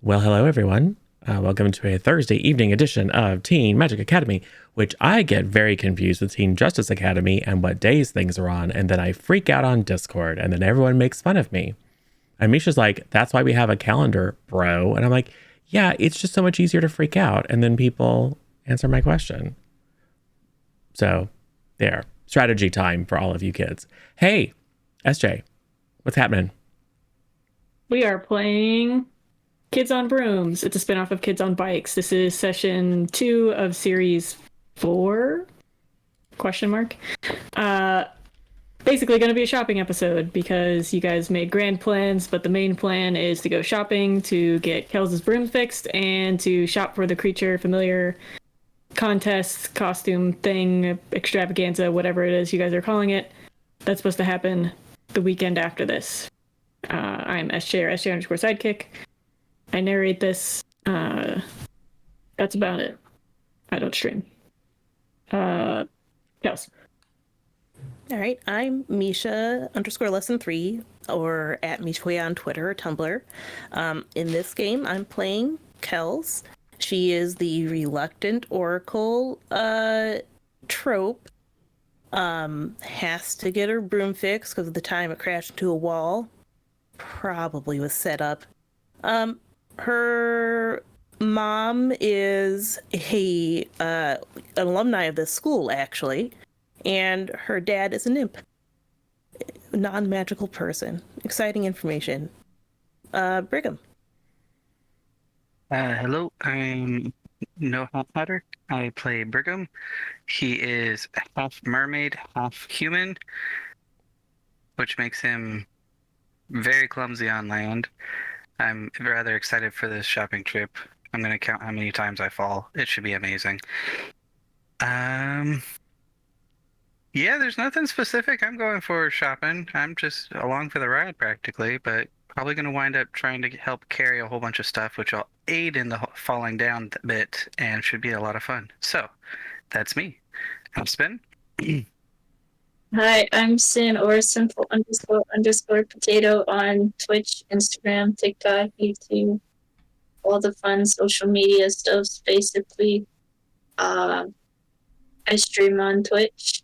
Well, hello everyone. Welcome to a Thursday evening edition of Teen Magic Academy, which I get very confused with Teen Justice Academy and what days things are on, and then I freak out on Discord, and then everyone makes fun of me. And Misha's like, "That's why we have a calendar, bro." And I'm like, "Yeah, it's just so much easier to freak out, and then people answer my question." So, there, strategy time for all of you kids. Hey, SJ, what's happening? We are playing Kids on Brooms. It's a spinoff of Kids on Bikes. This is session 2 of series 4? Question mark. Uh, Basically going to be a shopping episode because you guys made grand plans, but the main plan is to go shopping to get Kels's broom fixed and to shop for the creature familiar contest, costume thing, extravaganza, whatever it is you guys are calling it. That's supposed to happen the weekend after this. I'm SJ or SJ underscore sidekick. I narrate this. That's about it. I don't stream. Kels. All right, I'm Misha underscore lesson 3 or at Misha on Twitter or Tumblr. In this game, I'm playing Kels. She is the reluctant oracle trope. Has to get her broom fixed because of the time it crashed into a wall. Probably was set up. Her mom is an alumni of this school, actually, and her dad is an imp, non-magical person. Exciting information. Brigham. Hello, I'm No Hot Matter. I play Brigham. He is half mermaid, half human, which makes him very clumsy on land. I'm rather excited for this shopping trip. I'm going to count how many times I fall. It should be amazing. Yeah, there's nothing specific I'm going for shopping. I'm just along for the ride practically, but probably going to wind up trying to help carry a whole bunch of stuff, which will aid in the falling down bit and should be a lot of fun. So that's me. I'm Spin. Hi, I'm Sin or simple underscore potato on Twitch, Instagram, TikTok, YouTube, all the fun social media stuff. Basically, I stream on Twitch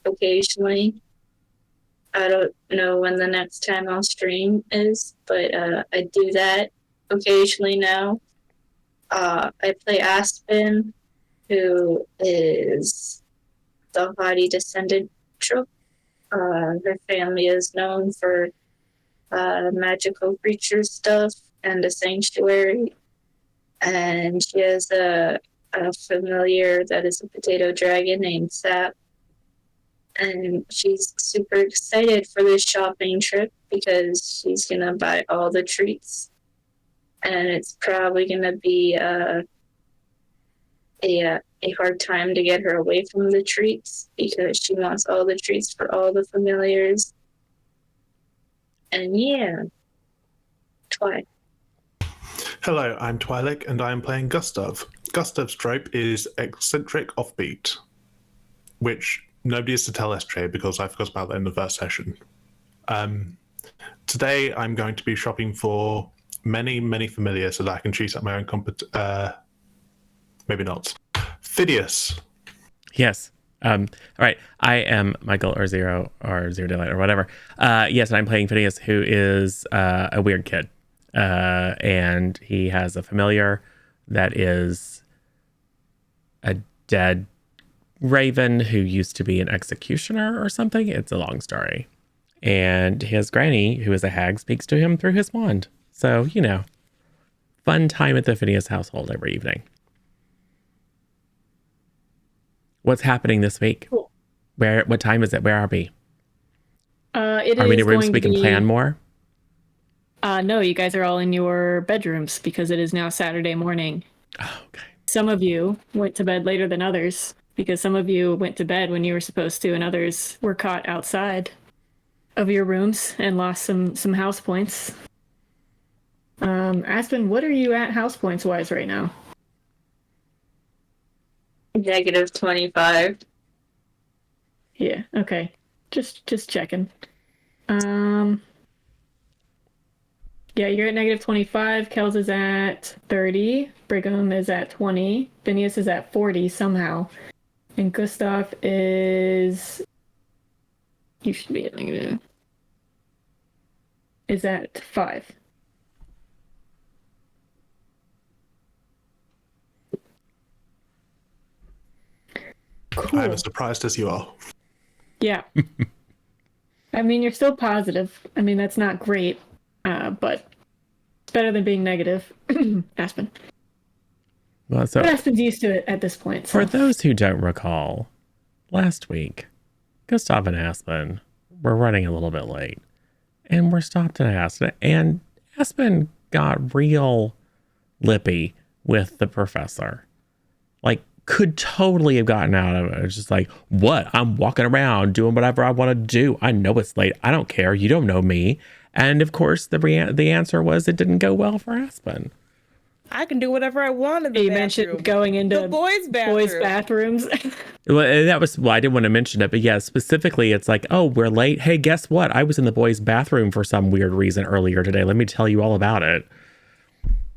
occasionally. I don't know when the next time I'll stream is, but I do that occasionally now. I play Aspen, who is the haughty descendant trope. Her family is known for magical creature stuff and a sanctuary. And she has a familiar that is a potato dragon named Sap. And she's super excited for this shopping trip because she's going to buy all the treats. And it's probably going to be a hard time to get her away from the treats because she wants all the treats for all the familiars. And yeah, Twi. Hello, I'm Twi'lek, and I'm playing Gustav. Gustav's trope is eccentric offbeat, which nobody is to tell SJ because I forgot about that in the first session. Today, I'm going to be shopping for many familiars so that I can choose up my own maybe not. Phidias. Yes. All right. I am Michael or Zero Daylight or whatever. Yes, and I'm playing Phineas, who is a weird kid. And he has a familiar that is a dead raven who used to be an executioner or something. It's a long story. And his granny, who is a hag, speaks to him through his wand. So, fun time at the Phineas household every evening. What's happening this week? Cool. What time is it? Where are we? It Are we in is a room going so we to can be... plan more? No, you guys are all in your bedrooms because it is now Saturday morning. Oh, okay. Some of you went to bed later than others because some of you went to bed when you were supposed to, and others were caught outside of your rooms and lost some house points. Aspen, what are you at house points wise right now? Negative 25. Yeah, okay. Just checking. Yeah, you're at negative 25. Kels is at 30. Brigham is at 20. Phineas is at 40 somehow. And Gustav is... You should be at negative... Is at 5. Cool. I'm as surprised as you are. Yeah. I mean, you're still positive. I mean, that's not great, but it's better than being negative. Aspen. Well, so But Aspen's used to it at this point. So. for those who don't recall, last week, Gustav and Aspen were running a little bit late, and we're stopped at Aspen, and Aspen got real lippy with the professor. Like, could totally have gotten out of it. It's just like, what? I'm walking around doing whatever I want to do. I know it's late. I don't care. You don't know me. And of course, the answer was it didn't go well for Aspen. I can do whatever I want in the You bathroom. mentioned going into the boys' bathrooms. Well, I didn't want to mention it, but yeah, specifically, it's like, oh, we're late. Hey, guess what? I was in the boys' bathroom for some weird reason earlier today. Let me tell you all about it.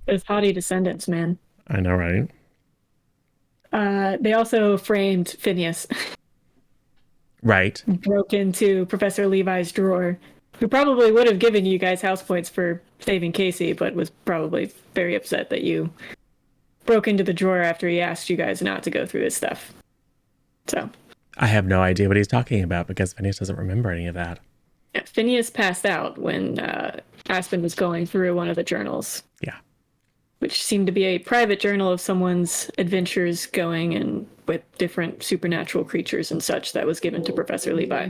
It's haughty descendants, man. I know, right? They also framed Phineas. Right. Broke into Professor Levi's drawer, who probably would have given you guys house points for saving Casey, but was probably very upset that you broke into the drawer after he asked you guys not to go through his stuff. So I have no idea what he's talking about because Phineas doesn't remember any of that. yeah, Phineas passed out when Aspen was going through one of the journals. Yeah. Which seemed to be a private journal of someone's adventures going and with different supernatural creatures and such that was given to Professor Levi.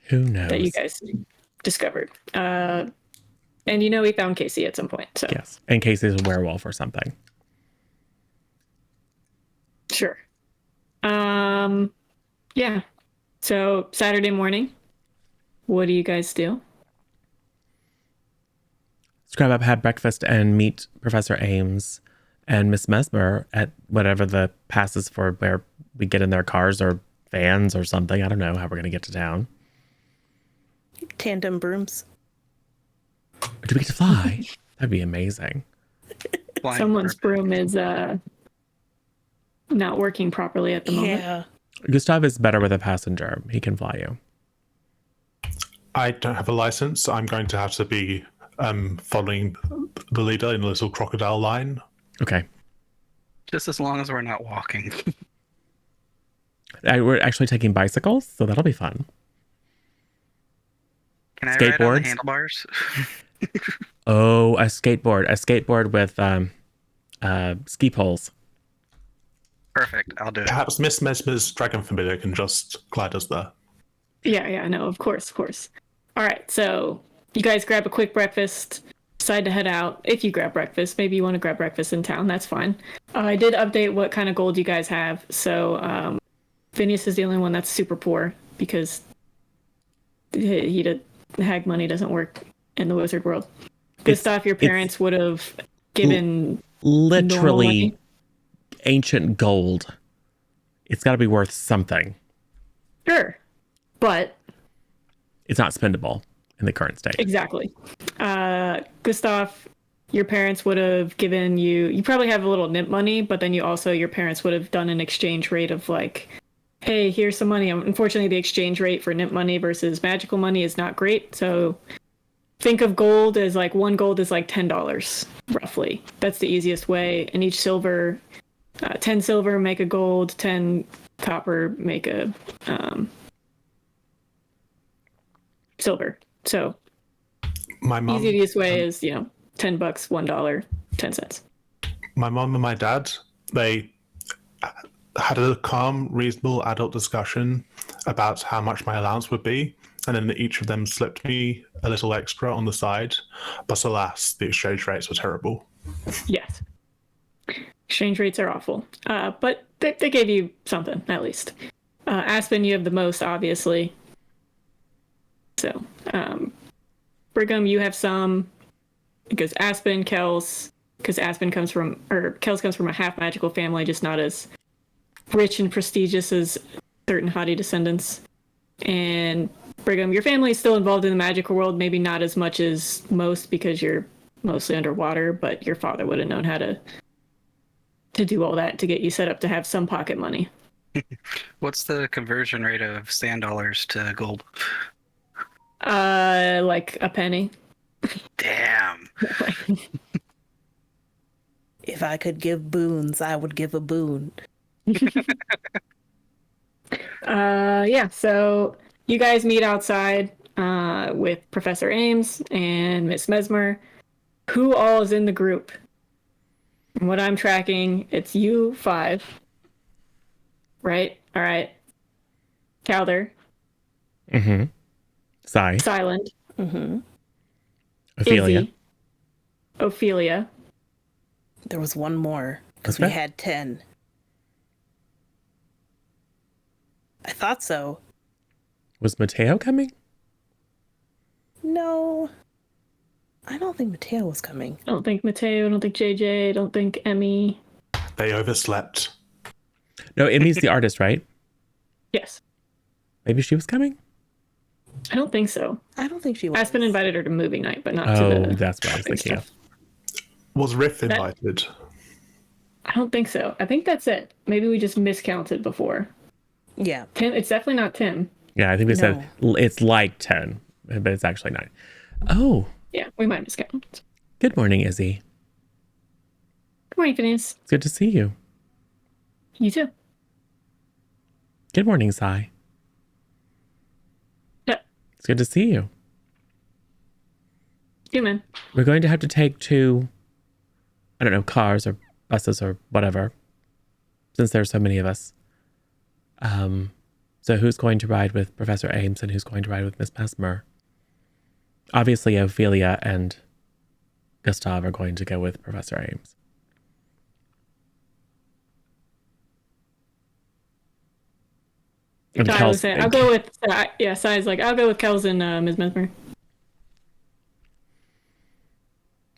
Who knows? That you guys discovered. And you know he found Casey at some point. So Yes. In case he's a werewolf or something. Sure. Yeah. So Saturday morning, what do you guys do? Let's grab up, have breakfast, and meet Professor Ames and Miss Mesmer at whatever the passes for where we get in their cars or vans or something. I don't know how we're going to get to town. Tandem brooms. Do we get to fly? That'd be amazing. Flying Someone's carpet. broom is not working properly at the moment. Yeah. Gustav is better with a passenger. He can fly you. I don't have a license, so I'm going to have to be following the leader in a little crocodile line. Okay. Just as long as we're not walking. We're actually taking bicycles, so that'll be fun. Can I ride on the Skateboards? handlebars? Oh, a skateboard with ski poles. Perfect. I'll do it. Perhaps Miss Mesmer's dragon familiar can just glide us there. Yeah, no, of course. All right, so you guys grab a quick breakfast, decide to head out. If you grab breakfast, maybe you want to grab breakfast in town, that's fine. I did update what kind of gold you guys have, so Phineas is the only one that's super poor because hag money doesn't work in the wizard world. Gustav, your parents would have given Literally normally. ancient gold. It's got to be worth something. Sure, but It's not spendable in the current state. exactly. Gustav, your parents would have given you probably have a little nip money, but then your parents would have done an exchange rate of like, hey, here's some money. Unfortunately, the exchange rate for nip money versus magical money is not great. So think of gold as like one gold is like $10 roughly. That's the easiest way. And each silver, 10 silver make a gold, 10 copper make a silver. So My mom, easiest way is, $10, $1, 10 cents. my mom and my dad, they had a calm, reasonable adult discussion about how much my allowance would be, and then each of them slipped me a little extra on the side. But alas, the exchange rates were terrible. Yes. Exchange rates are awful. But they gave you something, at least. Aspen, you have the most, obviously. So, Brigham, you have some. Because Kels comes from a half magical family, just not as rich and prestigious as certain haughty descendants. And Brigham, your family is still involved in the magical world, maybe not as much as most because you're mostly underwater, but your father would have known how to do all that to get you set up to have some pocket money. What's the conversion rate of sand dollars to gold? Like a penny. Damn. If I could give boons, I would give a boon. Yeah, so you guys meet outside with Professor Ames and Miss Mesmer. Who all is in the group? From what I'm tracking, it's you 5. Right? All right. Calder. Mm-hmm. Sigh. Silent. Mm-hmm. Ophelia. Izzy. Ophelia. There was one more, because Okay. we had 10. I thought so. Was Mateo coming? No. I don't think Mateo was coming. I don't think Mateo, I don't think JJ, I don't think Emmy. They overslept. No, Emmy's the artist, right? Yes. Maybe she was coming? I don't think so. I don't think she was. Aspen invited her to movie night, but not to Oh, the that's what I was shopping thinking of. stuff. Was Riff invited? I don't think so. I think that's it. Maybe we just miscounted before. Yeah. Tim, it's definitely not Tim. Yeah, I think we said No. it's like 10, but it's actually 9. Oh, Yeah, we might miscount. good morning, Izzy. Good morning, Phineas. It's good to see you. You too. Good morning, Sai. Yeah. It's good to see you. Human. We're going to have to take 2, I don't know, cars or buses or whatever, since there's so many of us. So who's going to ride with Professor Ames and who's going to ride with Miss Mesmer? Obviously, Ophelia and Gustav are going to go with Professor Ames. And Sai was Kel's- saying, I'll go with, Sai's like, I'll go with Kels and Ms. Mesmer.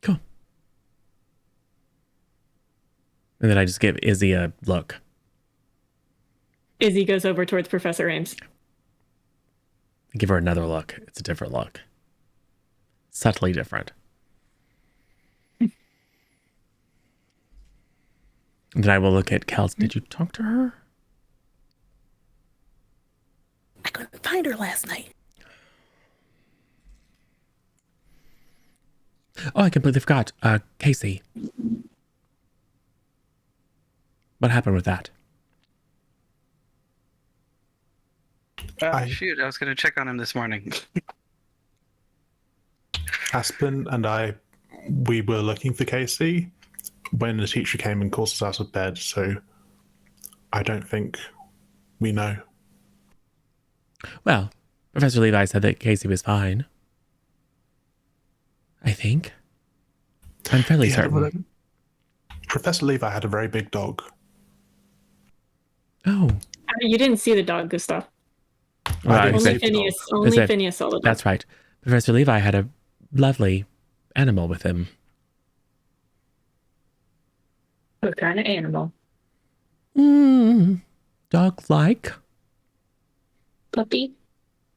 Cool. And then I just give Izzy a look. Izzy goes over towards Professor Ames. I give her another look. It's a different look. Subtly different. And then I will look at Kels. Did you talk to her? I couldn't find her last night. Oh, I completely forgot. Casey. What happened with that? Shoot, I was going to check on him this morning. Aspen and I, we were looking for Casey when the teacher came and called us out of bed, so I don't think we know. Well, Professor Levi said that Casey was fine. I think. I'm fairly He had certain. Professor Levi had a very big dog. Oh. You didn't see the dog, Gustav. Well, I I didn't said- Only see the Phineas. dog. Only said- Phineas saw the dog. That's right. Professor Levi had a lovely animal with him. What kind of animal? Dog-like? Puppy?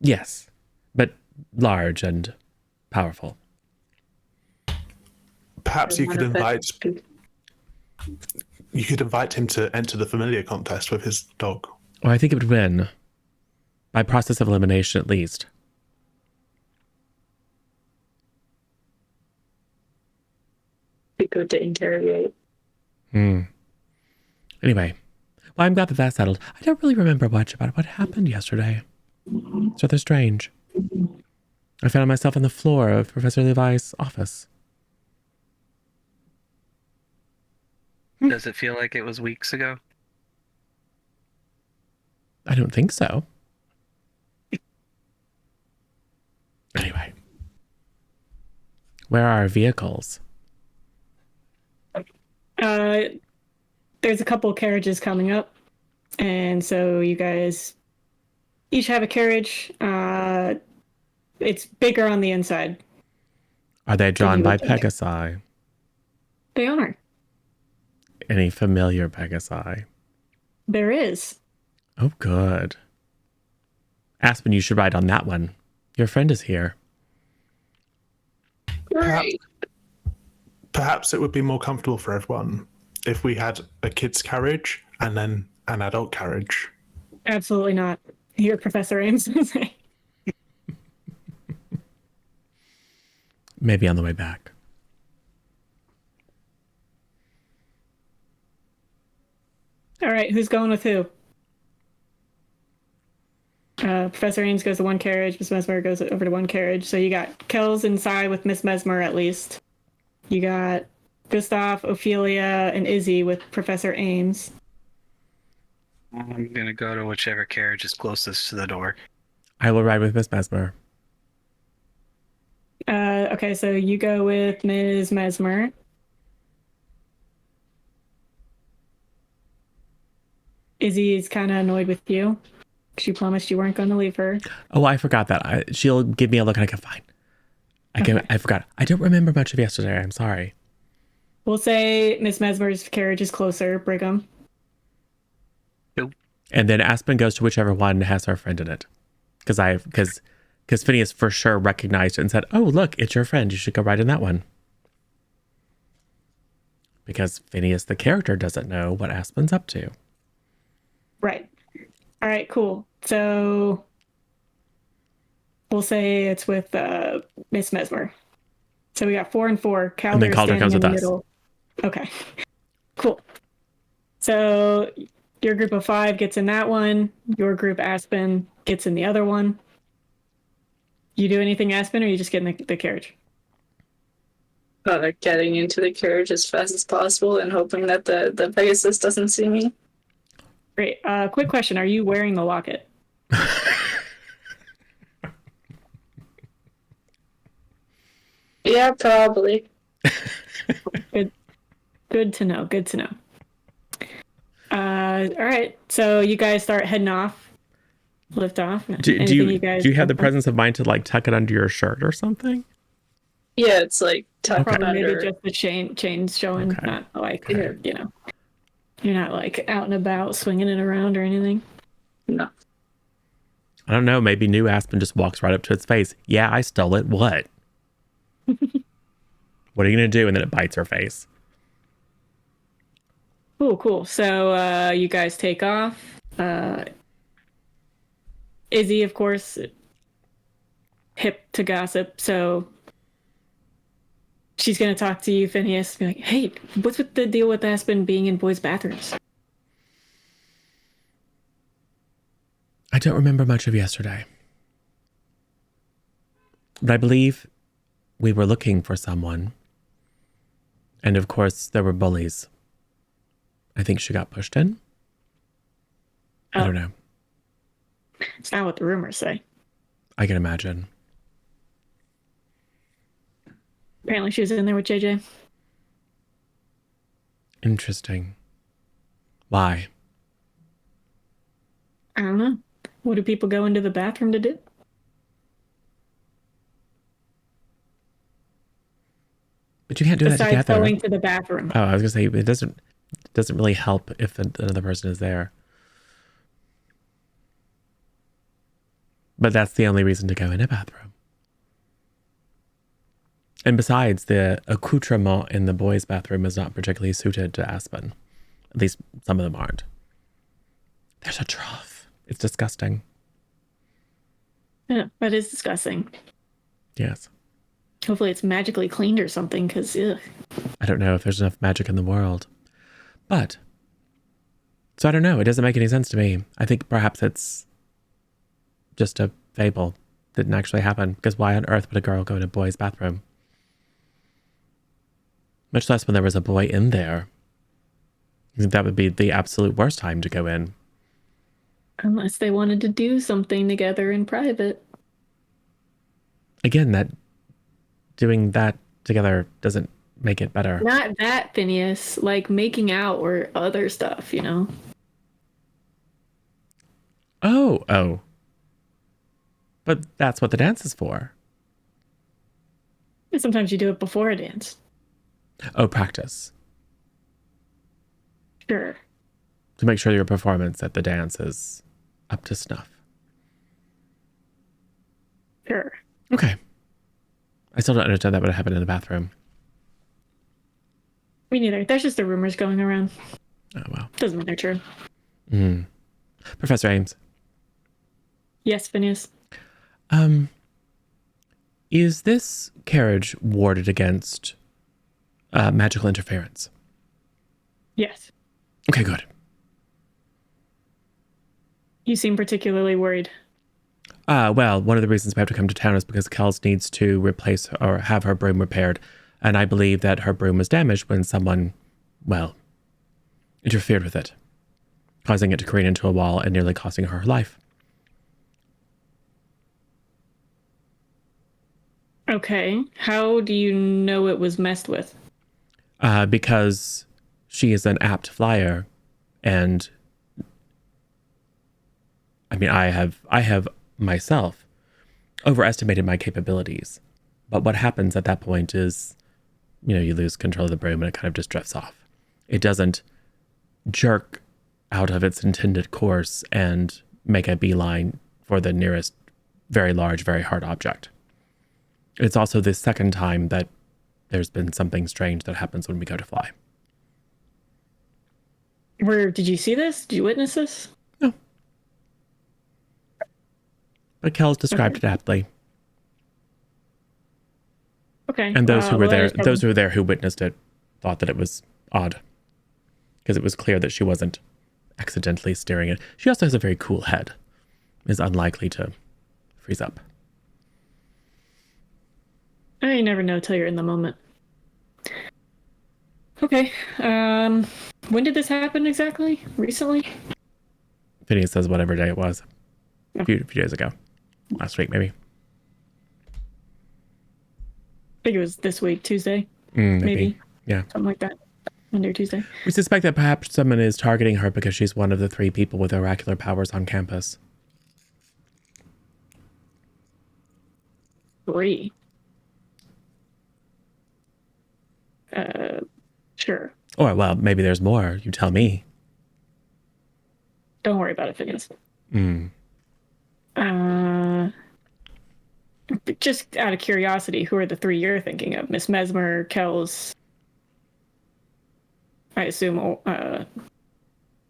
Yes, but large and powerful. Perhaps you could Manifest- invite him to enter the familiar contest with his dog. Or I think it would win. By process of elimination, at least. Be good to interrogate. Anyway, well, I'm glad that that's settled. I don't really remember much about what happened yesterday. It's rather strange. I found myself on the floor of Professor Levi's office. Does it feel like it was weeks ago? I don't think so. Anyway. Where are our vehicles? There's a couple carriages coming up, and so you guys each have a carriage. It's bigger on the inside. Are they drawn you by would think. Pegasi? They are. Any familiar Pegasi? There is. Oh, good. Aspen, you should ride on that one. Your friend is here. Right. Perhaps it would be more comfortable for everyone if we had a kid's carriage and then an adult carriage. Absolutely not. Here, Professor Ames. Maybe on the way back. All right, who's going with who? Professor Ames goes to one carriage. Miss Mesmer goes over to one carriage. So you got Kells inside with Miss Mesmer at least. You got Gustav, Ophelia, and Izzy with Professor Ames. I'm gonna go to whichever carriage is closest to the door. I will ride with Miss Mesmer. Okay, so you go with Ms. Mesmer. Izzy is kind of annoyed with you. She promised you weren't going to leave her. Oh, I forgot that. She'll give me a look and I go, fine. I forgot. I don't remember much of yesterday. I'm sorry. We'll say Miss Mesmer's carriage is closer, Brigham. And then Aspen goes to whichever one has her friend in it. Because Phineas for sure recognized it and said, oh, look, it's your friend. You should go ride in that one. Because Phineas, the character, doesn't know what Aspen's up to. Right. All right, cool. So we'll say it's with Miss Mesmer. So we got 4 and 4. And then Calder standing comes in with the us. middle. Okay, cool. So your group of 5 gets in that one. Your group, Aspen, gets in the other one. You do anything, Aspen, or you just get in the carriage? Getting into the carriage as fast as possible and hoping that the Pegasus doesn't see me. Great. Quick question. Are you wearing the locket? Yeah, probably. Good to know. Good to know. All right. So you guys start heading off. Lift off. Do you have the want? presence of mind to like tuck it under your shirt or something? Yeah, it's like tucked Probably under. maybe just the chains showing, Okay. not like Okay. you're not like out and about swinging it around or anything. No. I don't know. Maybe new Aspen just walks right up to its face. Yeah, I stole it. What? What are you going to do? And then it bites her face. Cool. So you guys take off. Izzy, of course, hip to gossip, so she's going to talk to you, Phineas, be like, hey, what's with the deal with Aspen being in boys' bathrooms? I don't remember much of yesterday. But I believe we were looking for someone. And of course, there were bullies. I think she got pushed in. I don't know. It's not what the rumors say. I can imagine. Apparently she was in there with JJ. Interesting. Why? I don't know. What do people go into the bathroom to do? But you can't do that Besides together. going to the bathroom. Oh, I was gonna say it doesn't really help if another person is there. But that's the only reason to go in a bathroom. And besides, the accoutrement in the boys' bathroom is not particularly suited to Aspen. At least some of them aren't. There's a trough. It's disgusting. Yeah, that is disgusting. Yes. Hopefully it's magically cleaned or something, because I don't know if there's enough magic in the world. But, so I don't know. It doesn't make any sense to me. I think perhaps it's just a fable. Didn't actually happen. Because why on earth would a girl go in a boy's bathroom? Much less when there was a boy in there. I think that would be the absolute worst time to go in. unless they wanted to do something together in private. Again, that doing that together doesn't make it better. Not that, Phineas. Like making out or other stuff, you know? Oh. But that's what the dance is for. And sometimes you do it before a dance. Oh, practice. Sure. To make sure your performance at the dance is up to snuff. Sure. Okay. I still don't understand that would happen in the bathroom. Me neither. There's just the rumors going around. Oh, well. Doesn't mean they're true. Professor Ames. Yes, Phineas. Is this carriage warded against magical interference? Yes. Okay, good. You seem particularly worried. Well, one of the reasons we have to come to town is because Kels needs to replace or have her broom repaired. And I believe that her broom was damaged when someone, well, interfered with it, causing it to careen into a wall and nearly costing her life. Okay. How do you know it was messed with? Because she is an apt flyer, and I mean, I have myself overestimated my capabilities. But what happens at that point is, you lose control of the broom and it kind of just drifts off. It doesn't jerk out of its intended course and make a beeline for the nearest very large, very hard object. It's also the second time that there's been something strange that happens when we go to fly. Where did you see this? Did you witness this? No. But Kels described it aptly. Okay. And those who were there, probably... those who were there who witnessed it thought that it was odd. Because it was clear that she wasn't accidentally steering it. She also has a very cool head. Is unlikely to freeze up. You never know till you're in the moment. Okay. When did this happen exactly? Recently? Phineas says whatever day it was. A few days ago. Last week, maybe. I think it was this week, Tuesday. Maybe. Yeah. Something like that. Monday or Tuesday. We suspect that perhaps someone is targeting her because she's one of the 3 people with oracular powers on campus. 3. Sure. Or, well, maybe there's more. You tell me. Don't worry about it, Phineas. Just out of curiosity, who are the 3 you're thinking of? Miss Mesmer, Kells, I assume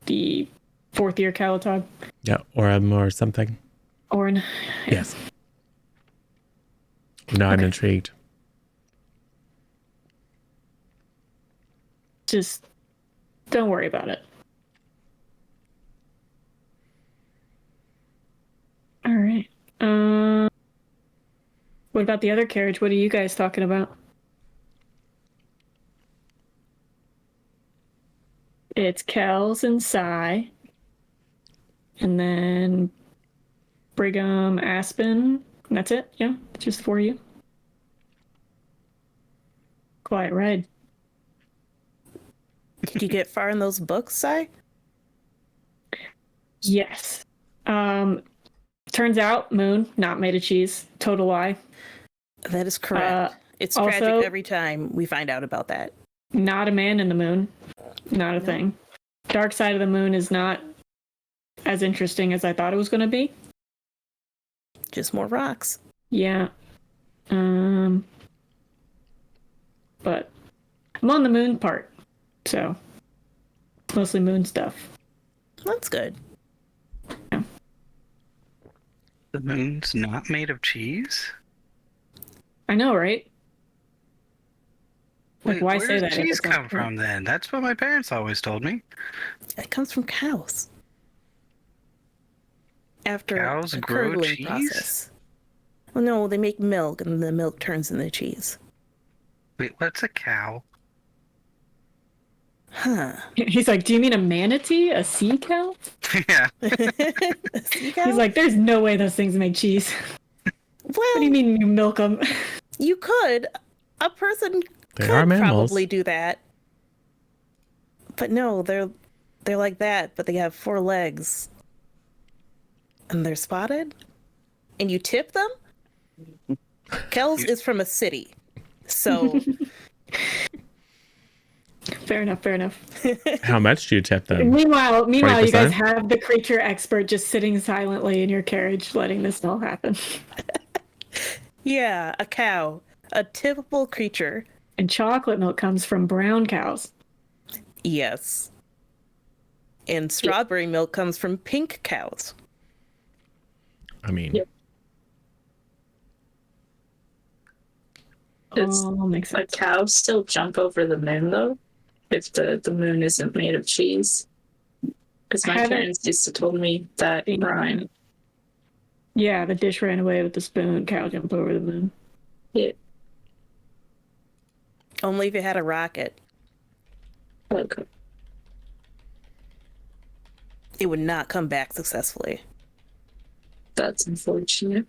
the 4th year Calatog? Yeah, Orem or something. Orin. Yes. Now I'm intrigued. Just don't worry about it. All right. What about the other carriage? What are you guys talking about? It's Kells and Psy. And then Brigham, Aspen. And that's it? Yeah? Just 4 of you? Quiet ride. Did you get far in those books, Si? Yes. Turns out Moon, not made of cheese. Total lie. That is correct. It's tragic also, every time we find out about that. Not a man in the moon. Not a thing. Dark side of the moon is not as interesting as I thought it was going to be. Just more rocks. Yeah. But I'm on the moon part. So, mostly moon stuff. That's good. Yeah. The moon's not made of cheese? I know, right? Like, Wait, why where say does that? if cheese it's not come true? from then? That's what my parents always told me. It comes from cows. After Cows a grow curdling cheese? process. Well, no, they make milk, and the milk turns into cheese. Wait, what's a cow? Huh. He's like, do you mean a manatee? A sea cow? Yeah. He's like, there's no way those things make cheese. Well, What do you mean you milk them? you could. A person They could are mammals. probably do that. But no, they're like that, but they have 4 legs. And they're spotted? And you tip them? Kells is from a city. So Fair enough. How much do you tip them? Meanwhile, you guys 20%? have the creature expert just sitting silently in your carriage, letting this all happen. Yeah, a cow. A typical creature. And chocolate milk comes from brown cows. Yes. And strawberry milk comes from pink cows. I mean, Yep. Does Oh, makes a sense. cow still jump over the moon though? If the moon isn't made of cheese? Because my Haven't parents used to told me that seen rhyme. that. Yeah, the dish ran away with the spoon. Cow jumped over the moon. Yeah. Only if it had a rocket. Okay. It would not come back successfully. That's unfortunate.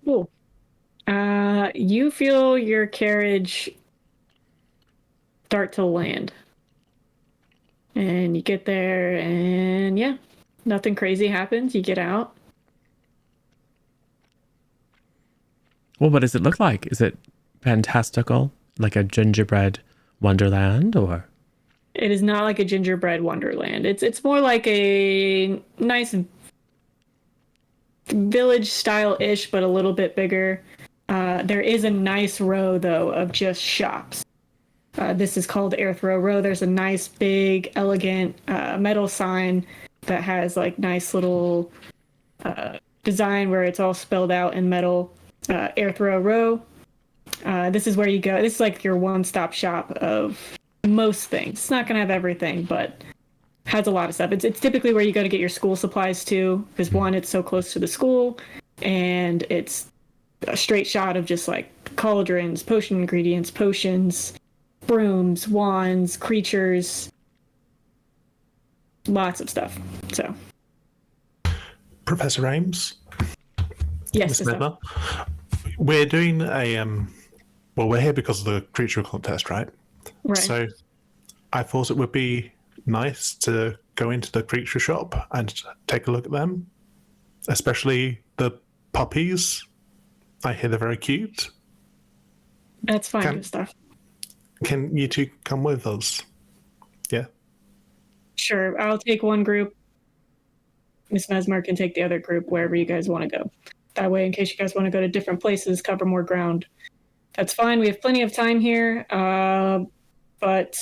Cool. You feel your carriage start to land. And you get there, and yeah, nothing crazy happens. You get out. well, what does it look like? Is it fantastical, like a gingerbread wonderland, or? It is not like a gingerbread wonderland. It's more like a nice village style ish, but a little bit bigger. There is a nice row though of just shops. This is called Airthrow Row. There's a nice, big, elegant metal sign that has like nice little design where it's all spelled out in metal. Airthrow Row. This is where you go. This is like your one-stop shop of most things. It's not going to have everything, but has a lot of stuff. It's typically where you go to get your school supplies too, because one, it's so close to the school, and it's a straight shot of just like cauldrons, potion ingredients, potions, brooms, wands, creatures, lots of stuff. So, Professor Ames, yes, Miss Midler, we're doing a well, we're here because of the creature contest, right? right. So I thought it would be nice to go into the creature shop and take a look at them, especially the puppies. I hear they're very cute. That's fine, Gustav. Can you two come with us? Yeah. Sure, I'll take one group. Miss Mesmer can take the other group wherever you guys want to go. That way, in case you guys want to go to different places, cover more ground. That's fine. We have plenty of time here. But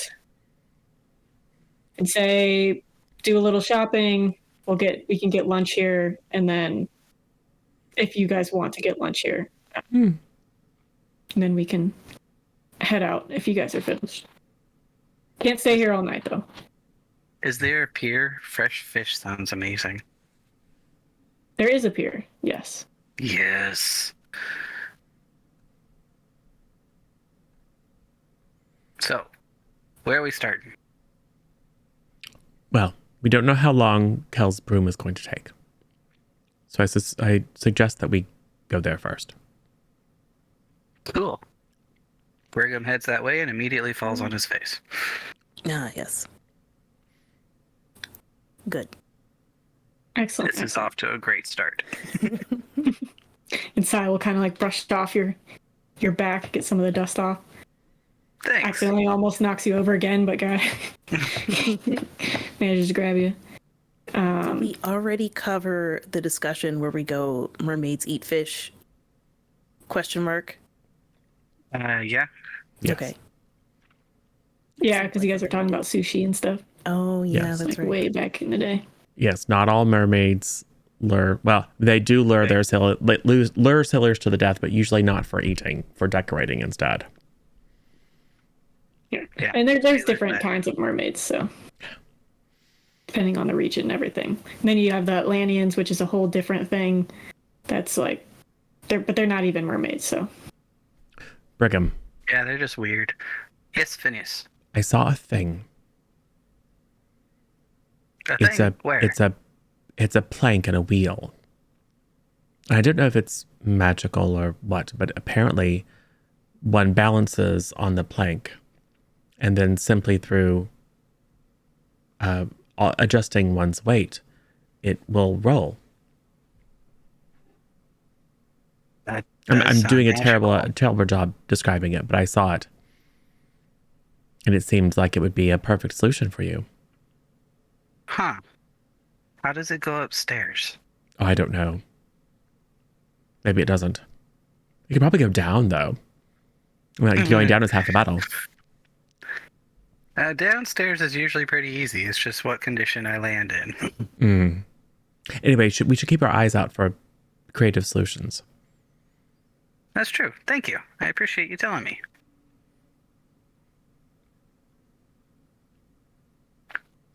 I'd say do a little shopping. We can get lunch here, and then if you guys want to get lunch here, and then we can head out if you guys are finished. Can't stay here all night though. Is there a pier? Fresh fish sounds amazing. There is a pier, yes. Yes. So, where are we starting? Well, we don't know how long Kel's broom is going to take. So I suggest that we go there first. Cool. Brigham heads that way and immediately falls on his face. Ah, yes. Good. Excellent. This is off to a great start. And Sai will kind of like brush off your back, get some of the dust off. Thanks. Accidentally almost knocks you over again, but guy manages to grab you. We already cover the discussion where we go mermaids eat fish? Question mark. Yeah. Yes. Okay. Yeah, because you guys are talking about sushi and stuff. Oh yeah, Yes. that's Like right. way back in the day. Yes, not all mermaids lure. Well, they do lure their lure sailors to the death, but usually not for eating, for decorating instead. Yeah. Yeah, And there's like different that. kinds of mermaids, so depending on the region and everything. And then you have the Atlanteans, which is a whole different thing. That's like they're not even mermaids, so Brigham, Yeah, they're just weird. Yes, Phineas. I saw a thing. Where? It's a plank and a wheel. I don't know if it's magical or what, but apparently one balances on the plank and then simply through adjusting one's weight, it will roll. That I'm does doing a sound magical. terrible job describing it, but I saw it. And it seemed like it would be a perfect solution for you. Huh. How does it go upstairs? Oh, I don't know. Maybe it doesn't. You could probably go down though. Like going down is half the battle. Downstairs is usually pretty easy. It's just what condition I land in. Mm. Anyway, we should keep our eyes out for creative solutions. That's true. Thank you. I appreciate you telling me.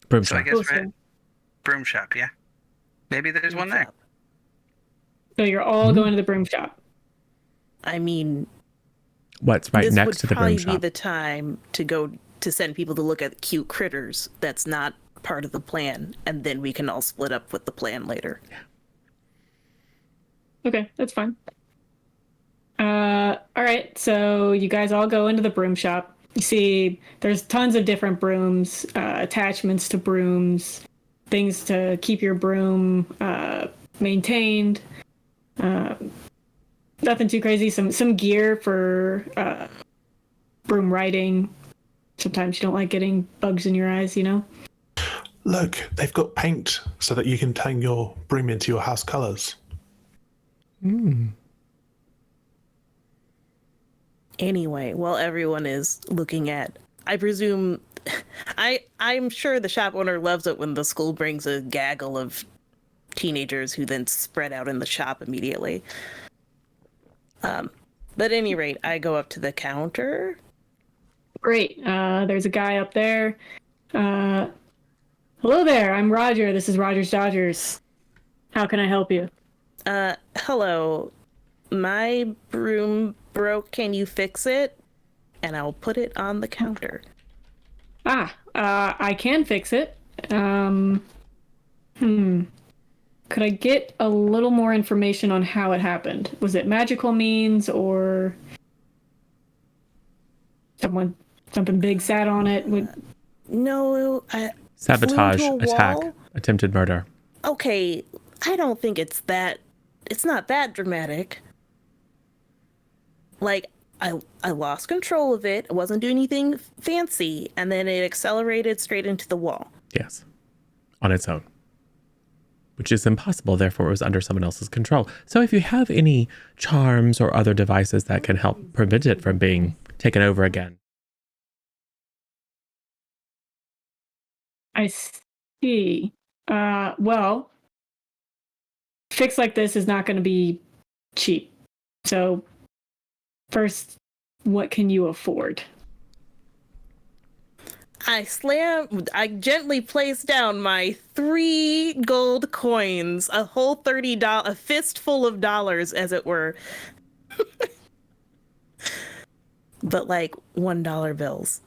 Broom So I shop. guess Cool, we're at broom shop, yeah? Maybe there's one there. So you're all going to the broom shop. I mean, What's right this next would to the broom probably shop? be the time to go to send people to look at cute critters. That's not part of the plan, and then we can all split up with the plan later. Okay, that's fine. All right, so you guys all go into the broom shop. You see there's tons of different brooms, attachments to brooms, things to keep your broom maintained. Nothing too crazy. Some gear for broom riding. Sometimes you don't like getting bugs in your eyes, you know? Look, they've got paint so that you can turn your broom into your house colours. Anyway, while everyone is looking at, I presume, I'm sure the shop owner loves it when the school brings a gaggle of teenagers who then spread out in the shop immediately. But at any rate, I go up to the counter. Great. There's a guy up there. Hello there. I'm Roger. This is Roger's Dodgers. How can I help you? Hello. My broom broke. Can you fix it? And I'll put it on the counter. I can fix it. Could I get a little more information on how it happened? Was it magical means or something big sat on it? No, Sabotage, flew into a attack, wall? attempted murder. Okay, I don't think it's not that dramatic. Like, I lost control of it. I wasn't doing anything fancy, and then it accelerated straight into the wall. Yes. On its own. Which is impossible, therefore it was under someone else's control. So if you have any charms or other devices that can help prevent it from being taken over again. I see. Well, fix like this is not going to be cheap. So, first, what can you afford? I gently place down my 3 gold coins, a whole $30, a fistful of dollars, as it were. But like $1 bills.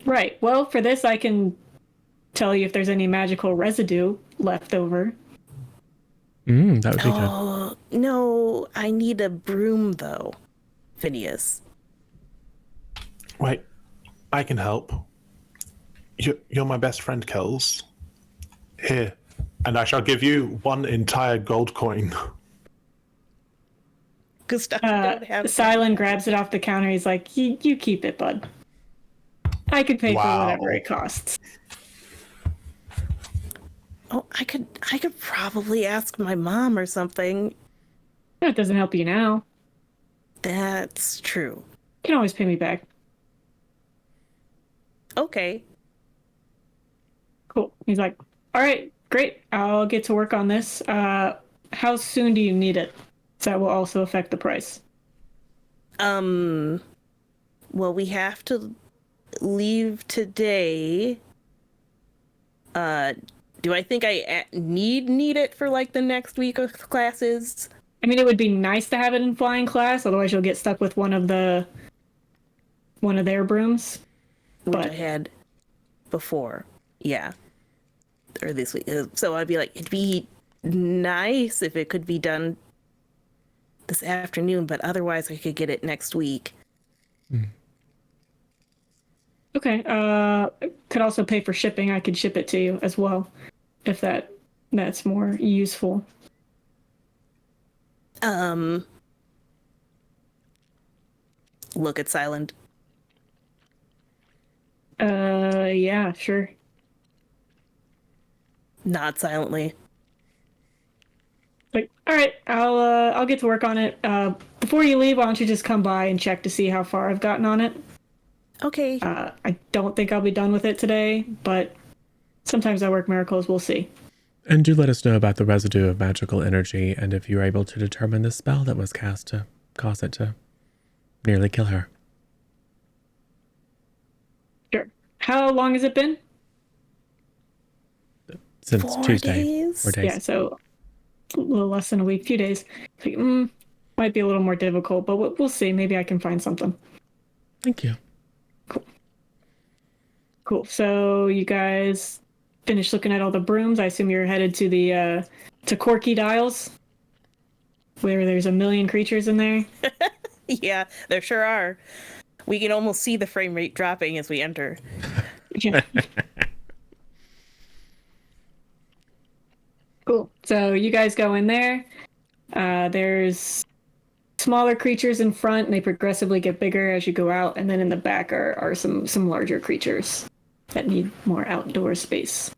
Right. Well, for this, I can tell you if there's any magical residue left over. That would be good. Oh, no, I need a broom, though, Phineas. Wait, I can help. You're my best friend, Kells. Here, and I shall give you 1 entire gold coin. Gustav, don't have Silent grabs it off the counter. He's like, you keep it, bud. I could pay for whatever it costs. Oh, I could probably ask my mom or something. That doesn't help you now. That's true. You can always pay me back. Okay. Cool. He's like, all right, great. I'll get to work on this. How soon do you need it? That will also affect the price. Well, we have to leave today. Do I think I need it for like the next week of classes? I mean, it would be nice to have it in flying class. Otherwise, you'll get stuck with one of their brooms. Which But I had before. Yeah. Or this week. So I'd be like, it'd be nice if it could be done this afternoon, but otherwise I could get it next week. okay. Could also pay for shipping. I could ship it to you as well, if that's more useful. Look at Silent. Yeah, sure. nod silently. Like, all right, I'll get to work on it. Before you leave, why don't you just come by and check to see how far I've gotten on it? Okay. I don't think I'll be done with it today, but sometimes I work miracles. We'll see. And do let us know about the residue of magical energy and if you're able to determine the spell that was cast to cause it to nearly kill her. Sure. How long has it been? Since 4 Tuesday. days? 4 days. Yeah, so a little less than a week, few days. Like, might be a little more difficult, but we'll see. Maybe I can find something. Thank you. Cool. So you guys finished looking at all the brooms. I assume you're headed to the to Corky Dials, where there's a million creatures in there. Yeah, there sure are. We can almost see the frame rate dropping as we enter. Yeah. Cool. So you guys go in there. There's smaller creatures in front, and they progressively get bigger as you go out. And then in the back are some larger creatures that need more outdoor space.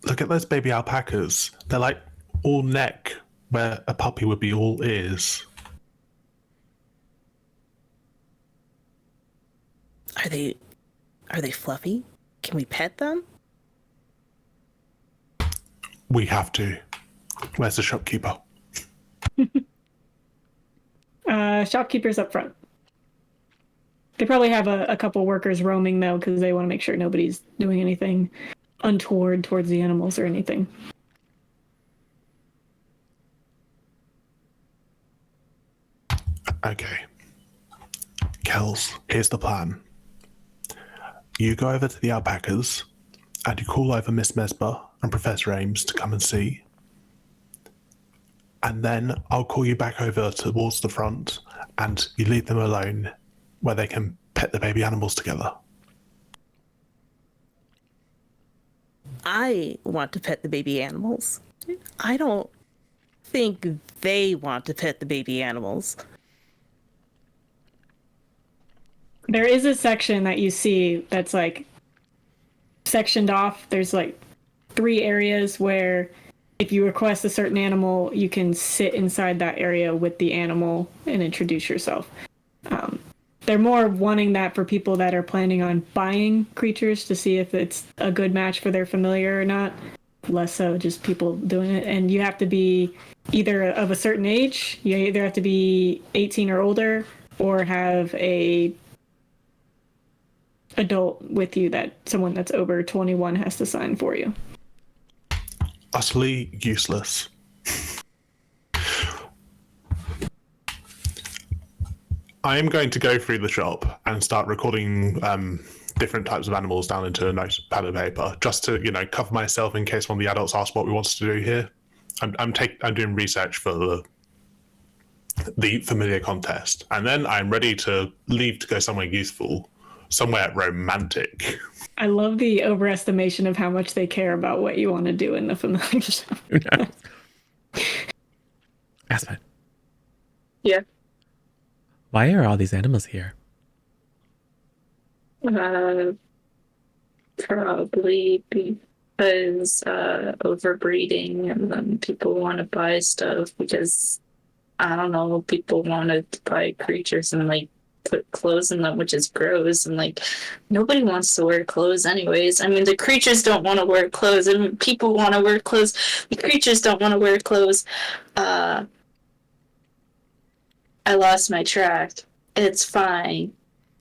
Look at those baby alpacas. They're like all neck, where a puppy would be all ears. Are they fluffy? Can we pet them? We have to. Where's the shopkeeper? Shopkeepers up front. They probably have a couple workers roaming though, because they want to make sure nobody's doing anything untoward towards the animals or anything. Okay. Kels, here's the plan. You go over to the alpacas, and you call over Miss Mesber and Professor Ames to come and see. And then I'll call you back over towards the front, and you leave them alone where they can pet the baby animals together. I want to pet the baby animals. I don't think they want to pet the baby animals. There is a section that you see that's like sectioned off. There's like 3 areas where if you request a certain animal, you can sit inside that area with the animal and introduce yourself. They're more wanting that for people that are planning on buying creatures to see if it's a good match for their familiar or not. Less so just people doing it. And you have to be either of a certain age. You either have to be 18 or older or have a adult with you that someone that's over 21 has to sign for you. Utterly useless. I am going to go through the shop and start recording different types of animals down into a notepad of paper, just to cover myself in case one of the adults asks what we want to do here. I'm doing research for the familiar contest, and then I'm ready to leave to go somewhere useful, somewhere romantic. I love the overestimation of how much they care about what you want to do in the familiar shop. Who knows? Aspen, Yeah. why are all these animals here? Probably because overbreeding, and then people want to buy stuff because I don't know, people want to buy creatures and like put clothes in them, which is gross, and like nobody wants to wear clothes anyways. I mean, the creatures don't want to wear clothes, and people want to wear clothes. The creatures don't want to wear clothes. I lost my track. It's fine.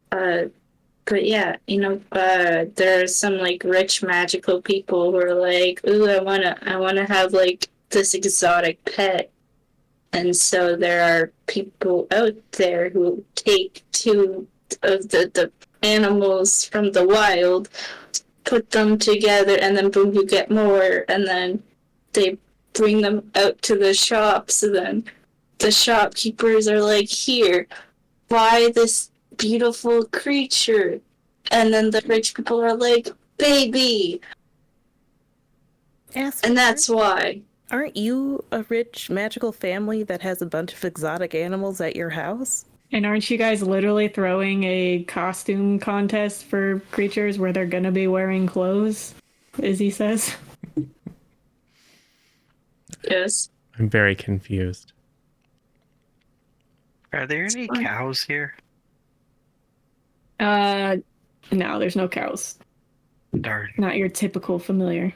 But yeah, there are some like rich magical people who are like, ooh, I wanna have like this exotic pet. And so there are people out there who take 2 of the animals from the wild, put them together, and then boom, you get more, and then they bring them out to the shops, and then the shopkeepers are like, here, buy this beautiful creature. And then the rich people are like, baby. And that's why. Aren't you a rich magical family that has a bunch of exotic animals at your house? And aren't you guys literally throwing a costume contest for creatures where they're gonna be wearing clothes? Izzy says. Yes. I'm very confused. Are there any fine. cows here? No, there's no cows. Darn. Not your typical familiar.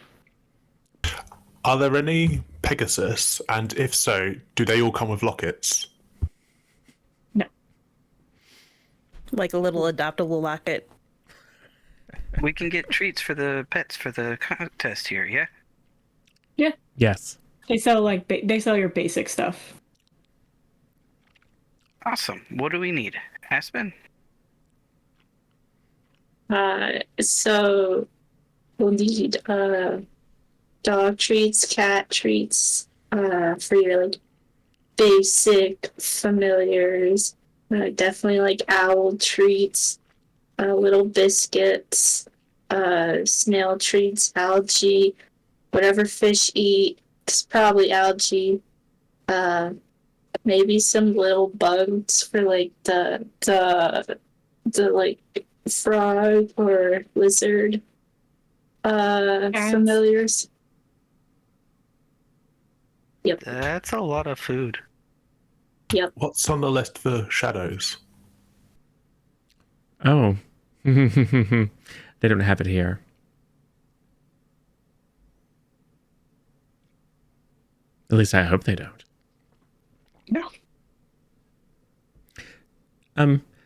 Are there any Pegasus? And if so, do they all come with lockets? No. Like a little adoptable locket. We can get treats for the pets for the contest here, yeah? Yes. They sell they sell your basic stuff. Awesome. What do we need? Aspen? So we'll need dog treats, cat treats, for your like basic familiars. Definitely like owl treats, little biscuits, snail treats, algae, whatever fish eat. It's probably algae. Maybe some little bugs for like the like frog or lizard Cats. familiars. Yep. That's a lot of food. What's on the list for shadows? Oh. They don't have it here. At least I hope they don't. No.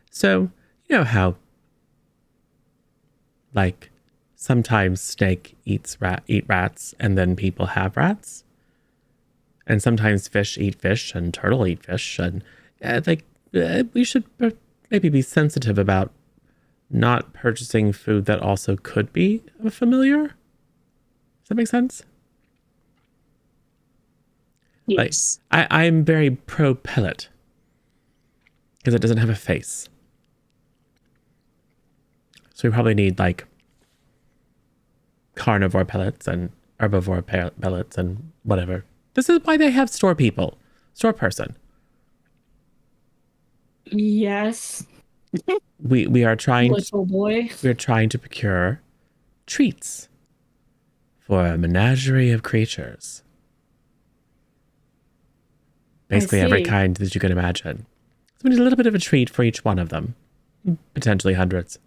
So, you know how, like, sometimes snake eat rats and then people have rats? And sometimes fish eat fish and turtle eat fish. And, we should maybe be sensitive about not purchasing food that also could be a familiar. Does that make sense? Yes. I'm very pro pellet because it doesn't have a face. So we probably need like carnivore pellets and herbivore pellets and whatever. This is why they have store people, store person. Yes, We are trying. little boy. We are trying to procure treats for a menagerie of creatures. Basically, every see. kind that you can imagine. So we need a little bit of a treat for each one of them, potentially hundreds.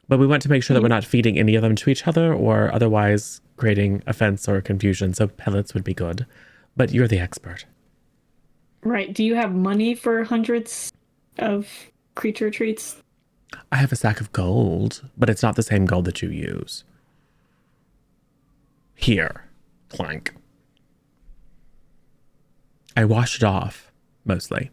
But we want to make sure that we're not feeding any of them to each other or otherwise creating offense or confusion. So pellets would be good. But you're the expert. Right. Do you have money for hundreds of creature treats? I have a sack of gold, but it's not the same gold that you use. Here, clank. I wash it off, mostly.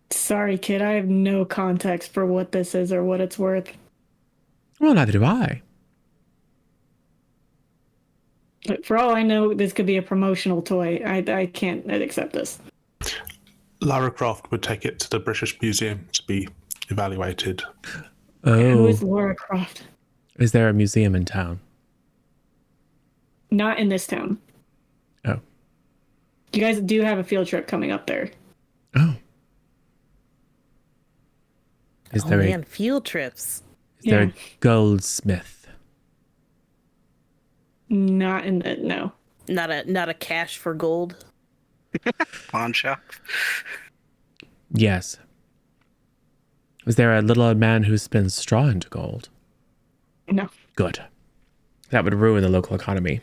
Sorry, kid. I have no context for what this is or what it's worth. Well, neither do I. But for all I know, this could be a promotional toy. I can't accept this. Lara Croft would take it to the British Museum to be evaluated. Who Oh, is Laura Croft? is there a museum in town? Not in this town. Oh. You guys do have a field trip coming up there. Oh. Is Oh there man, field trips. a Yeah. goldsmith? Not in the no. Not a cache for gold. Pawn shop. Yes. Is there a little old man who spins straw into gold? No. Good. That would ruin the local economy.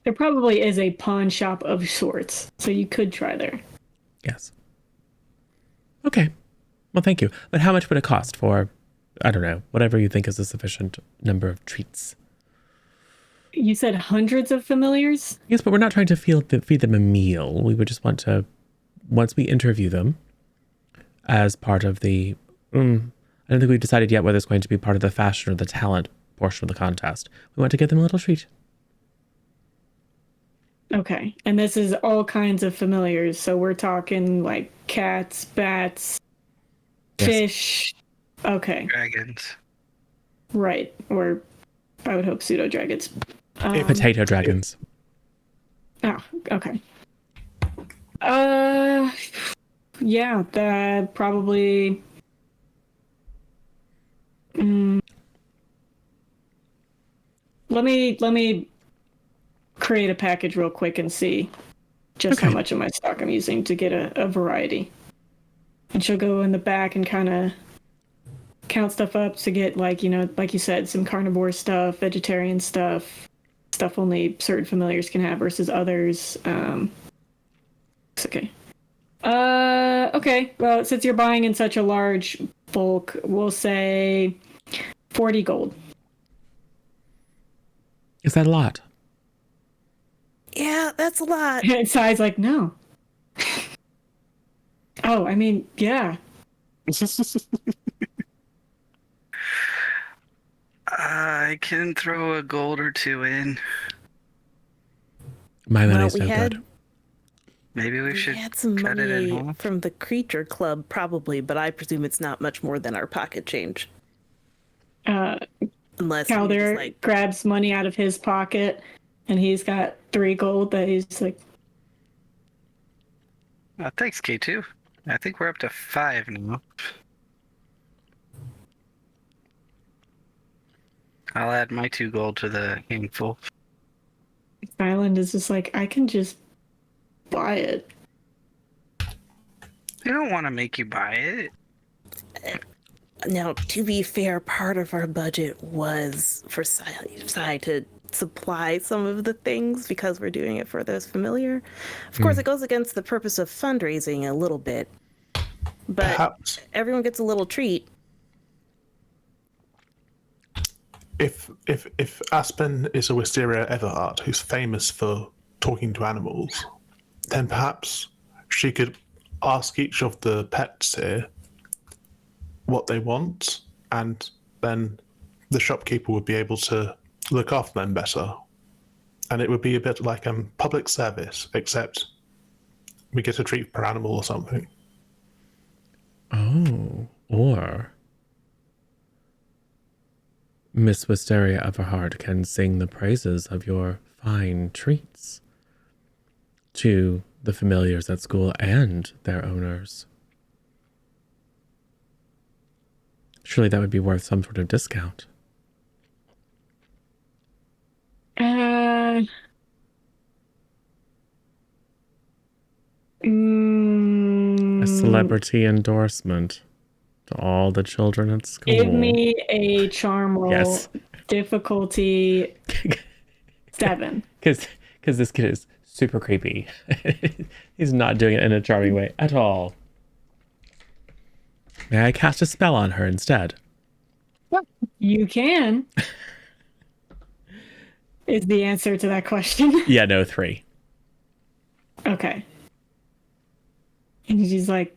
There probably is a pawn shop of sorts, so you could try there. Yes. Okay. Well, thank you. But how much would it cost for, I don't know, whatever you think is a sufficient number of treats? You said hundreds of familiars? Yes, but we're not trying to feed them a meal. We would just want to, once we interview them, as part of the, I don't think we've decided yet whether it's going to be part of the fashion or the talent portion of the contest. We want to give them a little treat. Okay. And this is all kinds of familiars. So we're talking like cats, bats, Yes. fish. Okay. Dragons. Right. Or I would hope pseudo dragons. Potato dragons. Oh, okay. Yeah, that probably. Let me create a package real quick and see just how Okay. much of my stock I'm using to get a variety. And she'll go in the back and kind of count stuff up to get, like, like you said, some carnivore stuff, vegetarian stuff, stuff only certain familiars can have versus others. It's okay. Okay. Well, since you're buying in such a large bulk, we'll say 40 gold. Is that a lot? Yeah, that's a lot. And Sai's like, no. Oh, I mean, yeah. I can throw a gold or two in. My Well, money's we no had good. Maybe we we should had some cut it in money half. from the creature club, probably, but I presume it's not much more than our pocket change. Unless we just, Calder like, grabs money out of his pocket, and he's got 3 gold that he's like, Thanks, K2. I think we're up to 5 now. I'll add my 2 gold to the handful. Island is just like, I can just buy it. They don't want to make you buy it. now, to be fair, part of our budget was for Sai to supply some of the things because we're doing it for those familiar. Of course, it goes against the purpose of fundraising a little bit, but Perhaps everyone gets a little treat. if Aspen is a Wisteria Everhart who's famous for talking to animals, then perhaps she could ask each of the pets here what they want, and then the shopkeeper would be able to look after them better. And it would be a bit like public service, except we get a treat per animal or something. Oh, or Miss Wisteria Everhard can sing the praises of your fine treats to the familiars at school and their owners. Surely that would be worth some sort of discount. A celebrity endorsement to all the children at school. Give me a charm roll. Yes. Difficulty 7. Because this kid is super creepy. He's not doing it in a charming way at all. May I cast a spell on her instead? You can. Is the answer to that question. Yeah, no, 3. Okay. And she's like,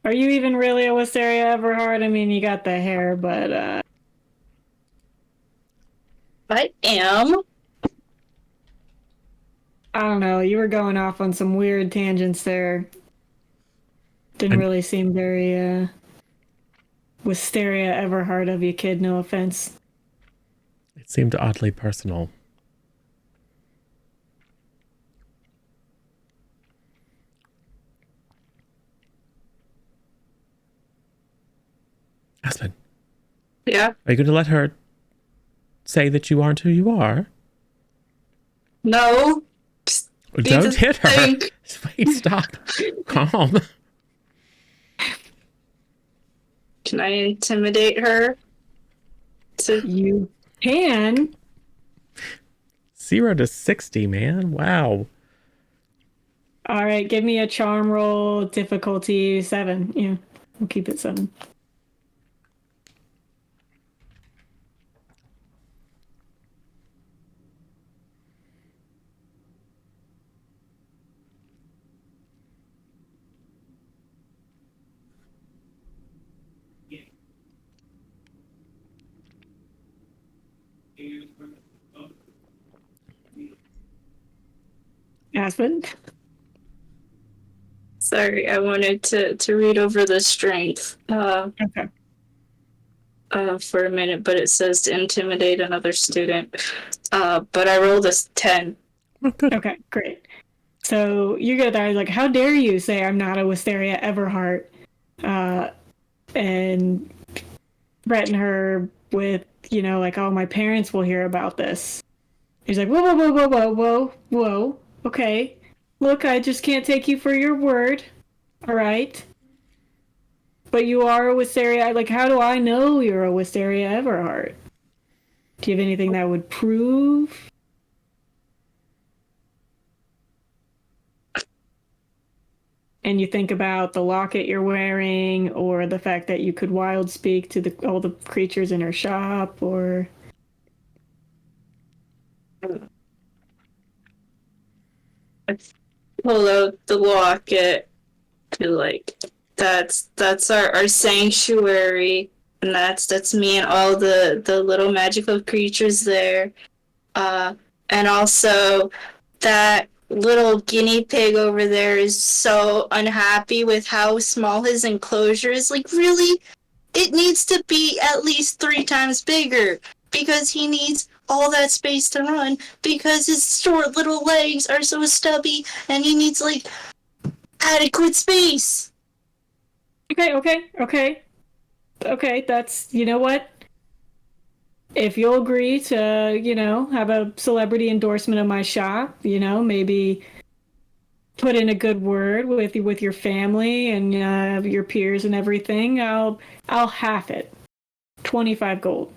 are you even really a Wisteria Everhard? I mean, you got the hair, but I am. I don't know. You were going off on some weird tangents there. Didn't really seem very Wisteria Everhard of you, kid. No offense. It seemed oddly personal. Aspen, Yeah. are you going to let her say that you aren't who you are? No. Don't hit her. Think. Wait, stop. Calm. Can I intimidate her? You can. 0 to 60, man. Wow. All right, give me a charm roll. Difficulty 7. Yeah, we'll keep it 7. Aspen? Sorry, I wanted to read over the strength Okay. for a minute, but it says to intimidate another student. But I rolled a 10. Oh, good. Okay, great. So you go there like, how dare you say I'm not a Wisteria Everheart, and threaten her with, like, oh, my parents will hear about this. He's like, whoa, whoa, whoa, whoa, whoa, whoa, whoa. Okay, look, I just can't take you for your word. All right. But you are a Wisteria. Like, how do I know you're a Wisteria Everheart? Do you have anything that would prove? And you think about the locket you're wearing, or the fact that you could wild speak to all the creatures in her shop, or... I pull out the locket to that's our sanctuary, and that's me and all the little magical creatures there. And also that little guinea pig over there is so unhappy with how small his enclosure is. Like, really? It needs to be at least 3 times bigger because he needs all that space to run because his short little legs are so stubby and he needs, adequate space. Okay, that's, you know what? If you'll agree to, have a celebrity endorsement of my shop, maybe put in a good word with your family and your peers and everything, I'll half it. 25 gold.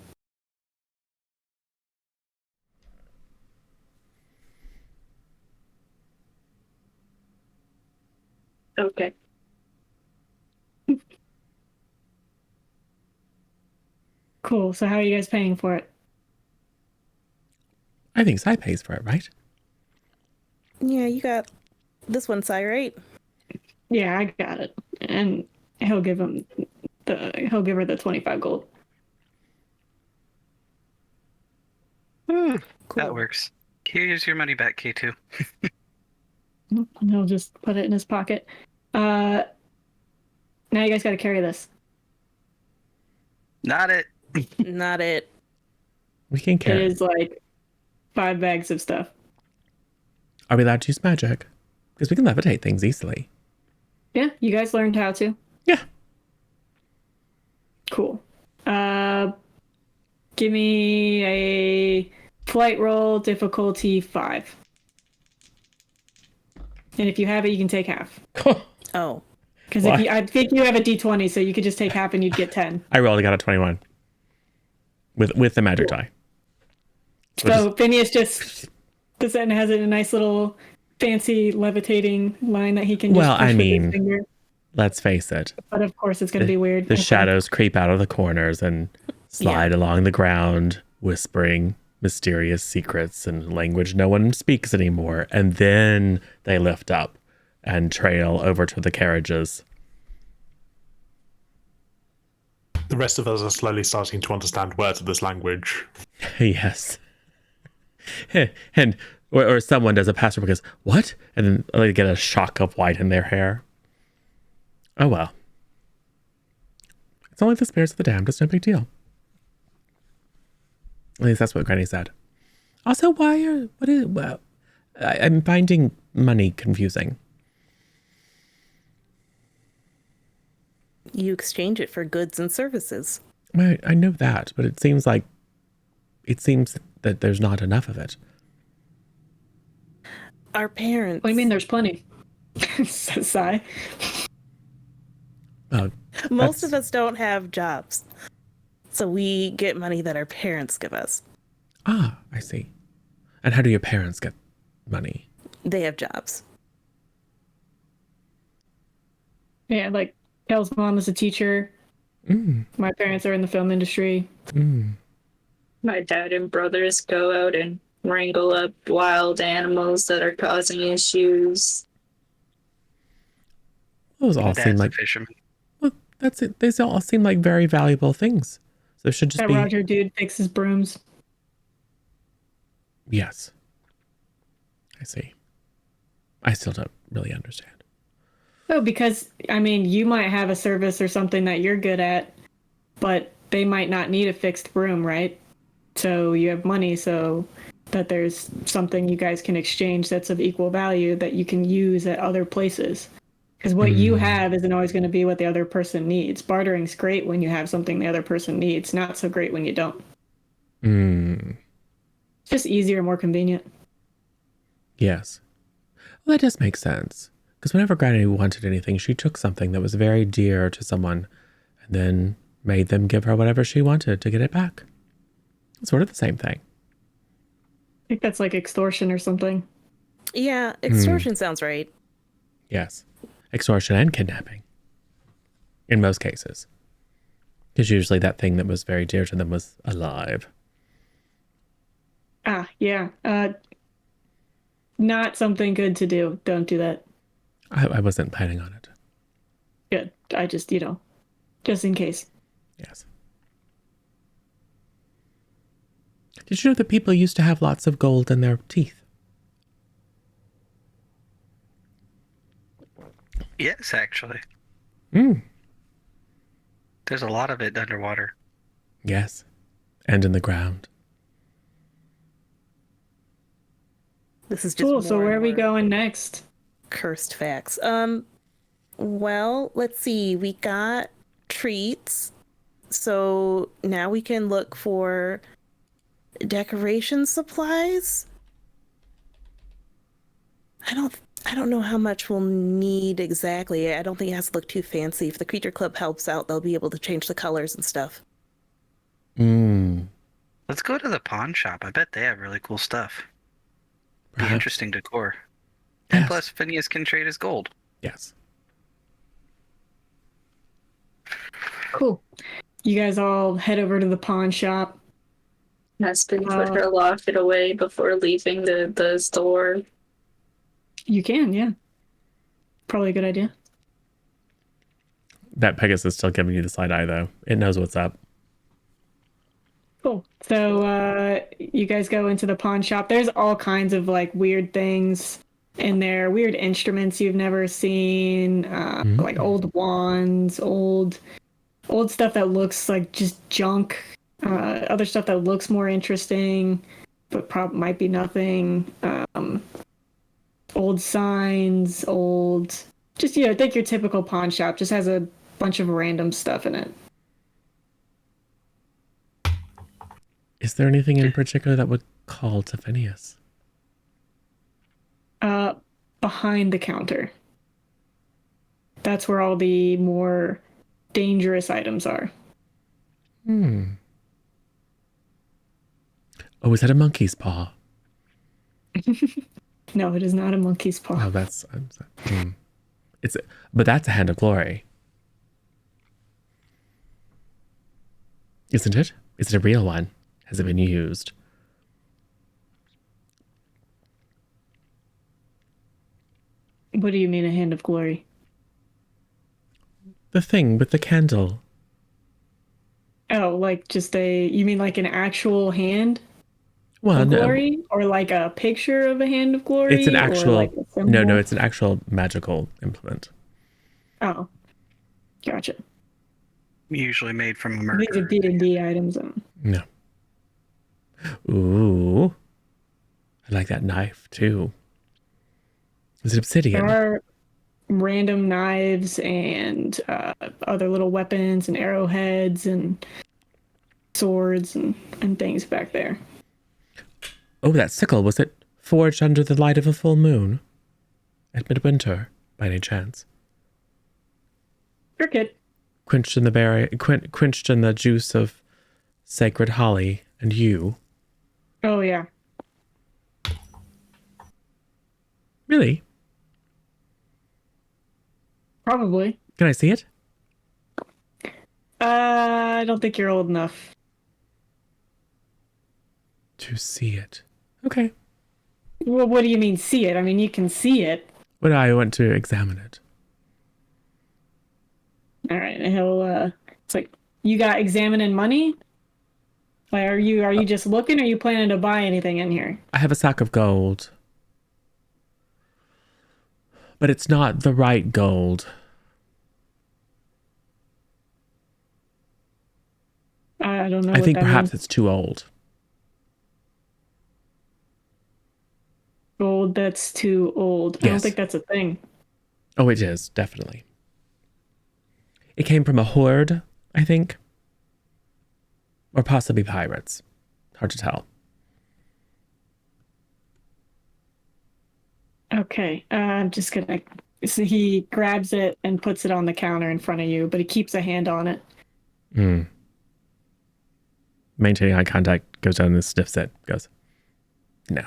Okay. Cool. So how are you guys paying for it? I think Sai pays for it, right? Yeah, you got this one, Sai, right? Yeah, I got it. And he'll give her the 25 gold. Cool. That works. Here's your money back, K2. And he'll just put it in his pocket. Now you guys got to carry this. Not it. Not it. We can carry. It is 5 bags of stuff. Are we allowed to use magic? Because we can levitate things easily. Yeah, you guys learned how to. Yeah. Cool. Give me a flight roll, difficulty 5. And if you have it, you can take half. Oh. Because I think you have a d20, so you could just take half and you'd get 10. I rolled, I got a 21. With the magic die. So Phineas just has it in a nice little fancy levitating line that he can just push with his finger. Let's face it. But of course it's going to be weird. The shadows creep out of the corners and slide along the ground, whispering mysterious secrets and language no one speaks anymore. And then they lift up and trail over to the carriages. The rest of us are slowly starting to understand words of this language. Yes. And or someone does a pass-through because, what? And then they get a shock of white in their hair. Oh well. It's only the spirits of the damned. It's no big deal. At least that's what Granny said. Also, I'm finding money confusing. You exchange it for goods and services. I know that, but it seems that there's not enough of it. Our parents. What do you mean there's plenty? Says Sai. Most of us don't have jobs. So we get money that our parents give us. Ah, I see. And how do your parents get money? They have jobs. Yeah, Kel's mom is a teacher. My parents are in the film industry. My dad and brothers go out and wrangle up wild animals that are causing issues. Those all seem like fisherman. Well, that's it. These all seem like very valuable things. So it should just That be Roger dude fixes brooms. Yes. I see. I still don't really understand. Oh, because, you might have a service or something that you're good at, but they might not need a fixed broom, right? So you have money, so that there's something you guys can exchange that's of equal value that you can use at other places. Because what you have isn't always going to be what the other person needs. Bartering's great when you have something the other person needs, not so great when you don't. It's just easier, more convenient. Yes. Well, that does make sense. Because whenever Granny wanted anything, she took something that was very dear to someone and then made them give her whatever she wanted to get it back. It's sort of the same thing. I think that's like extortion or something. Yeah, extortion sounds right. Yes. Extortion and kidnapping. In most cases. Because usually that thing that was very dear to them was alive. Ah, yeah. Not something good to do. Don't do that. I wasn't planning on it. Good. I just, just in case. Yes. Did you know that people used to have lots of gold in their teeth? Yes, actually. There's a lot of it underwater. Yes. And in the ground. This is just Cool. So more where and are we more going next? cursed facts. Well, let's see. We got treats. So now we can look for decoration supplies. I don't know how much we'll need exactly. I don't think it has to look too fancy. If the Creature Club helps out, they'll be able to change the colors and stuff. Let's go to the pawn shop. I bet they have really cool stuff. Be Perhaps. interesting decor. And Yes. plus, Phineas can trade his gold. Yes. Cool. You guys all head over to the pawn shop. Aspen put her locket away before leaving the store. You can, yeah. Probably a good idea. That Pegasus is still giving you the side eye, though. It knows what's up. Cool. So you guys go into the pawn shop. There's all kinds of like weird things in there, weird instruments you've never seen, like old wands, old stuff that looks like just junk, other stuff that looks more interesting, but might be nothing. Old signs, just think your typical pawn shop just has a bunch of random stuff in it. Is there anything in particular that would call to Phineas? Behind the counter. That's where all the more dangerous items are. Oh, is that a monkey's paw? No, it is not a monkey's paw. Oh, but that's a hand of glory. Isn't it? Is it a real one? Has it been used? What do you mean, a hand of glory? The thing with the candle. Oh, like you mean like an actual hand Well, of no, glory? Or like a picture of a hand of glory? it's an Or actual. like a symbol? No, it's an actual magical implement. Oh, gotcha. Usually made from a These murder. are D&D items. No. Ooh, I like that knife too. Is it obsidian? There are random knives and other little weapons and arrowheads and swords and things back there. Oh, that sickle, was it forged under the light of a full moon? At midwinter, by any chance? Cricket. Quenched in the juice of sacred holly and yew. Oh, yeah. Really? Probably. Can I see it? I don't think you're old enough. To see it. Okay. Well, what do you mean see it? I mean, you can see it. But I want to examine it. All right. And it's like, you got examining money? Like, are you just looking, or are you planning to buy anything in here? I have a sack of gold. But it's not the right gold. I don't know. I what think that perhaps means. it's too old. old that's too old. I don't Yes. think that's a thing. Oh, it is, definitely. It came from a horde, I think. Or possibly pirates. Hard to tell. Okay, I'm just gonna. So he grabs it and puts it on the counter in front of you, but he keeps a hand on it. Maintaining eye contact, goes down and sniffs it. Goes, no.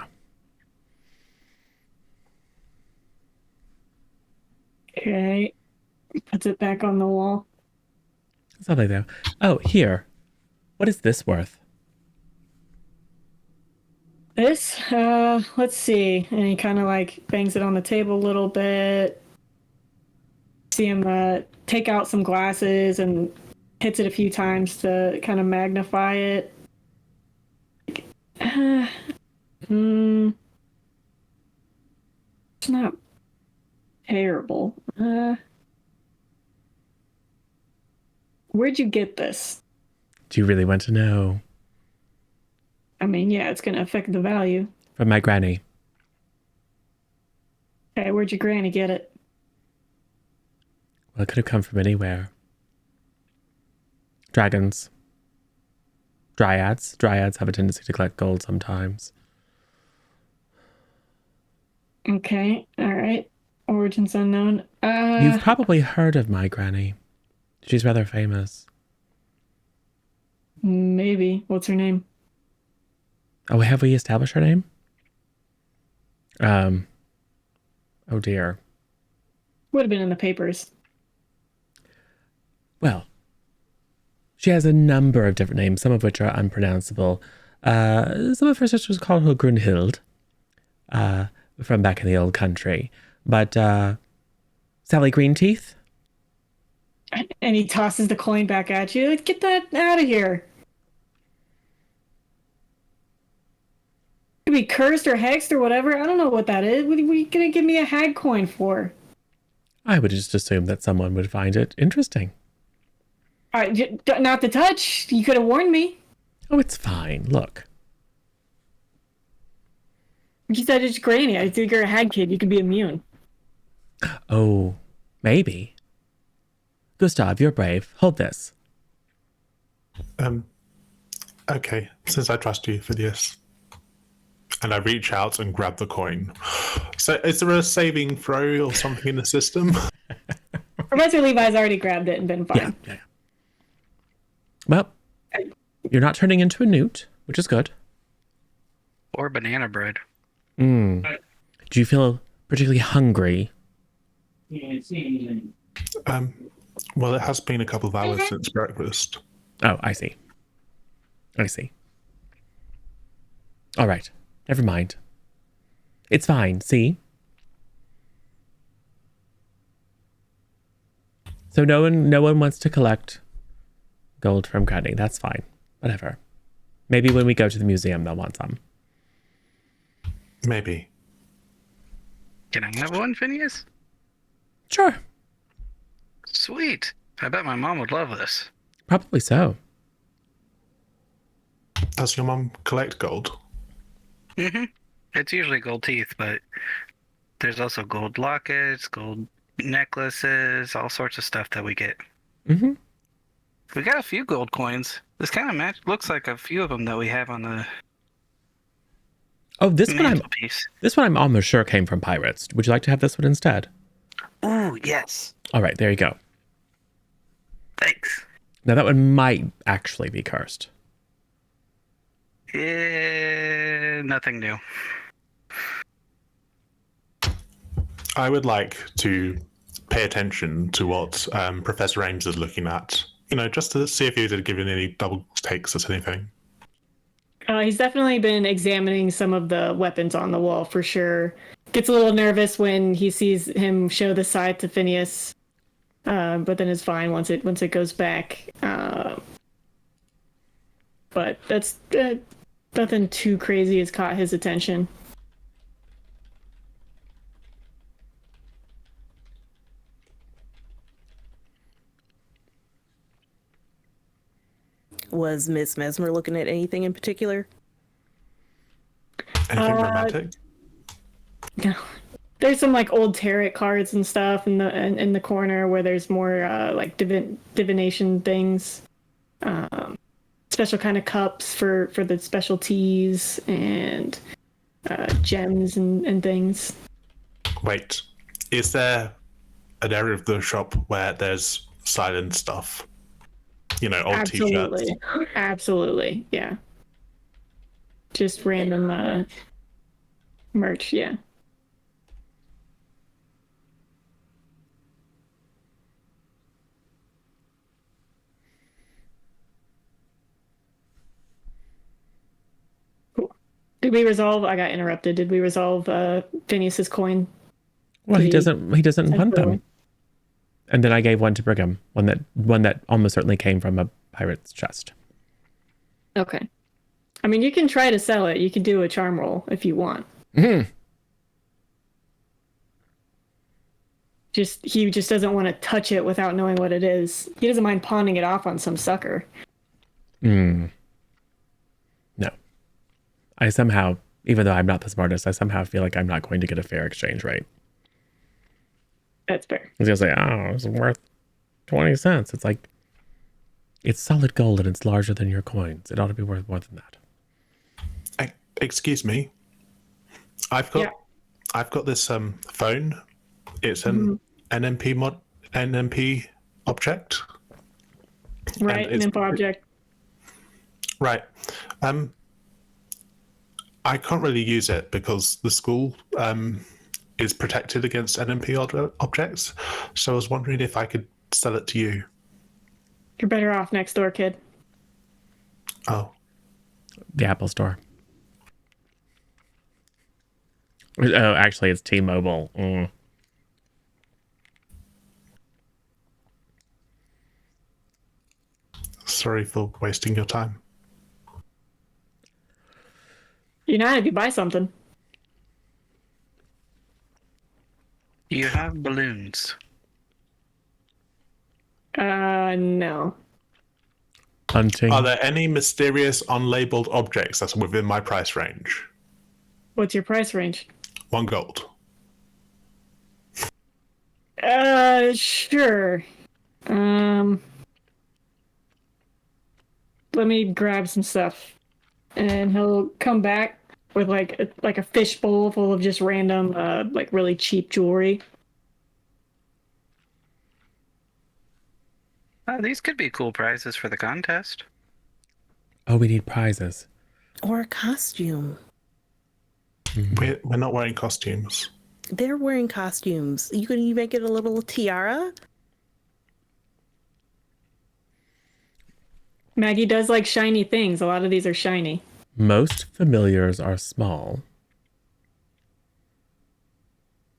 Okay, puts it back on the wall. It's lovely though. Oh, here. What is this worth? This, let's see. And he kind of like bangs it on the table a little bit. See him take out some glasses and hits it a few times to kind of magnify it. It's not terrible. Where'd you get this? Do you really want to know? I mean, yeah, it's going to affect the value. From my granny. Okay, where'd your granny get it? Well, it could have come from anywhere. Dragons. Dryads. Dryads have a tendency to collect gold sometimes. Okay, all right. Origins unknown. You've probably heard of my granny. She's rather famous. Maybe. What's her name? Oh, have we established her name? Oh dear. Would have been in the papers. Well, she has a number of different names, some of which are unpronounceable. Some of her sisters call her Grunhild, from back in the old country. But, Sally Greenteeth? And he tosses the coin back at you. Get that out of here. Could be cursed or hexed or whatever. I don't know what that is. What are you going to give me a hag coin for? I would just assume that someone would find it interesting. All right, not to touch. You could have warned me. Oh, it's fine. Look. You said it's granny. I think you're a hag kid. You could be immune. Oh, maybe. Gustav, you're brave. Hold this. Okay, since I trust you for this. And I reach out and grab the coin. So is there a saving throw or something in the system? Professor Levi's already grabbed it and been fine. Yeah. Well, you're not turning into a newt, which is good. Or banana bread. Do you feel particularly hungry? Well, it has been a couple of hours since breakfast. Oh, I see. All right. Never mind. It's fine, see? So no one wants to collect gold from Granny. That's fine. Whatever. Maybe when we go to the museum, they'll want some. Maybe. Can I have one, Phineas? Sure. Sweet. I bet my mom would love this. Probably so. Does your mum collect gold? Mm-hmm. It's usually gold teeth, but there's also gold lockets, gold necklaces, all sorts of stuff that we get. Mm-hmm. We got a few gold coins. This kind of looks like a few of them that we have on the Oh, this one mantelpiece. I'm almost sure came from pirates. Would you like to have this one instead? Oh, yes. All right, there you go. Thanks. Now that one might actually be cursed. Nothing new. I would like to pay attention to what Professor Ames is looking at. You know, just to see if he's given any double takes at anything. He's definitely been examining some of the weapons on the wall for sure. Gets a little nervous when he sees him show the side to Phineas, but then is fine once it goes back. But that's nothing too crazy has caught his attention. Was Miss Mesmer looking at anything in particular? Anything romantic? No. There's some like old tarot cards and stuff in the corner where there's more like divination things. Special kind of cups for the special teas and gems and things. Wait, is there an area of the shop where there's silent stuff? You know, old Absolutely. t-shirts. Absolutely, yeah. Just random merch, yeah. Cool. Did we resolve? I got interrupted. Did we resolve Phineas's coin? Well, he doesn't hunt them. Temporarily. And then I gave one to Brigham, one that almost certainly came from a pirate's chest. Okay. I mean, you can try to sell it. You can do a charm roll if you want. Mm-hmm. He just doesn't want to touch it without knowing what it is. He doesn't mind pawning it off on some sucker. No. I somehow, even though I'm not the smartest, I somehow feel like I'm not going to get a fair exchange rate. That's fair. He's going to say, oh, it's worth 20 cents. It's like, it's solid gold and it's larger than your coins. It ought to be worth more than that. Excuse me. I've got this phone. It's an NMP object. Right, an info object. Right. I can't really use it because the school is protected against NMP objects. So I was wondering if I could sell it to you. You're better off next door, kid. Oh. The Apple Store. Oh, actually, it's T-Mobile. Sorry for wasting your time. You know, if you buy something. You have balloons. No. Hunting. Are there any mysterious unlabeled objects that's within my price range? What's your price range? 1 gold. Sure. Let me grab some stuff. And he'll come back with like a fish bowl full of just random, like really cheap jewelry. These could be cool prizes for the contest. Oh, we need prizes. Or a costume. We're not wearing costumes. They're wearing costumes. You can even get a little tiara. Maggie does like shiny things. A lot of these are shiny. Most familiars are small.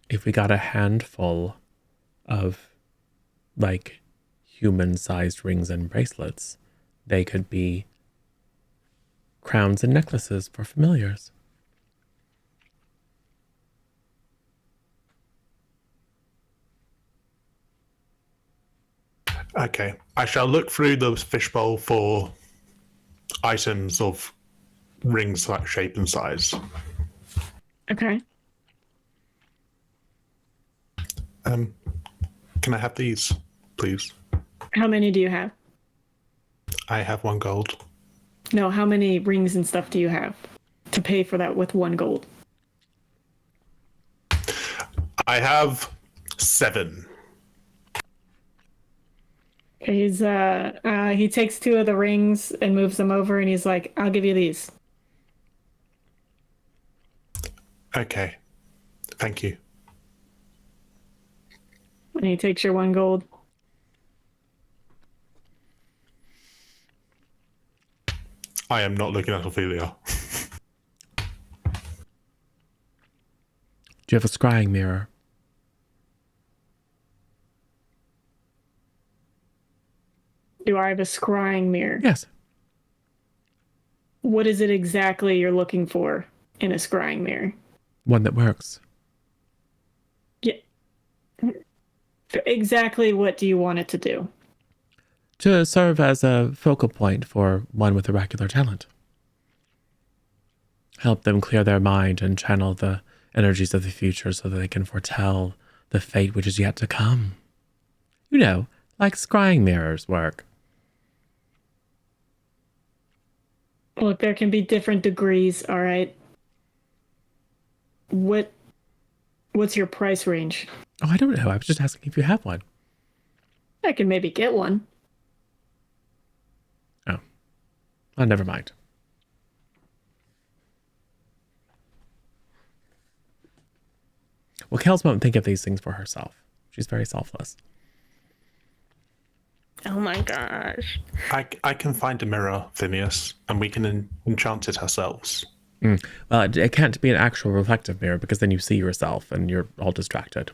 If we got a handful of, like, human-sized rings and bracelets, they could be crowns and necklaces for familiars. Okay. I shall look through the fishbowl for items of rings like shape and size. Okay. Can I have these, please? How many do you have? I have 1 gold. No, how many rings and stuff do you have to pay for that with 1 gold? I have 7. He's he takes 2 of the rings and moves them over, and he's like, "I'll give you these." Okay. Thank you. And he takes your 1 gold. I am not looking at Ophelia. Do you have a scrying mirror? Do I have a scrying mirror? Yes. What is it exactly you're looking for in a scrying mirror? One that works. Yeah. Exactly what do you want it to do? To serve as a focal point for one with oracular talent. Help them clear their mind and channel the energies of the future so that they can foretell the fate which is yet to come. You know, like scrying mirrors work. Look, there can be different degrees, all right? What's your price range? Oh, I don't know. I was just asking if you have one. I can maybe get one. Oh, never mind. Well, Kels won't think of these things for herself. She's very selfless. Oh my gosh. I can find a mirror, Phineas, and we can enchant it ourselves. Well, it can't be an actual reflective mirror because then you see yourself and you're all distracted.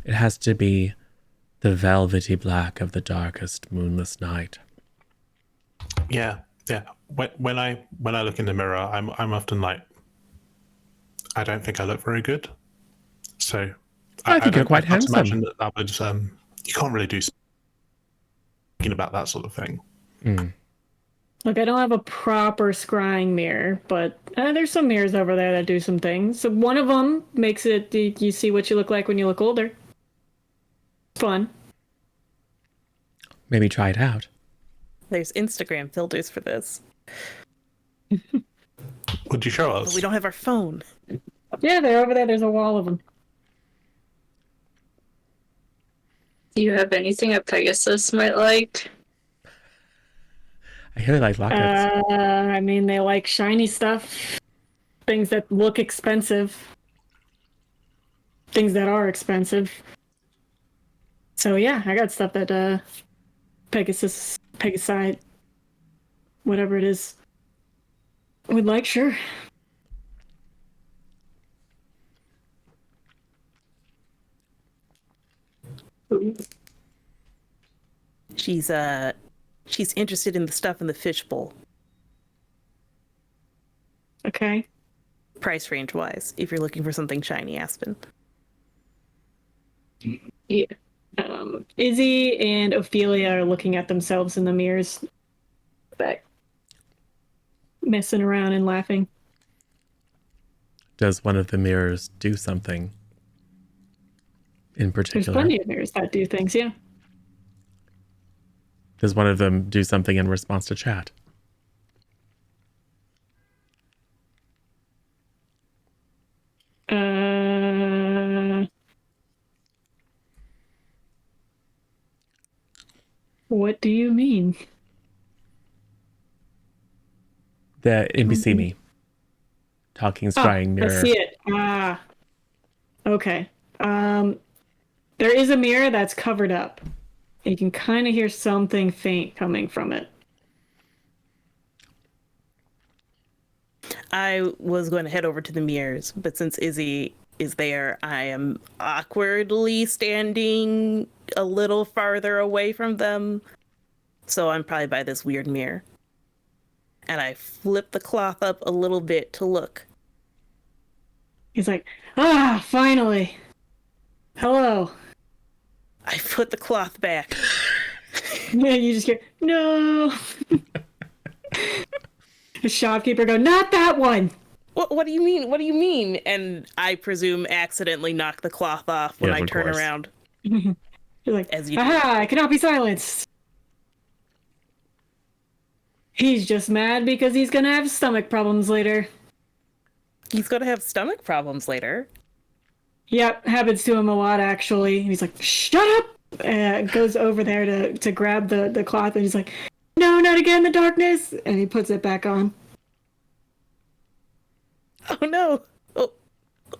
It has to be the velvety black of the darkest moonless night. Yeah. When I look in the mirror, I'm often like, I don't think I look very good. So I think you're quite I can't handsome. imagine that would you can't really do speaking about that sort of thing. Look, I don't have a proper scrying mirror, but there's some mirrors over there that do some things. So one of them makes it you see what you look like when you look older. Fun. Maybe try it out. There's Instagram filters for this. Would you show But us? we don't have our phone. Yeah, they're over there. There's a wall of them. Do you have anything a Pegasus might like? I really like lockets. I mean, they like shiny stuff. Things that look expensive. Things that are expensive. So yeah, I got stuff that Pegasi, whatever it is, would like, sure. She's interested in the stuff in the fishbowl. Okay. Price range wise, if you're looking for something shiny, Aspen. Yeah. Izzy and Ophelia are looking at themselves in the mirrors, back, messing around and laughing. Does one of the mirrors do something in There's particular? plenty of mirrors that do things, yeah. Does one of them do something in response to chat? What do you mean? The NPC me. Talking, scrying mirror. I see it. Okay. There is a mirror that's covered up. You can kind of hear something faint coming from it. I was going to head over to the mirrors, but since Izzy is there, I am awkwardly standing a little farther away from them. So I'm probably by this weird mirror. And I flip the cloth up a little bit to look. He's like, finally. Hello. I put the cloth back. Yeah, you just hear, no. The shopkeeper go, not that one. What do you mean? What do you mean? And I presume accidentally knock the cloth off when Yes, I of turn course. around. You're like, As you do. I cannot be silenced. He's just mad because he's gonna have stomach problems later. He's going to have stomach problems later. Yep, happens to him a lot actually. He's like, shut up! Goes over there to grab the cloth and he's like, no, not again, the darkness! And he puts it back on. Oh no. Oh,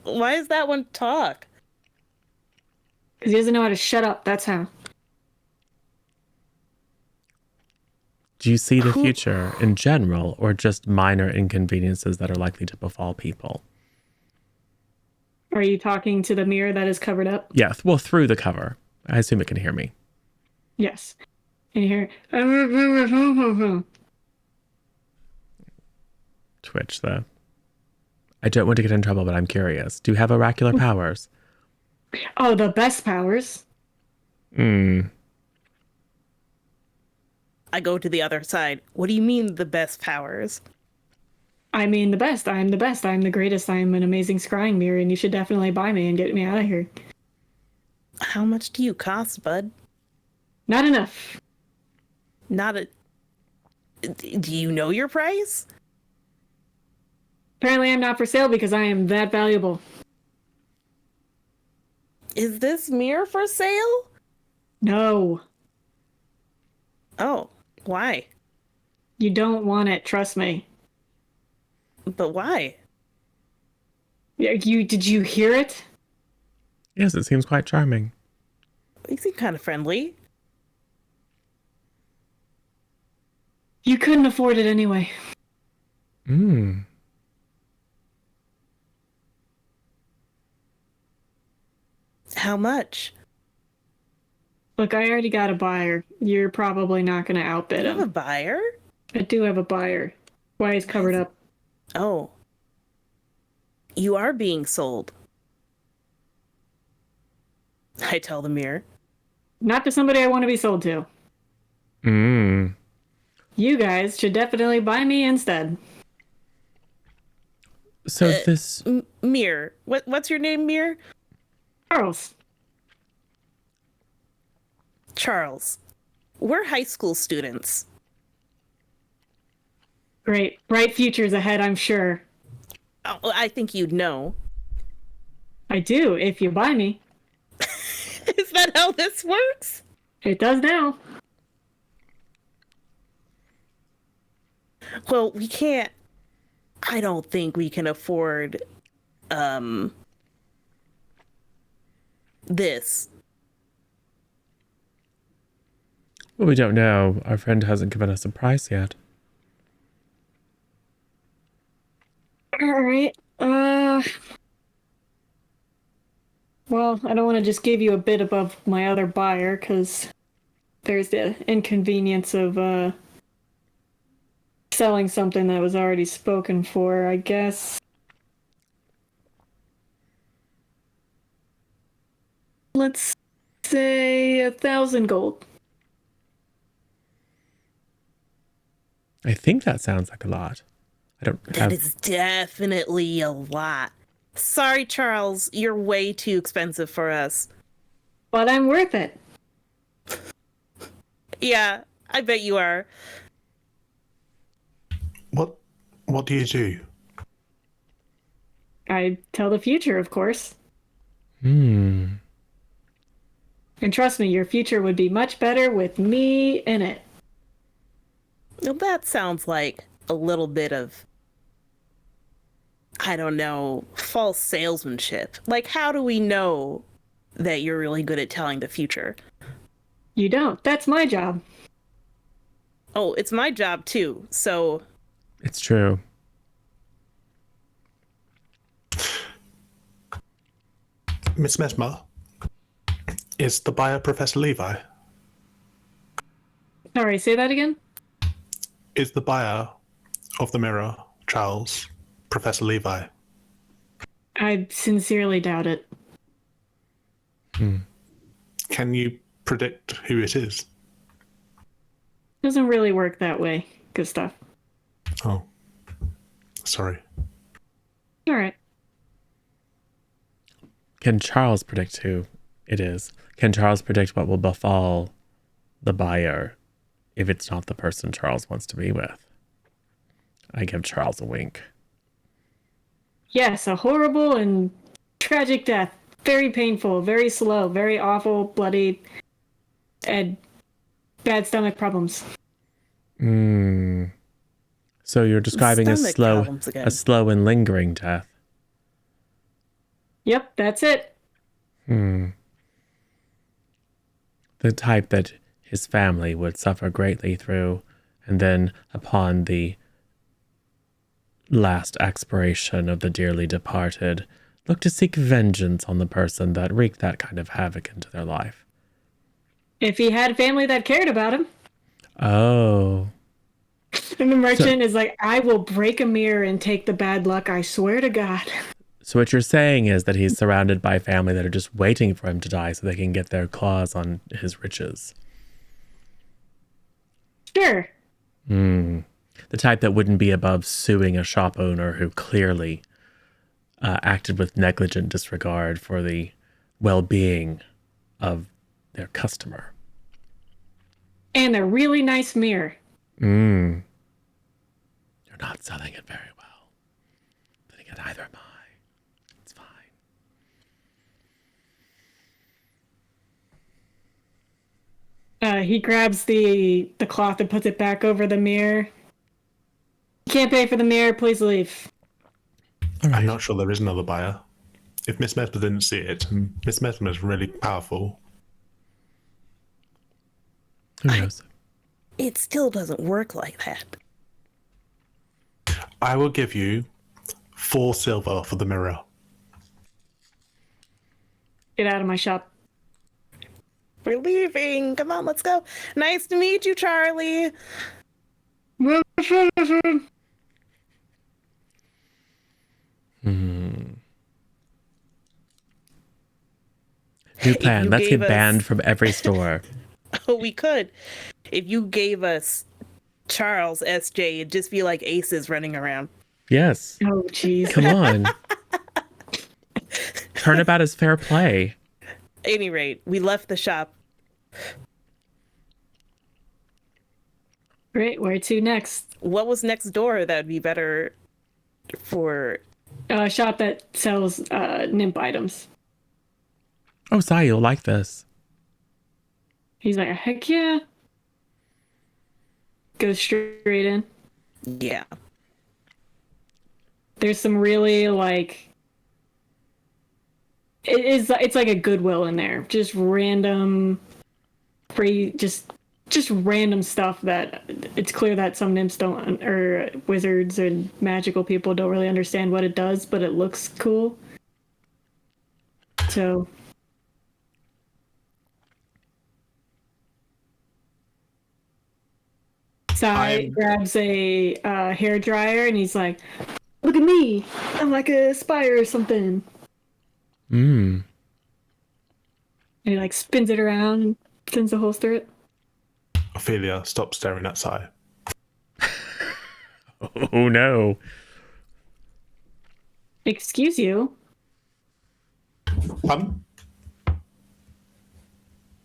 why does that one talk? Because he doesn't know how to shut up, that's how. Do you see the future in general or just minor inconveniences that are likely to befall people? Are you talking to the mirror that is covered up? Yeah, well, through the cover. I assume it can hear me. Yes. And you hear, Twitch, though. I don't want to get in trouble, but I'm curious. Do you have oracular powers? oh, the best powers. I go to the other side. What do you mean the best powers? I mean, the best. I am the best. I am the greatest. I am an amazing scrying mirror, and you should definitely buy me and get me out of here. How much do you cost, bud? Not enough. Not a. Do you know your price? Apparently, I'm not for sale because I am that valuable. Is this mirror for sale? No. Oh, why? You don't want it, trust me. But why? Did you hear it? Yes, it seems quite charming. You seem kind of friendly. You couldn't afford it anyway. Hmm. How much? Look, I already got a buyer. You're probably not going to outbid You have a him. buyer? I do have a buyer. Why he's covered up. Oh. You are being sold. I tell the mirror. Not to somebody I want to be sold to. Hmm. You guys should definitely buy me instead. So this... Mirror. What's your name, Mirror? Charles. Charles. We're high school students. Great. Bright futures ahead, I'm sure. Oh, I think you'd know. I do, if you buy me. Is that how this works? It does now. Well, we can't. I don't think we can afford this. Well, we don't know. Our friend hasn't given us a price yet. All right. Well, I don't want to just give you a bit above my other buyer, because there's the inconvenience of selling something that was already spoken for, I guess. Let's say 1,000 gold. I think that sounds like a lot. I don't That have... is definitely a lot. Sorry, Charles. You're way too expensive for us. But I'm worth it. Yeah, I bet you are. What do you do? I tell the future, of course. Hmm. And trust me, your future would be much better with me in it. Well, that sounds like a little bit of, I don't know, false salesmanship. Like, how do we know that you're really good at telling the future? You don't. That's my job. Oh, it's my job too, so... It's true. Miss Mesmer, is the buyer Professor Levi? Sorry, say that again? Is the buyer of the mirror, Charles, Professor Levi? I sincerely doubt it. Can you predict who it is? Doesn't really work that way. Good stuff. Oh, sorry. All right. Can Charles predict who it is? Can Charles predict what will befall the buyer if it's not the person Charles wants to be with? I give Charles a wink. Yes, a horrible and tragic death. Very painful, very slow, very awful, bloody, and bad stomach problems. So you're describing a Stomach slow problems again. and lingering death. Yep, that's it. The type that his family would suffer greatly through, and then upon the last expiration of the dearly departed, look to seek vengeance on the person that wreaked that kind of havoc into their life. If he had family that cared about him. Oh. And the merchant is like, I will break a mirror and take the bad luck, I swear to God. So what you're saying is that he's surrounded by family that are just waiting for him to die so they can get their claws on his riches. Sure. the type that wouldn't be above suing a shop owner who clearly acted with negligent disregard for the well-being of their customer. And a really nice mirror. You're not selling it very well. Then again, neither am I. It's fine. He grabs the cloth and puts it back over the mirror. You can't pay for the mirror, please leave. All right. I'm not sure there is another buyer. If Miss Mesmer didn't see it, and Miss Mesmer is really powerful. Who knows? It still doesn't work like that. I will give you 4 silver for the mirror. Get out of my shop. We're leaving. Come on, let's go. Nice to meet you, Charlie. New plan. You Let's get gave us- banned from every store. Oh, we could. If you gave us Charles SJ, it'd just be like aces running around. Yes. Oh, jeez. Come on. Turnabout is fair play. Any rate, we left the shop. Great, where to next? What was next door that would be better for... A shop that sells nymph items. Oh, Sai, you'll like this. He's like, heck yeah. Go straight in. Yeah. There's some really like it's like a Goodwill in there. Just random free just random stuff that it's clear that some nymphs don't, or wizards and magical people don't really understand what it does, but it looks cool. So Sai grabs a hair dryer and he's like, "Look at me! I'm like a spire or something." Mm. And he like spins it around and sends the holster it. Ophelia, stop staring at Sai. Oh no. Excuse you. Pardon?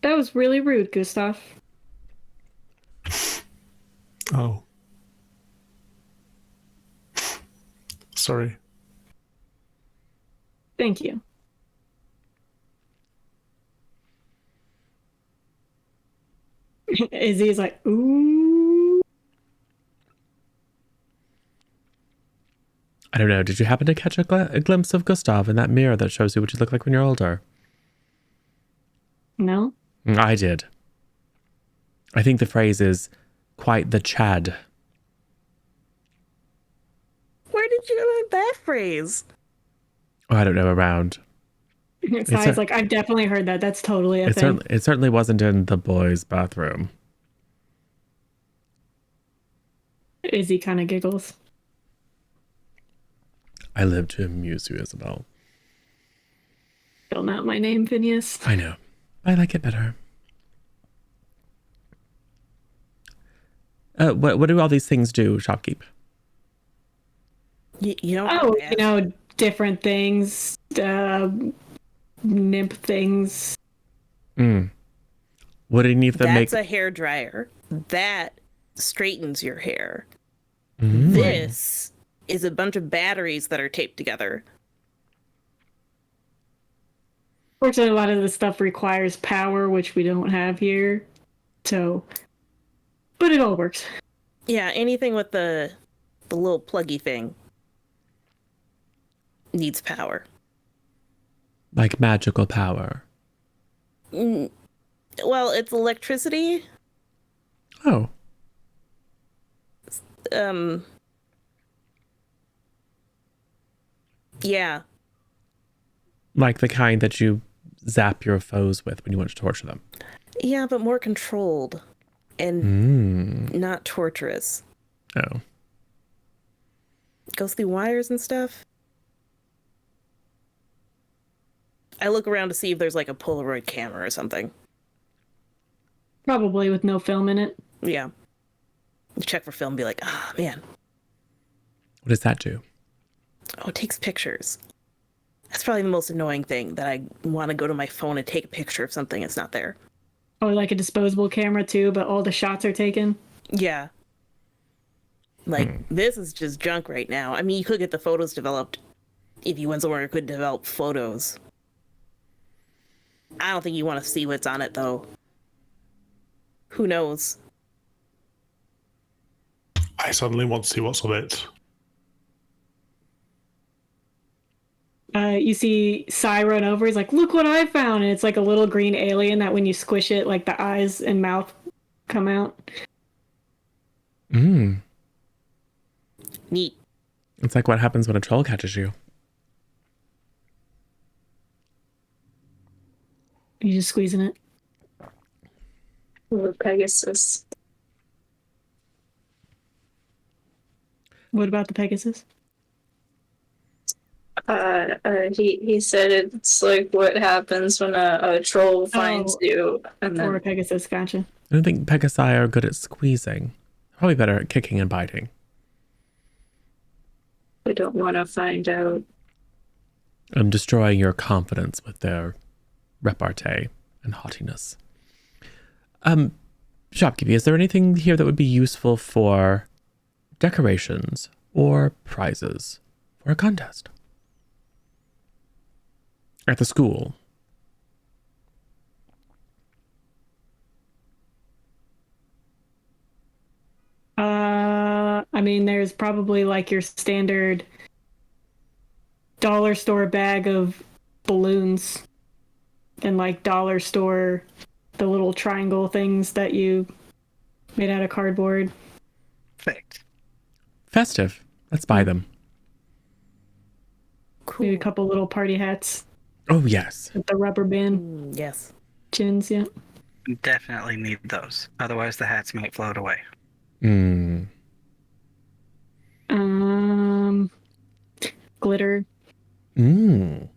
That was really rude, Gustav. Oh. Sorry. Thank you. Izzy's like, ooh. I don't know. Did you happen to catch a glimpse of Gustav in that mirror that shows you what you look like when you're older? No? I did. I think the phrase is quite the Chad. Where did you learn that phrase? Oh, I don't know, around. Sai's like, I've definitely heard that. That's totally a thing. It certainly wasn't in the boys' bathroom. Izzy kind of giggles. I live to amuse you, Isabel. Still not my name, Phineas. I know. I like it better. What do all these things do, shopkeep? You don't Oh, have you know, different things. Nymph things. What do you need to make? That's a hair dryer. That straightens your hair. Mm. This is a bunch of batteries that are taped together. Fortunately, a lot of this stuff requires power, which we don't have here. So, but it all works. Yeah, anything with the little pluggy thing needs power. Like magical power. Well, it's electricity. Oh. Yeah. Like the kind that you zap your foes with when you want to torture them. Yeah, but more controlled and not torturous. Oh. Goes through wires and stuff. I look around to see if there's like a Polaroid camera or something. Probably with no film in it. Yeah. check for film and be like, oh man, What does that do? oh, it takes pictures. That's probably the most annoying thing, that I want to go to my phone and take a picture of something that's not there. Or like a disposable camera too, but all the shots are taken. Yeah. Like, this is just junk right now. I mean, you could get the photos developed if you went somewhere you could develop photos. I don't think you want to see what's on it, though. Who knows? I suddenly want to see what's on it. You see Sai run over. He's like, "Look what I found!" And it's like a little green alien that, when you squish it, like the eyes and mouth come out. Mm. Neat. It's like what happens when a troll catches you. You just squeezing it. Or Pegasus. What about the Pegasus? He said it's like what happens when a troll finds you, and Or a then Pegasus, gotcha. I don't think Pegasi are good at squeezing. Probably better at kicking and biting. we don't want to find out. And destroying your confidence with their repartee and haughtiness. Shopkeepy, is there anything here that would be useful for decorations or prizes for a contest? At the school. I mean, there's probably like your standard dollar store bag of balloons, and like dollar store, the little triangle things that you made out of cardboard. Perfect. Festive. Let's buy them. Cool. Maybe a couple little party hats Oh, yes. with the rubber band Yes. chins, yeah. Definitely need those. Otherwise, the hats might float away. Mm. Glitter. Mm.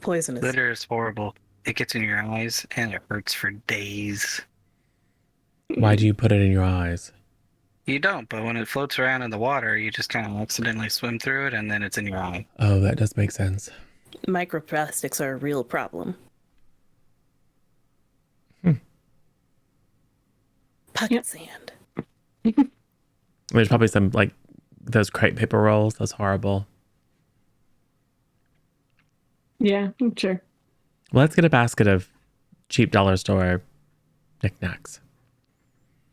Poisonous. Glitter is horrible. It gets in your eyes and it hurts for days. Why do you put it in your eyes? You don't, but when it floats around in the water, you just kind of accidentally swim through it and then it's in your eye. Oh, that does make sense. Microplastics are a real problem. Pocket sand. There's probably some, like, those crepe paper rolls. That's horrible. Yeah, sure. Well, let's get a basket of cheap dollar store knickknacks.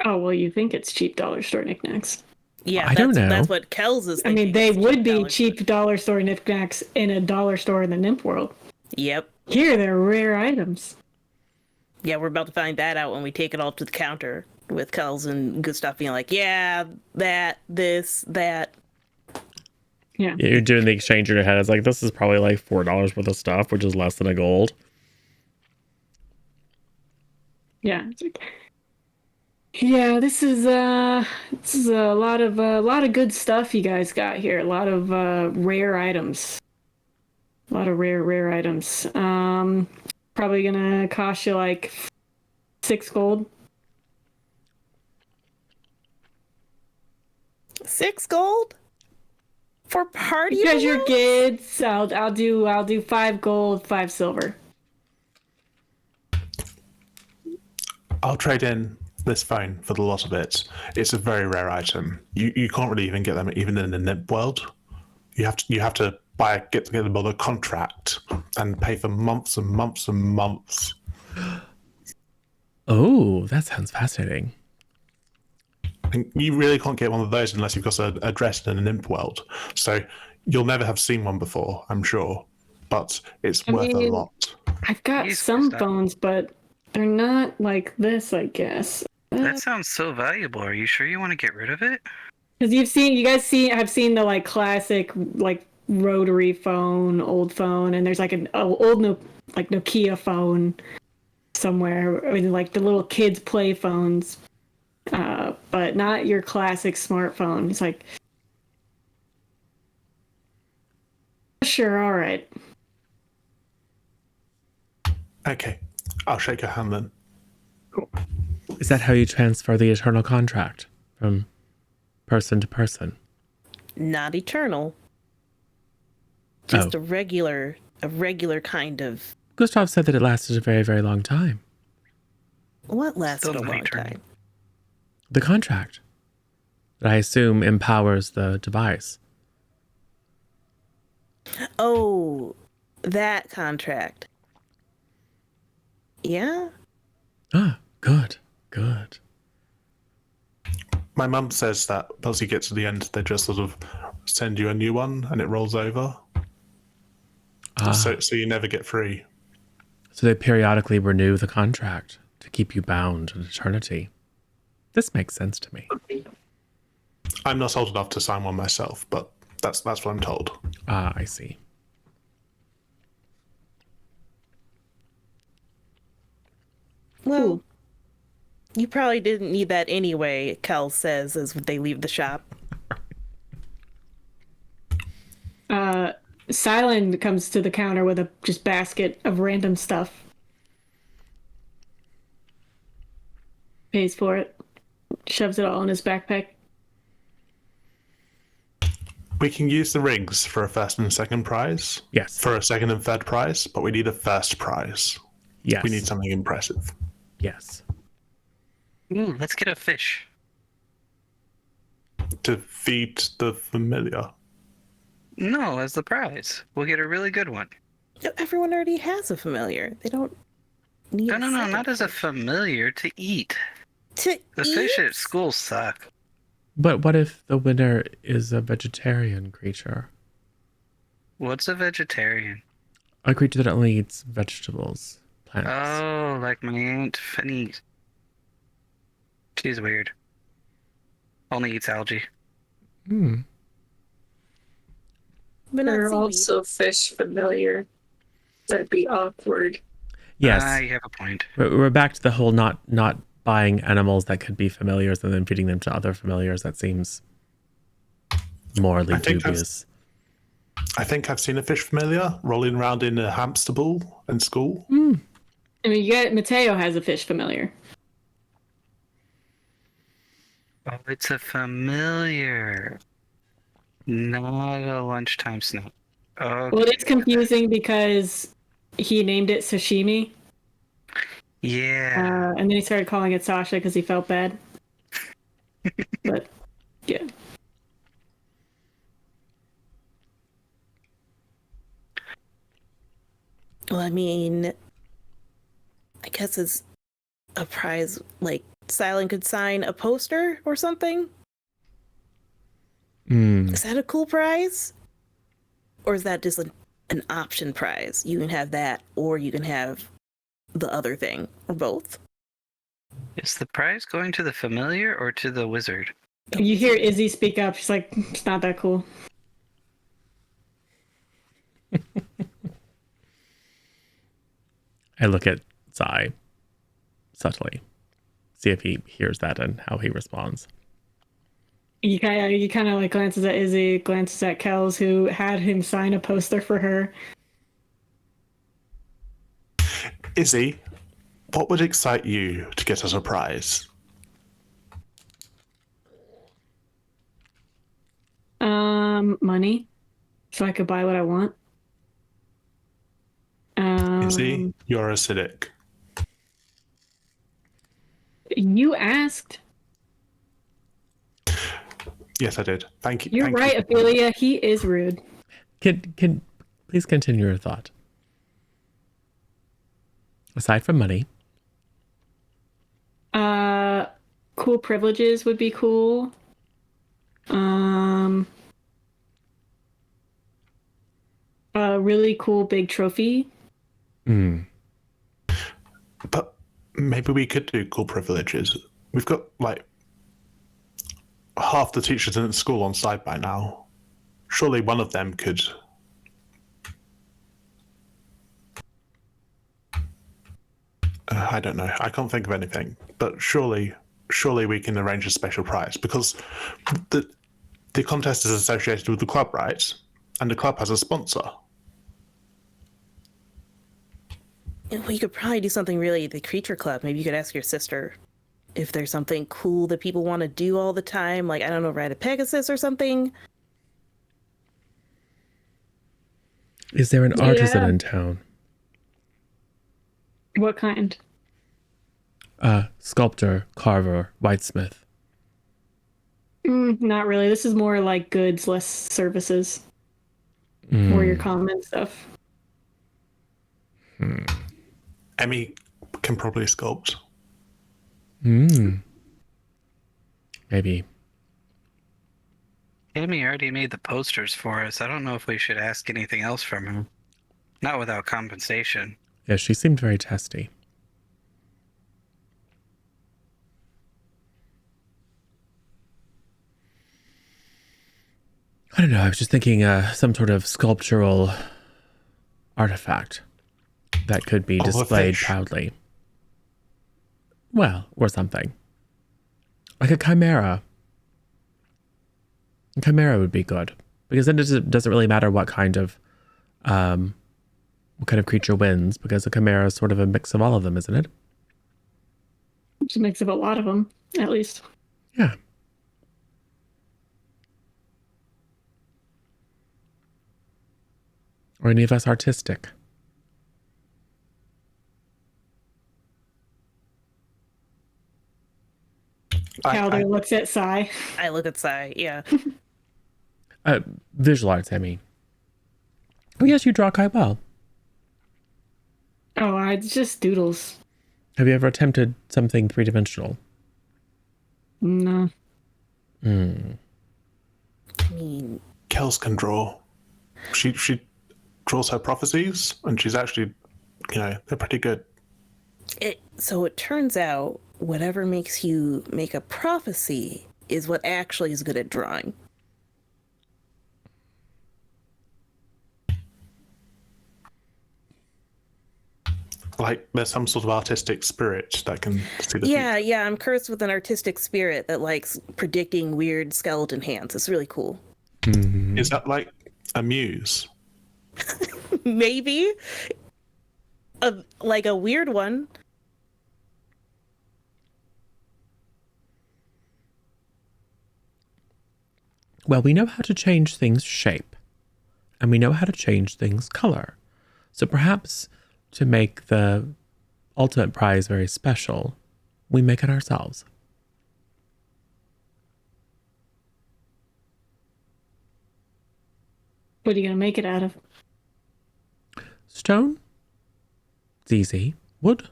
Oh, well, you think it's cheap dollar store knickknacks. Yeah, I don't know. That's what Kells is I thinking. mean, they is would be dollar cheap dollar store knickknacks in a dollar store in the nymph world. Yep. Here, they're rare items. Yeah, we're about to find that out when we take it all to the counter with Kells and Gustav being like, yeah, that, this, that. Yeah. Yeah, you're doing the exchange in your head. It's like, this is probably like $4 worth of stuff, which is less than a gold. Yeah. It's like, yeah, this is a lot of good stuff you guys got here. A lot of rare items. A lot of rare items. Probably gonna cost you like 6 gold. 6 gold? For party Because you're balloons? kids, I'll do 5 gold, 5 silver. I'll trade in this phone for the lot of it. It's a very rare item. You can't really even get them even in the NIP world. You have to get them on a contract and pay for months and months and months. Oh, that sounds fascinating. And you really can't get one of those unless you've got an address in an imp world. So you'll never have seen one before, I'm sure. But it's worth a lot. I've got Use some stuff. phones, but they're not like this, I guess. That sounds so valuable. Are you sure you want to get rid of it? Because I've seen the like classic like rotary phone, old phone, and there's like an old like Nokia phone somewhere. I mean, like the little kids play phones, but not your classic smartphone. It's like, sure, all right. Okay, I'll shake your hand then. Is that how you transfer the eternal contract from person to person? Not eternal. Just a regular kind of. Gustav said that it lasted a very, very long time. What lasted Still a not long eternal. time? The contract that I assume empowers the device. Oh, that contract. Yeah? Ah, good, good. My mum says that once you get to the end, they just sort of send you a new one and it rolls over. So you never get free. So they periodically renew the contract to keep you bound in eternity. This makes sense to me. I'm not old enough to sign one myself, but that's what I'm told. Ah, I see. Well, you probably didn't need that anyway, Kel says as they leave the shop. Silent comes to the counter with a just basket of random stuff. Pays for it. Shoves it all in his backpack. We can use the rings for a first and second prize. Yes. For a second and third prize, but we need a first prize. Yes. We need something impressive. Yes. Ooh, let's get a fish. To feed the familiar. No, as the prize. We'll get a really good one. Everyone already has a familiar. They don't need No, a second not as a fish. familiar, to eat. To The eat? fish at school suck. But what if the winner is a vegetarian creature? What's a vegetarian? A creature that only eats vegetables, plants. Oh, like my Aunt Fanny. She's weird. Only eats algae. Hmm. But not There are seaweed. also fish familiar. That'd be awkward. Yes. You have a point. We're back to the whole not buying animals that could be familiars and then feeding them to other familiars. That seems morally dubious. I think I've seen a fish familiar rolling around in a hamster ball in school. I mean, Mateo has a fish familiar. Oh, it's a familiar. Not a lunchtime snack. Okay. Well, it's confusing because he named it sashimi. Yeah. And then he started calling it Sasha because he felt bad. But, yeah. Well, I mean, I guess it's a prize, like, Silent could sign a poster or something? Is that a cool prize? Or is that just an option prize? You can have that, or you can have the other thing, or both. Is the prize going to the familiar or to the wizard? You hear Izzy speak up. She's like, it's not that cool. I look at Zai subtly, see if he hears that and how he responds. You kind of like glances at Izzy, glances at Kels, who had him sign a poster for her. Izzy, what would excite you to get us a prize? Money, so I could buy what I want. Izzy, you're acidic. You asked. Yes, I did. Thank you. You're Thank right, you. Ophelia. He is rude. Can please continue your thought? Aside from money, Cool privileges would be cool. A really cool big trophy. But maybe we could do cool privileges. We've got like half the teachers in the school on side by now. Surely one of them could. I don't know. I can't think of anything. But surely we can arrange a special prize because the contest is associated with the club, right? And the club has a sponsor. Well, you could probably do something really at the Creature Club. Maybe you could ask your sister if there's something cool that people want to do all the time, like, I don't know, ride a Pegasus or something. Is there an artisan in town? What kind? Sculptor, carver, whitesmith. Not really. This is more like goods, less services. More your common stuff. Emmy can probably sculpt. Maybe. Amy already made the posters for us. I don't know if we should ask anything else from him. Not without compensation. Yeah, she seemed very testy. I don't know. I was just thinking some sort of sculptural artifact that could be displayed proudly. Well, or something. Like a chimera. A chimera would be good. Because then it doesn't really matter what kind of creature wins, because a chimera is sort of a mix of all of them, isn't it? It's a mix of a lot of them, at least. Yeah. Or any of us artistic. Calder looks at Sai. I look at Sai, yeah. Visual arts, I mean. Oh, yes, you draw quite well. Oh, it's just doodles. Have you ever attempted something three-dimensional? No. I mean, Kels can draw. She draws her prophecies, and she's actually, they're pretty good. so it turns out whatever makes you make a prophecy is what actually is good at drawing. Like, there's some sort of artistic spirit that can see the future. Yeah, I'm cursed with an artistic spirit that likes predicting weird skeleton hands. It's really cool. Mm-hmm. Is that like a muse? Maybe. Like a weird one. Well, we know how to change things shape, and we know how to change things color. So perhaps to make the ultimate prize very special, we make it ourselves. What are you going to make it out of? Stone? It's easy. Wood?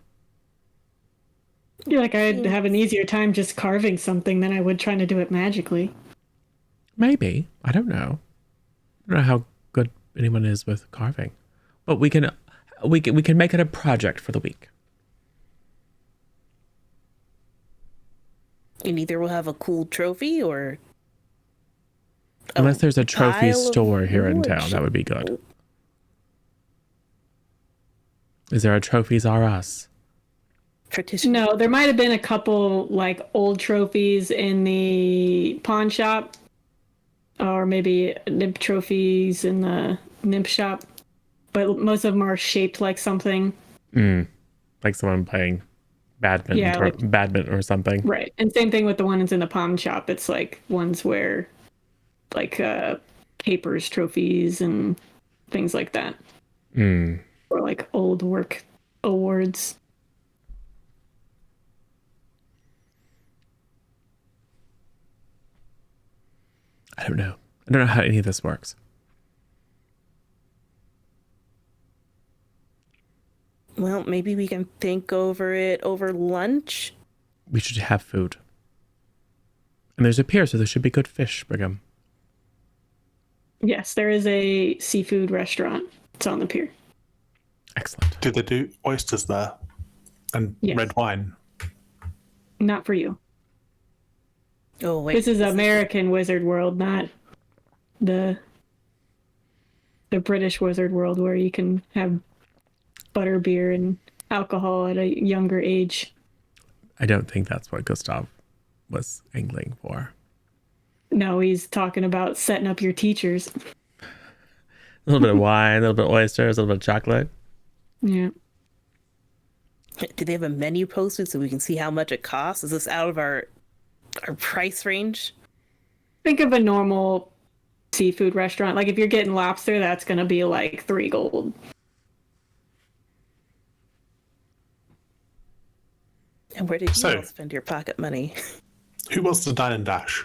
I feel like I'd have an easier time just carving something than I would trying to do it magically. Maybe. I don't know. I don't know how good anyone is with carving. But we can make it a project for the week. And either we'll have a cool trophy or... Unless there's a trophy pile of store here in wood. town, that would be good. Is there a Trophies R Us? No, there might have been a couple like old trophies in the pawn shop, or maybe nymph trophies in the nymph shop, but most of them are shaped like something. Like someone playing badminton, Yeah, badminton or something. Right, and same thing with the ones in the pawn shop. It's like ones where, like, papers trophies and things like that, or like old work awards. I don't know. I don't know how any of this works. Well, maybe we can think over it over lunch. We should have food. And there's a pier, so there should be good fish, Brigham. Yes, there is a seafood restaurant. It's on the pier. Excellent. Do they do oysters there? And Yes. red wine? Not for you. Oh, wait. This is American Wizard World, not the British Wizard World, where you can have butterbeer and alcohol at a younger age. I don't think that's what Gustav was angling for. No, he's talking about setting up your teachers. A little bit of wine, a little bit of oysters, a little bit of chocolate. Yeah. Do they have a menu posted so we can see how much it costs? Is this out of our price range? Think of a normal seafood restaurant. Like if you're getting lobster, that's going to be like 3 gold. And where did you So- all spend your pocket money? Who wants to dine and dash?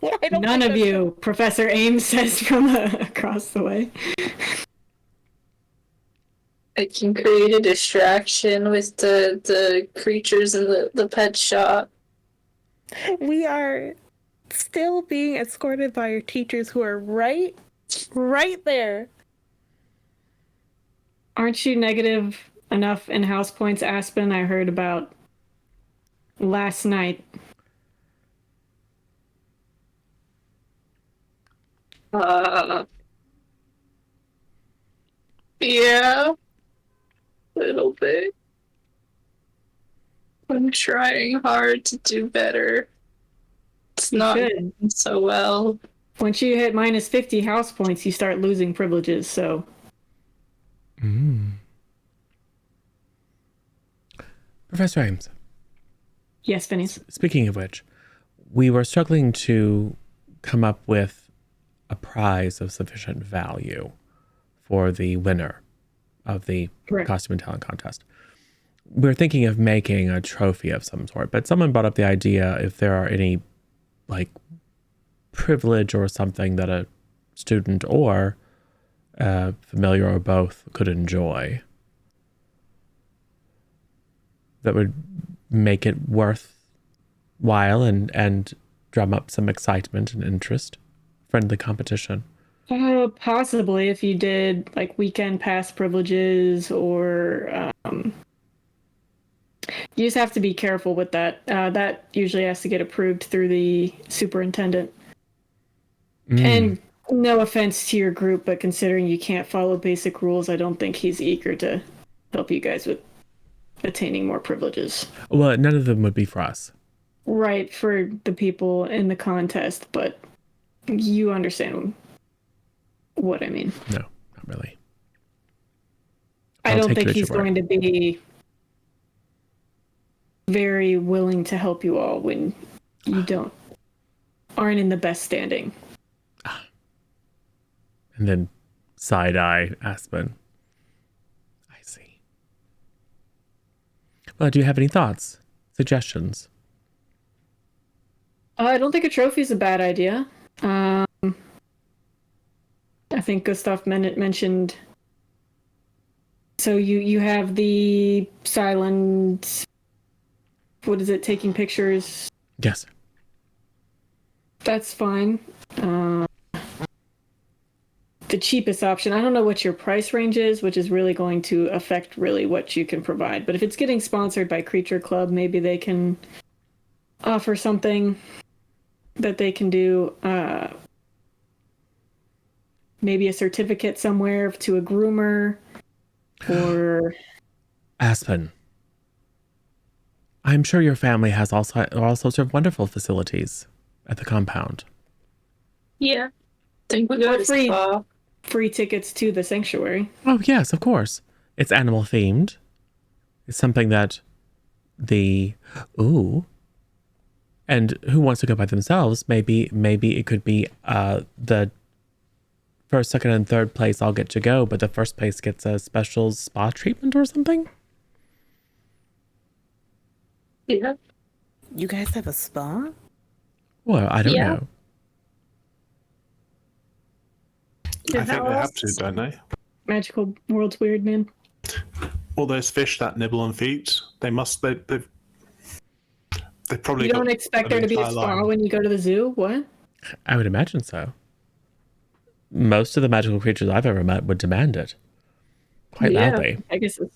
I don't None think of you, Professor Ames says from across the way. I can create a distraction with the creatures in the pet shop. We are still being escorted by our teachers who are right there. Aren't you negative enough in house points, Aspen? I heard about last night. Yeah, a little bit. I'm trying hard to do better. It's You not should. going so well. Once you hit minus 50 house points, you start losing privileges, so... Professor Ames, Yes, Phineas. speaking of which, we were struggling to come up with a prize of sufficient value for the winner of the Correct. costume and talent contest. We're thinking of making a trophy of some sort, but someone brought up the idea if there are any like privilege or something that a student or familiar or both could enjoy that would make it worthwhile and drum up some excitement and interest, friendly competition. Possibly if you did like weekend pass privileges or you just have to be careful with that. That usually has to get approved through the superintendent. And no offense to your group, but considering you can't follow basic rules, I don't think he's eager to help you guys with attaining more privileges. Well, none of them would be for us. Right, for the people in the contest, but you understand what I mean. No, not really. I I'll don't take think it at he's your word. going to be very willing to help you all when you aren't in the best standing. And then side-eye Aspen. I see. Well, do you have any thoughts, suggestions? I don't think a trophy is a bad idea. I think Gustav mentioned. So you have the silent. What is it? Taking pictures. Yes. That's fine. The cheapest option. I don't know what your price range is, which is really going to affect really what you can provide. But if it's getting sponsored by Creature Club, maybe they can offer something that they can do. Maybe a certificate somewhere to a groomer, or Aspen. I'm sure your family has all sorts of wonderful facilities at the compound. Yeah. Think we go to free. spa. Free tickets to the sanctuary. Oh, yes, of course. It's animal themed. It's something that and who wants to go by themselves? Maybe it could be the first, second, and third place all get to go, but the first place gets a special spa treatment or something? Yeah. You guys have a spa? Well, I don't Yeah. know. I think they have to, don't they? Magical world's weird, man. All those fish that nibble on feet, they must. They've probably. You don't got expect an there to be a entire spa line. when you go to the zoo? What? I would imagine so. Most of the magical creatures I've ever met would demand it. Quite Yeah. loudly. I guess it's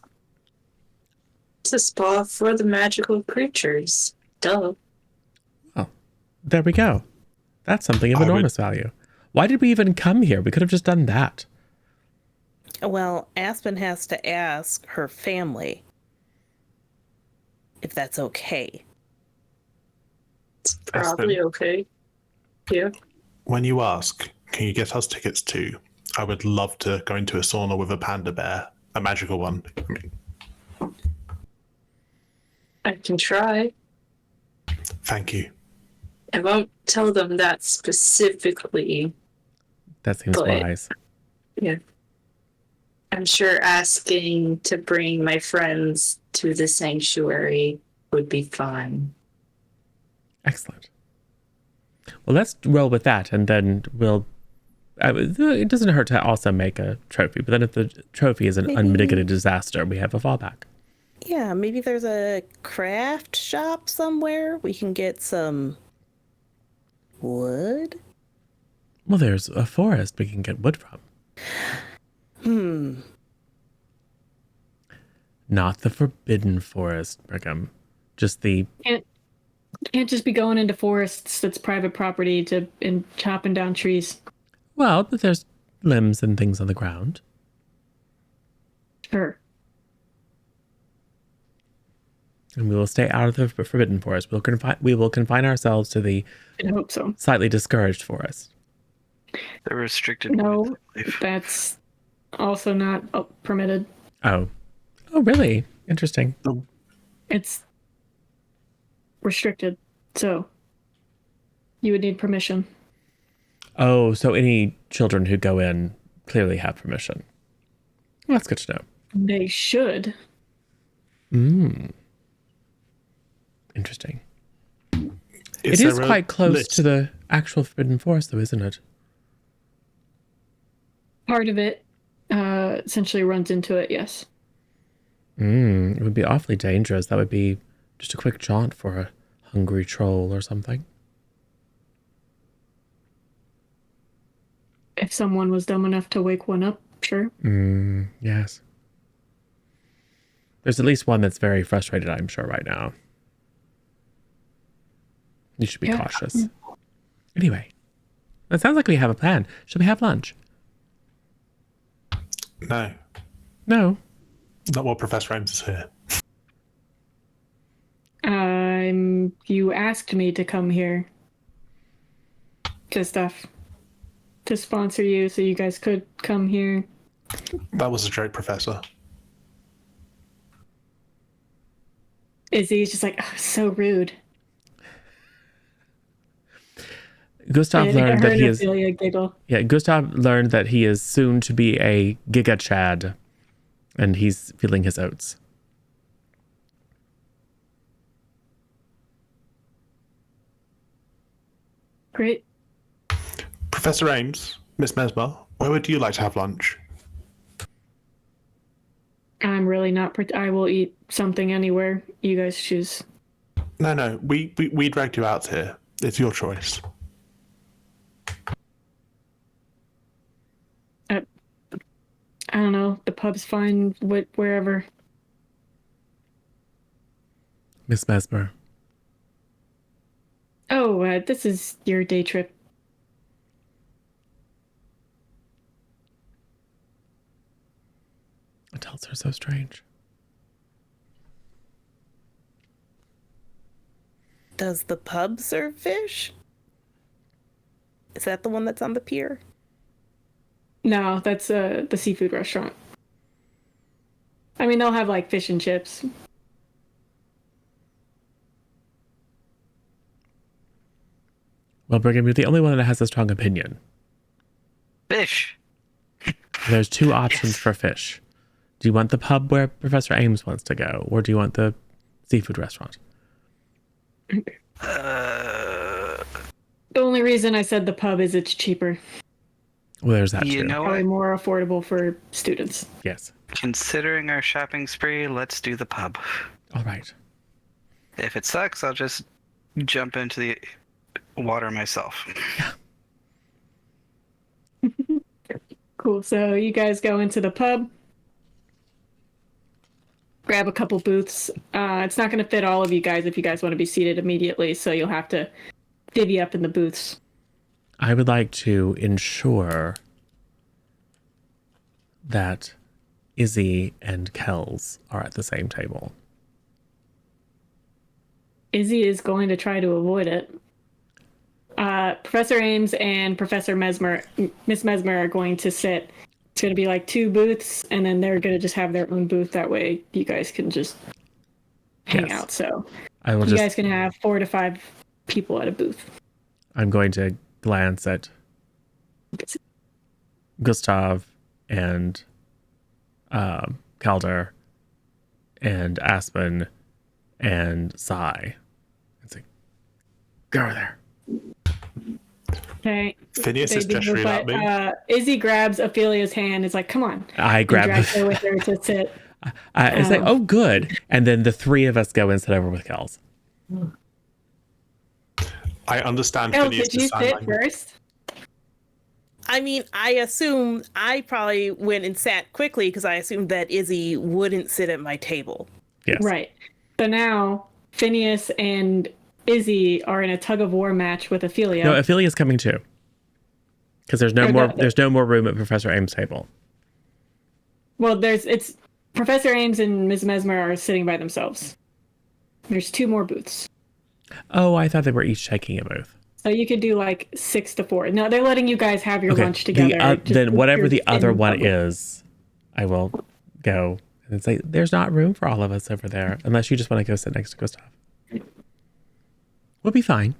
It's a spa for the magical creatures. Duh. There we go. That's something of I would- enormous value. Why did we even come here? We could have just done that. Well, Aspen has to ask her family if that's okay. It's probably okay. Yeah. When you ask, can you get us tickets too? I would love to go into a sauna with a panda bear a magical one. I mean, I can try. thank you. I won't tell them that specifically, That seems but wise. yeah. I'm sure asking to bring my friends to the sanctuary would be fine. Excellent. Well, let's roll with that, and then we'll. It doesn't hurt to also make a trophy, but then if the trophy is an Maybe- unmitigated disaster, we have a fallback. Yeah, maybe there's a craft shop somewhere. We can get some wood. Well, there's a forest we can get wood from. Not the forbidden forest, Brigham. Just the. Can't just be going into forests that's private property and chopping down trees. Well, but there's limbs and things on the ground. Sure. And we will stay out of the forbidden forest. We will confine ourselves to the I hope so. slightly discouraged forest. The restricted No, woods, I believe. that's also not permitted. Oh. Oh, really? Interesting. It's restricted, so you would need permission. Oh, so any children who go in clearly have permission. Well, that's good to know. They should. Interesting. Is It is there a quite close list? to the actual forbidden forest, though, isn't it? Part of it essentially runs into it, yes. It would be awfully dangerous. That would be just a quick jaunt for a hungry troll or something. If someone was dumb enough to wake one up, sure. Yes. There's at least one that's very frustrated, I'm sure, right now. You should be Yeah. cautious. Anyway, it sounds like we have a plan. Should we have lunch? No, No. not while Professor Ames is here. You asked me to come here to sponsor you so you guys could come here. That was a joke, Professor. Izzy's just like, oh, so rude. Gustav And I learned that heard he is. Ophelia giggle. Yeah, Gustav learned that he is soon to be a Giga Chad, and he's feeling his oats. Great. Professor Ames, Miss Mesmer, where would you like to have lunch? I'm really not. I will eat something anywhere you guys choose. No, we dragged you out here. It's your choice. I don't know. The pub's fine. Wherever. Miss Mesmer. Oh, this is your day trip. Adults are so strange. Does the pub serve fish? Is that the one that's on the pier? No, that's the seafood restaurant. I mean, they'll have like fish and chips. Well, Brigham, you're the only one that has a strong opinion. Fish. There's two options Yes. for fish. Do you want the pub where Professor Ames wants to go, or do you want the seafood restaurant? Uh, The only reason I said the pub is it's cheaper. Well, there's that you too. know Probably what? more affordable for students. Yes. Considering our shopping spree, let's do the pub. All right. If it sucks, I'll just jump into the water myself. Cool. So you guys go into the pub, grab a couple booths. It's not going to fit all of you guys if you guys want to be seated immediately, so you'll have to divvy up in the booths. I would like to ensure that Izzy and Kells are at the same table. Izzy is going to try to avoid it. Professor Ames and Professor Mesmer, Miss Mesmer, are going to sit It's going to be like 2 booths, and then they're going to just have their own booth. That way you guys can just hang Yes. out. So I will you just. guys can have 4 to 5 people at a booth. I'm going to glance at Gustav and Calder and Aspen and Sai. It's like, go over there. Okay. Phineas They is do, gesturing at but me. Izzy grabs Ophelia's hand. Is like, come on. I And grab drags her the. with her to sit. It's like, oh, good. And then the 3 of us go and sit over with Kels. I understand Elle, Phineas' did you sign sit language. first? I mean, I assume I probably went and sat quickly because I assumed that Izzy wouldn't sit at my table. Yes. Right. So now Phineas and Izzy are in a tug of war match with Ophelia. No, Ophelia's coming too. Because there's no Or more. the- There's no more room at Professor Ames' table. Well, it's Professor Ames and Ms. Mesmer are sitting by themselves. There's 2 more booths. Oh, I thought they were each taking a booth. So you could do like 6 to 4. No, they're letting you guys have your Okay. lunch together. Then whatever the other in one public. is, I will go and say, there's not room for all of us over there, unless you just want to go sit next to Gustav. We'll be fine.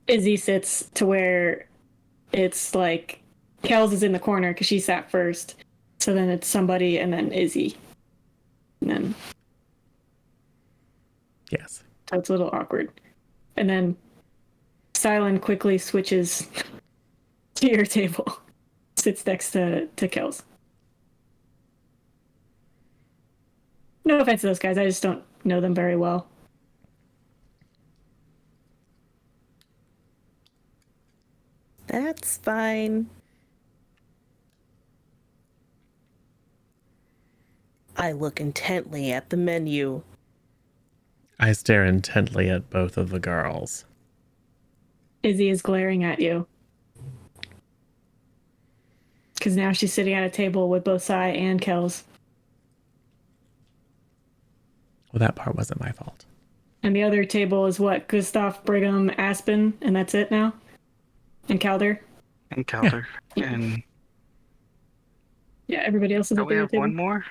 Izzy sits to where it's like Kels is in the corner because she sat first. So then it's somebody and then Izzy. And then Yes. so it's a little awkward. And then Silent quickly switches to your table. Sits next to Kels. No offense to those guys, I just don't know them very well. That's fine. I look intently at the menu. I stare intently at both of the girls. Izzy is glaring at you. Because now she's sitting at a table with both Sai and Kels. Well, that part wasn't my fault. And the other table is what? Gustav, Brigham, Aspen, and that's it now? And Calder? And Calder. And Yeah, everybody else is do at we the have table. one more?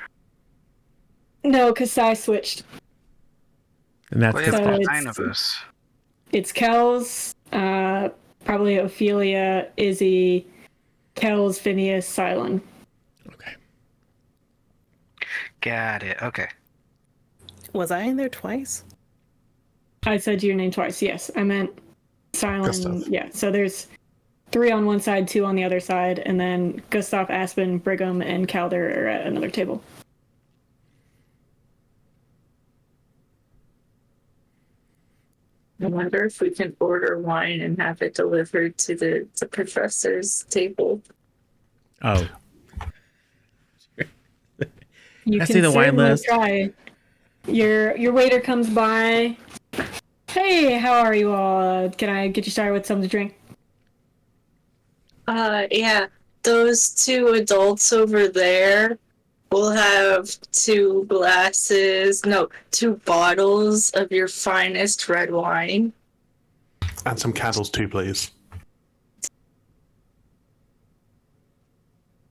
No, because Sai switched. And that's We his have So fault. it's- 9 of us. It's Kels, probably Ophelia, Izzy, Kels, Phineas, Silent. Okay. Got it. Okay. Was I in there twice? I said your name twice. Yes, I meant Silent. Gustav. Yeah, so there's 3 on one side, 2 on the other side, and then Gustav, Aspen, Brigham, and Calder are at another table. I wonder if we can order wine and have it delivered to the professor's table. Oh. You I can see the wine certainly list. try. Your waiter comes by. Hey, how are you all? Can I get you started with something to drink? Yeah, those 2 adults over there will have 2 bottles of your finest red wine. And some candles too, please.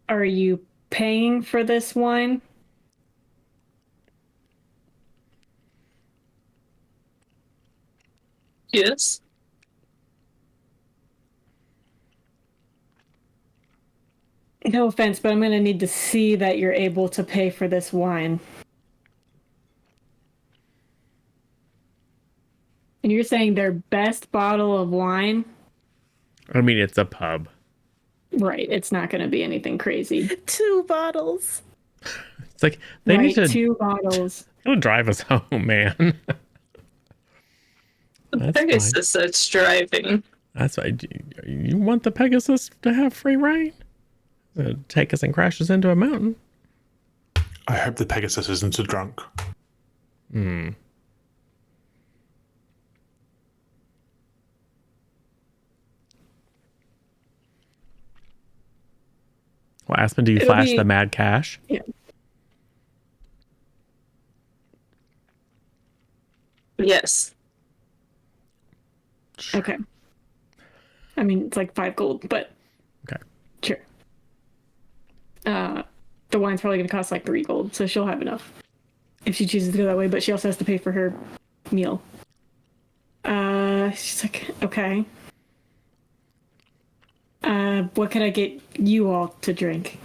Are you paying for this wine? Yes. No offense, but I'm going to need to see that you're able to pay for this wine. And you're saying their best bottle of wine? I mean, it's a pub. Right, it's not going to be anything crazy. 2 bottles. It's like, they Right, need to 2 bottles. drive us home, man. That's fine. Pegasus that's driving. That's why you want the Pegasus to have free reign? Take us and crash us into a mountain. I hope the Pegasus isn't a drunk. Hmm. Well, Aspen, do you It'll flash be- the mad cash? Yes. Okay. I mean, it's like 5 gold, but Okay. sure. The wine's probably going to cost like 3 gold, so she'll have enough if she chooses to go that way, but she also has to pay for her meal. She's like, okay. What can I get you all to drink?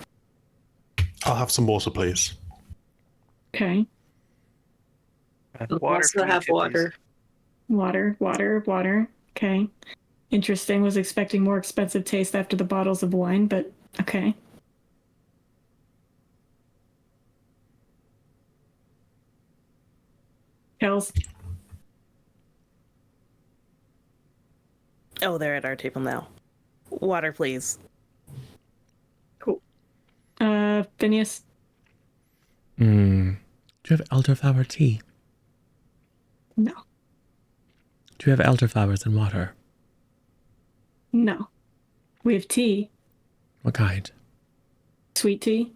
I'll have some water, please. Okay. Water Also for me have too, water. Water. Okay. Interesting. Was expecting more expensive taste after the bottles of wine, but okay. Kels. Oh, they're at our table now. Water, please. Cool. Phineas. Do you have elderflower tea? No. Do you have elderflowers and water? No. We have tea. What kind? Sweet tea.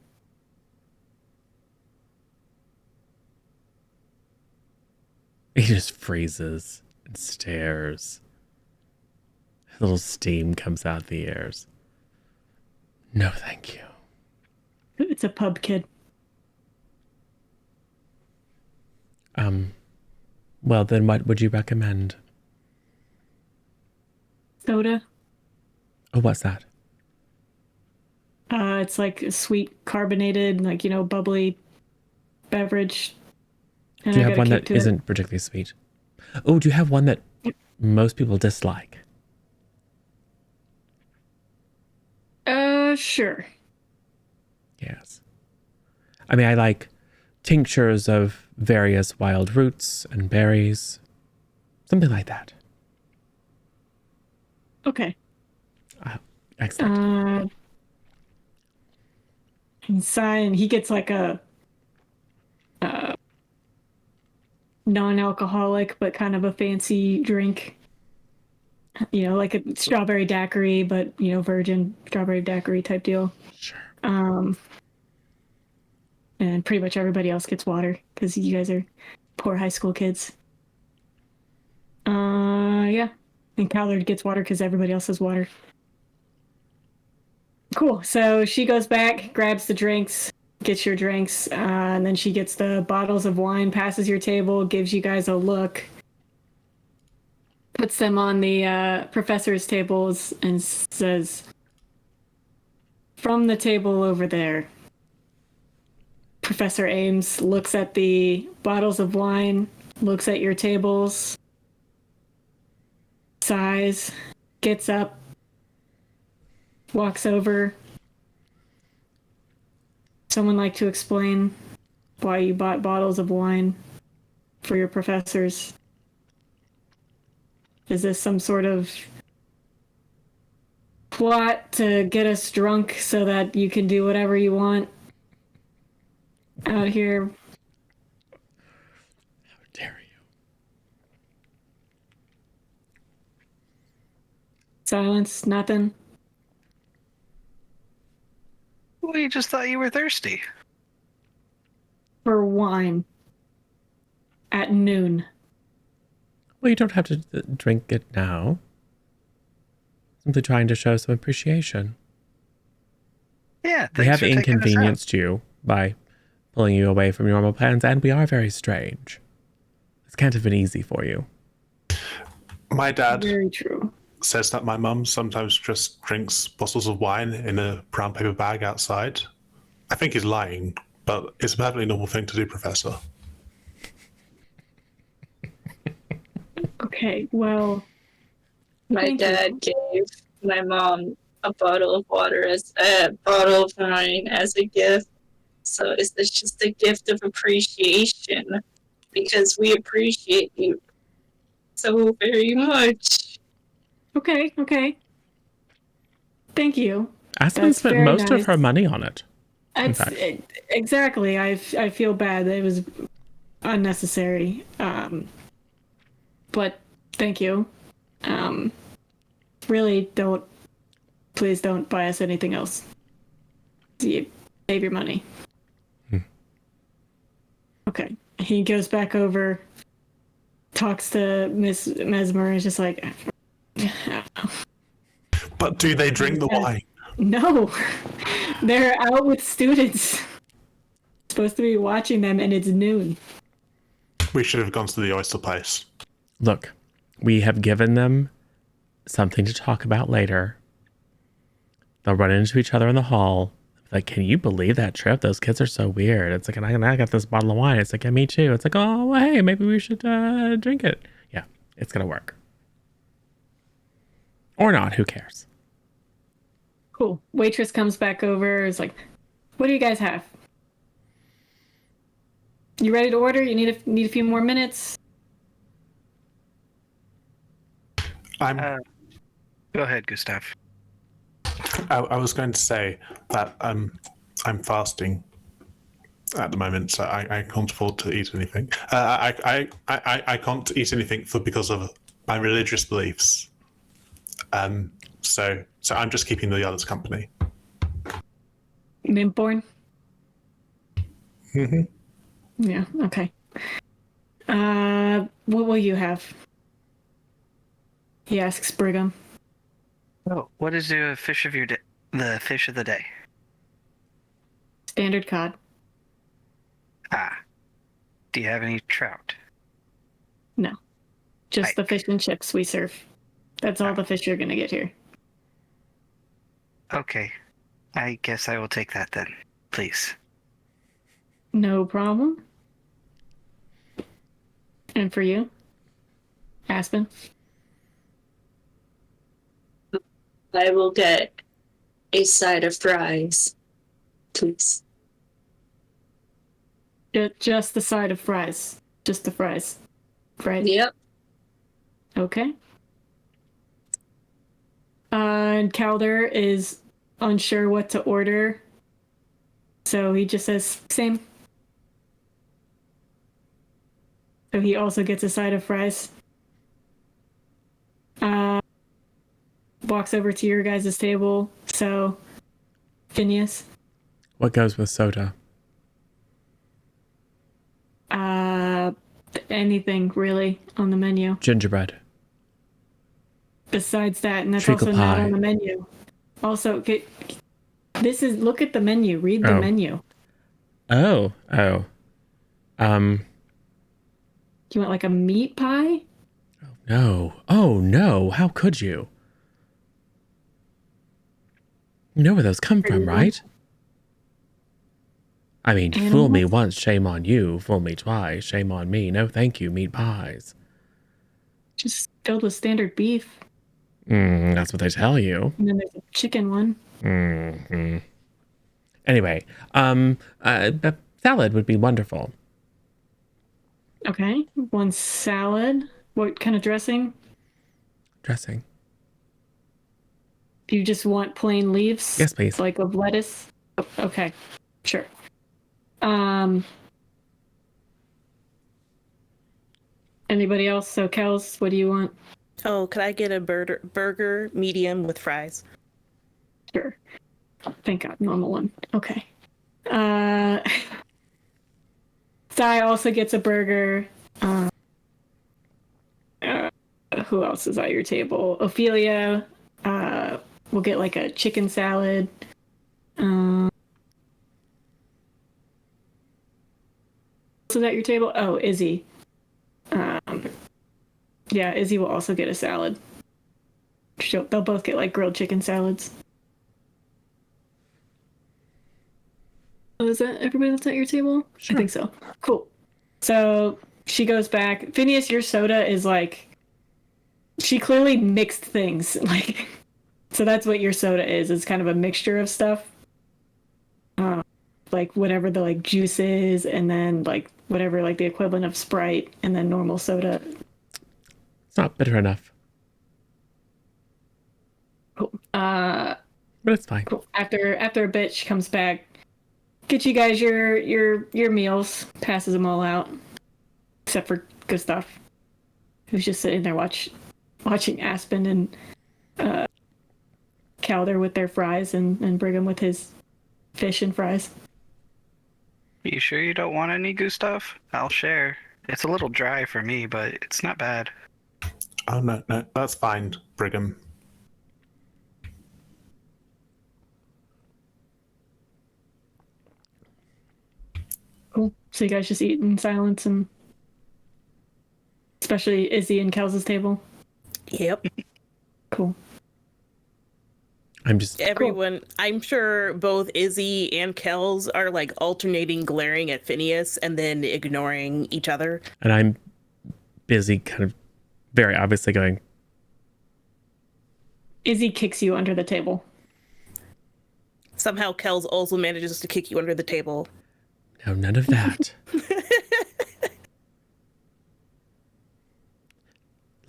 He just freezes and stares. A little steam comes out the ears. No, thank you. It's a pub kid. Well, then what would you recommend? Soda. Oh, what's that? It's like a sweet carbonated, like, bubbly beverage. And Do you I have got a one kick that to it. isn't particularly sweet? Oh, do you have one that most people dislike? Sure. Yes. I mean, I like tinctures of various wild roots and berries. Something like that. Okay. Excellent. And he gets like a non-alcoholic but kind of a fancy drink. Like a strawberry daiquiri, but virgin strawberry daiquiri type deal. Sure. And pretty much everybody else gets water because you guys are poor high school kids. Yeah. And Callard gets water because everybody else has water. Cool. So she goes back, grabs the drinks, gets your drinks, and then she gets the bottles of wine, passes your table, gives you guys a look, puts them on the professor's tables, and says, "From the table over there." Professor Ames looks at the bottles of wine, looks at your tables, sighs, gets up, walks over. Someone like to explain why you bought bottles of wine for your professors? Is this some sort of plot to get us drunk so that you can do whatever you want out here? How dare you? Silence, nothing. We just thought you were thirsty. For wine. At noon. Well, you don't have to drink it now. Simply trying to show some appreciation. Yeah, We thanks have for taking us out. inconvenienced you by pulling you away from your normal plans, and we are very strange. This can't have been easy for you. My dad Very true. says that my mum sometimes just drinks bottles of wine in a brown paper bag outside. I think he's lying, but it's a perfectly normal thing to do, Professor. Okay, well, My Thank you. dad gave my mom a bottle of bottle of wine as a gift. So it's just a gift of appreciation because we appreciate you so very much. okay. Thank you. Aspen That's spent very most of nice. her money on it. That's fact. exactly. I feel bad that it was unnecessary. But thank you. Really please don't buy us anything else. You save your money. Okay. He goes back over, talks to Miss Mesmer, and is just like, But do they drink the wine? No, they're out with students. Supposed to be watching them, and it's noon. We should have gone to the oyster place. Look, we have given them something to talk about later. They'll run into each other in the hall. Like, can you believe that trip? Those kids are so weird. It's like, and I got this bottle of wine. It's like, yeah, me too. It's like, oh, well, hey, maybe we should drink it. Yeah, it's going to work. Or not, who cares? Cool. Waitress comes back over. Is like, what do you guys have? You ready to order? You need a few more minutes. I'm. Go ahead, Gustav. I was going to say that I'm fasting at the moment, so I can't afford to eat anything. I can't eat anything because of my religious beliefs. So I'm just keeping the others company. Mintborn? Mm-hmm. Yeah, okay. What will you have? He asks Brigham. Oh, what is the fish of the fish of the day? Standard cod. Ah. Do you have any trout? No. Just Right. the fish and chips we serve. That's all the fish you're gonna get here. Okay. I guess I will take that then, please. No problem. And for you? Aspen? I will get a side of fries, please. Just the side of fries. Just the fries. Right? Yep. Okay. And Calder is unsure what to order. So he just says, same. So he also gets a side of fries. Walks over to your guys' table. So, Phineas. What goes with soda? Anything really on the menu. Gingerbread. Besides that, and that's Treacle also not pie. on the menu. Also, look at the menu. Read the Oh. menu. Oh. You want like a meat pie? No. Oh, no. How could you? You know where those come from, right? I mean, fool me once, shame on you. Fool me twice, shame on me. No, thank you, meat pies. Just filled with standard beef. That's what they tell you. And then there's a chicken one. Mm-hmm. Anyway, a salad would be wonderful. Okay. One salad. What kind of dressing? Dressing. Do you just want plain leaves? Yes, please. Like of lettuce? Okay. Sure. Anybody else? So, Kels, what do you want? Oh, could I get a burger medium with fries? Sure. Thank God, normal one. Okay. Sai also gets a burger. Who else is at your table? Ophelia will get like a chicken salad. Who's at your table? Oh, Izzy. Yeah, Izzy will also get a salad. They'll both get like grilled chicken salads. Oh, is that everybody that's at your table? Sure. I think so. Cool. So she goes back. Phineas, your soda is like, she clearly mixed things. Like, so that's what your soda is. It's kind of a mixture of stuff. Like whatever the like juice is, and then like whatever like the equivalent of Sprite, and then normal soda. It's not bitter enough, Cool. but it's fine. Cool. After a bit, she comes back, get you guys your meals, passes them all out, except for Gustav, who's just sitting there watching Aspen and Calder with their fries and Brigham with his fish and fries. You sure you don't want any, Gustav? I'll share. It's a little dry for me, but it's not bad. Oh, no, that's fine, Brigham. Cool. So you guys just eat in silence, and especially Izzy and Kels's table. Yep. Cool. I'm just Everyone, I'm sure both Izzy and Kels are like alternating glaring at Phineas and then ignoring each other. and I'm busy, kind of very obviously going. Izzy kicks you under the table. Somehow Kels also manages to kick you under the table. No, none of that.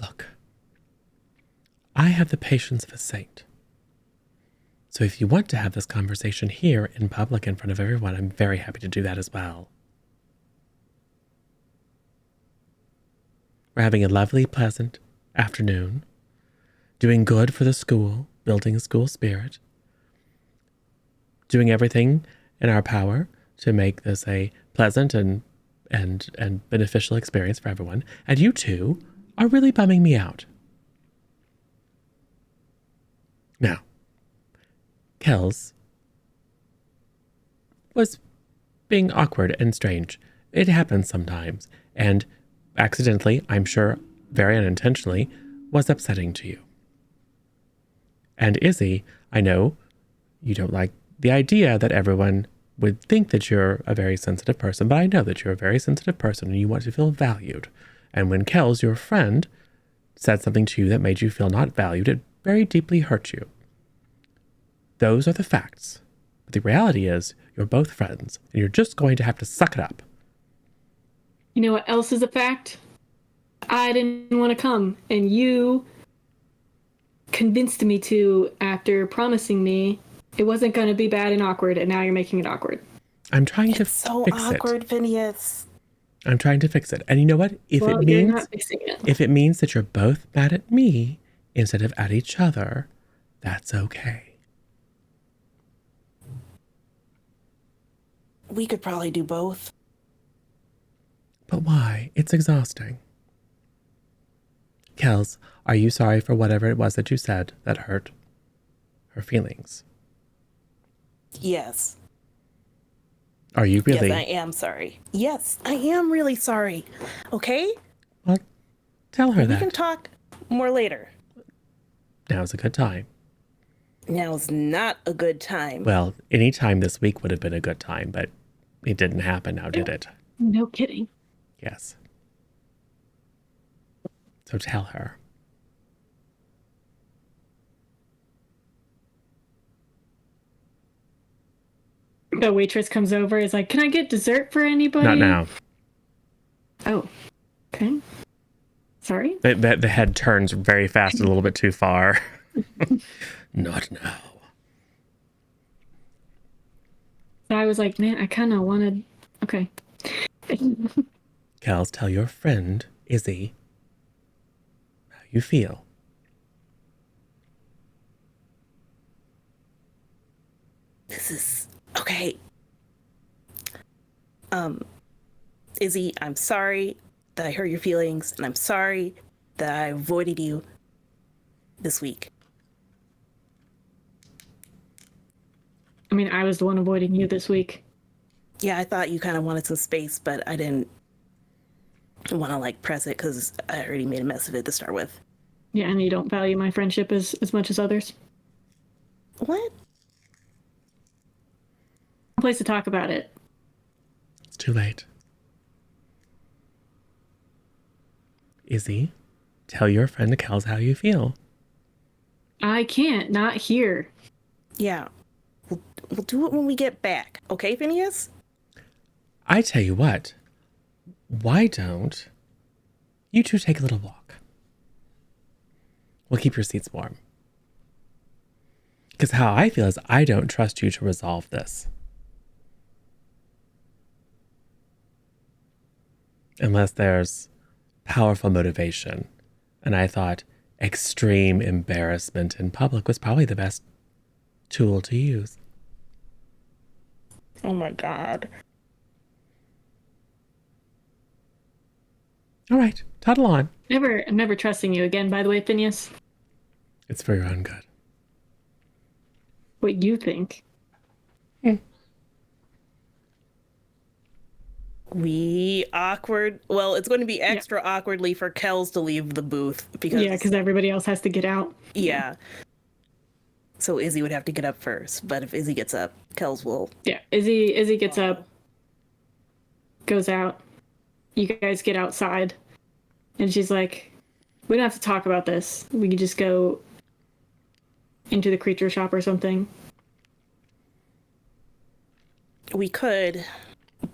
Look, I have the patience of a saint. So if you want to have this conversation here in public in front of everyone, I'm very happy to do that as well. We're having a lovely, pleasant afternoon, doing good for the school, building a school spirit, doing everything in our power to make this a pleasant and beneficial experience for everyone. And you two are really bumming me out. Now, Kels was being awkward and strange. It happens sometimes, and accidentally, I'm sure very unintentionally, was upsetting to you. And Izzy, I know you don't like the idea that everyone would think that you're a very sensitive person, but I know that you're a very sensitive person and you want to feel valued. And when Kels, your friend, said something to you that made you feel not valued, it very deeply hurt you. Those are the facts. But the reality is, you're both friends, and you're just going to have to suck it up. You know what else is a fact? I didn't want to come, and you convinced me to after promising me it wasn't going to be bad and awkward, and now you're making it awkward. I'm trying to So fix awkward, it. Phineas. I'm trying to fix it. And you know what? You're not fixing it. If it means that you're both mad at me instead of at each other, that's okay. We could probably do both. But why? It's exhausting. Kels, are you sorry for whatever it was that you said that hurt her feelings? Yes. Are you really? Yes, I am sorry. Yes, I am really sorry. Okay? Well, tell her We that. can talk more later. Now's a good time. Now's not a good time. Well, any time this week would have been a good time, but it didn't happen now, did it? No kidding. Yes. So tell her. The waitress comes over, is like, "Can I get dessert for anybody?" Not now. Oh, okay. Sorry. The head turns very fast, a little bit too far. Not now. So I was like, man, I kind of wanted. Okay. Kels, tell your friend, Izzy, how you feel. This is okay. Izzy, I'm sorry that I hurt your feelings, and I'm sorry that I avoided you this week. I mean, I was the one avoiding you this week. Yeah, I thought you kind of wanted some space, but I didn't want to like press it because I already made a mess of it to start with. Yeah, and you don't value my friendship as much as others. What? Place to talk about it. It's too late. Izzy, tell your friend Kels how you feel. I can't. Not here. Yeah. We'll do it when we get back. Okay, Phineas? I tell you what, why don't you two take a little walk? We'll keep your seats warm. Because how I feel is I don't trust you to resolve this. Unless there's powerful motivation. And I thought extreme embarrassment in public was probably the best tool to use. Oh my God. All right, toddle on. I'm never trusting you again, by the way, Phineas. It's for your own good. What you think. Well, it's going to be extra awkwardly for Kells to leave the booth because because everybody else has to get out. yeah. So Izzy would have to get up first, but if Izzy gets up, Kells will. Yeah, Izzy gets up, goes out. You guys get outside, and she's like, "We don't have to talk about this. We can just go into the creature shop or something." We could,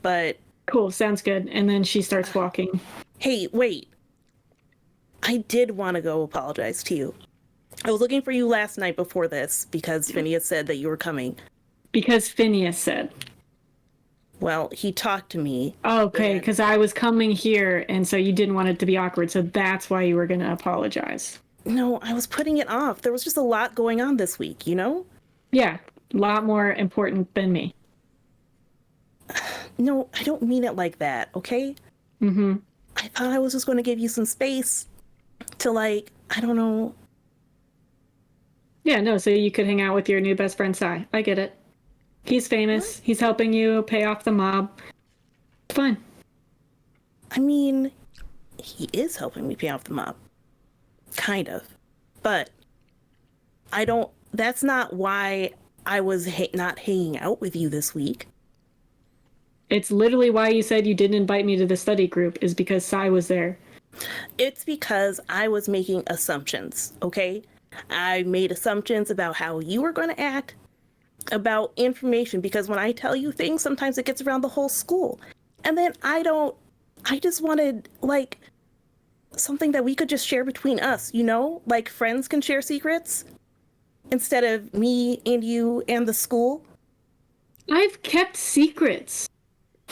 but Cool, sounds good. And then she starts walking. hey, wait. I did want to go apologize to you. I was looking for you last night before this because Phineas said that you were coming. Because Phineas said. Well, he talked to me. Okay, because I was coming here, and so you didn't want it to be awkward, so that's why you were going to apologize. No, I was putting it off. There was just a lot going on this week, you know? Yeah, a lot more important than me. No, I don't mean it like that, okay? Mm-hmm. I thought I was just going to give you some space to, like, I don't know. Yeah, no, so you could hang out with your new best friend, Sai. I get it. He's famous. What? He's helping you pay off the mob. It's fine. I mean, he is helping me pay off the mob. Kind of. But that's not why I was not hanging out with you this week. It's literally why you said you didn't invite me to the study group, is because Sai was there. It's because I was making assumptions, okay? I made assumptions about how you were going to act, about information, because when I tell you things, sometimes it gets around the whole school. And then I just wanted, like, something that we could just share between us, you know? Like friends can share secrets instead of me and you and the school. I've kept secrets.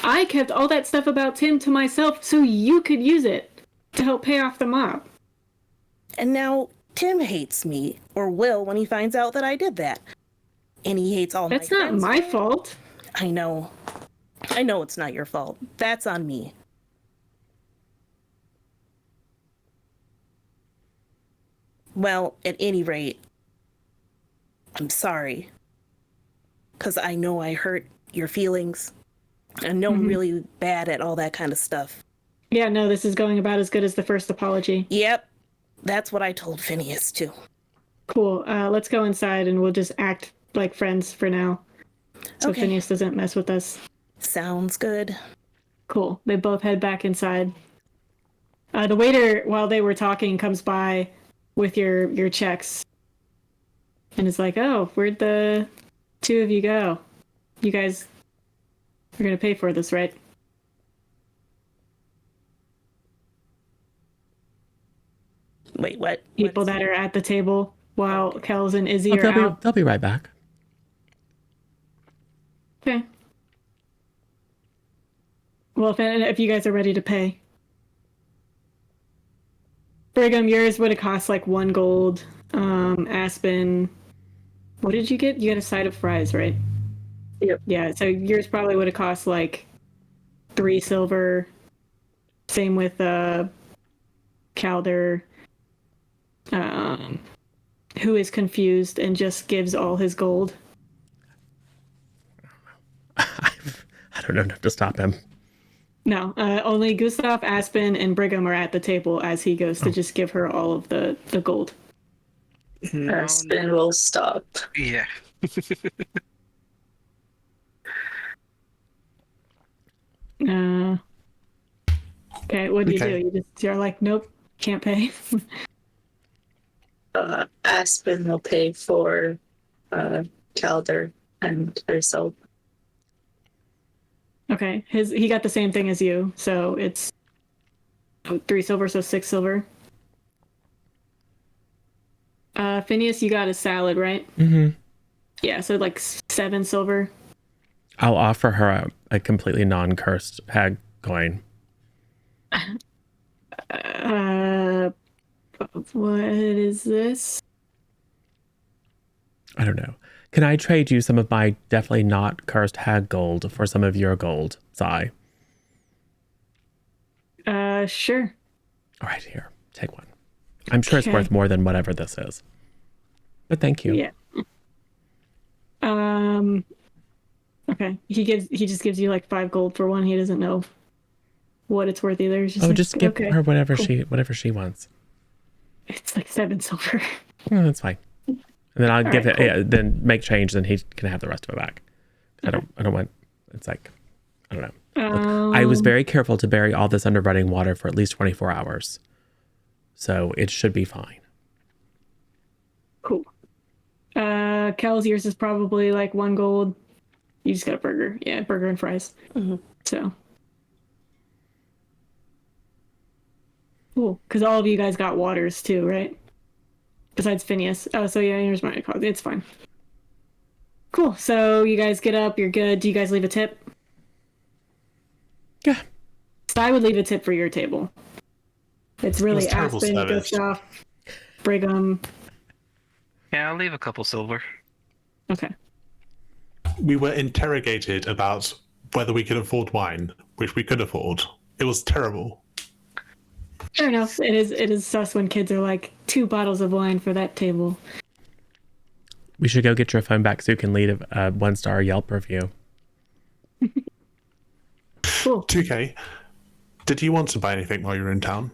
I kept all that stuff about Tim to myself so you could use it to help pay off the mob. And now Tim hates me, or will when he finds out that I did that. And he hates all my friends. That's not my fault. I know. I know it's not your fault. That's on me. Well, at any rate, I'm sorry. Because I know I hurt your feelings. I know I'm really bad at all that kind of stuff. Yeah, no, this is going about as good as the first apology. Yep. That's what I told Phineas, too. Cool. Let's go inside and we'll just act like friends for now. So Okay. Phineas doesn't mess with us. Sounds good. Cool. They both head back inside. The waiter, while they were talking, comes by with your checks. And is like, "Oh, where'd the two of you go? You guys are going to pay for this, right?" Wait, what? People that are at the table while Kells and Izzy are out. They'll be right back. Okay. Well, if you guys are ready to pay. Brigham, yours would have cost like 1 gold. Aspen, what did you get? You got a side of fries, right? Yep. Yeah, so yours probably would have cost like 3 silver. Same with Calder, who is confused and just gives all his gold. I don't know enough to stop him. No, only Gustav, Aspen, and Brigham are at the table as he goes to just give her all of the gold. Aspen will stop. Yeah. Okay, what do you do? You're like, nope, can't pay. Aspen will pay for Calder and herself. Okay, he got the same thing as you, so it's 3 silver, so 6 silver. Phineas, you got a salad, right? Mm-hmm. Yeah, so like 7 silver. I'll offer her a completely non-cursed hag coin. What is this? I don't know. Can I trade you some of my definitely not cursed hag gold for some of your gold, Sai? Sure. All right, here. Take one. I'm sure it's worth more than whatever this is. But thank you. Yeah. Okay. He just gives you like 5 gold for one. He doesn't know what it's worth either. It's just Oh, like, just give okay, her whatever cool. she wants. It's like 7 silver. Oh, that's fine. And then I'll give right, it. cool. Yeah, then make change. Then he can have the rest of it back. I don't want. It's like, I don't know. Look, I was very careful to bury all this under running water for at least 24 hours, so it should be fine. Cool. Kel's, yours is probably like 1 gold. You just got a burger. Yeah, burger and fries. So cool. Because all of you guys got waters too, right? Besides Phineas. Oh, so yeah, here's my card. It's fine. Cool. So you guys get up. You're good. Do you guys leave a tip? Yeah. So I would leave a tip for your table. It's really terrible Aspen, service. Gustav, Brigham. Yeah, I'll leave a couple silver. Okay. We were interrogated about whether we could afford wine, which we could afford. It was terrible. Fair enough. It is sus when kids are like 2 bottles of wine for that table. We should go get your phone back so you can leave a 1-star Yelp review. Cool. 2K, did you want to buy anything while you were in town?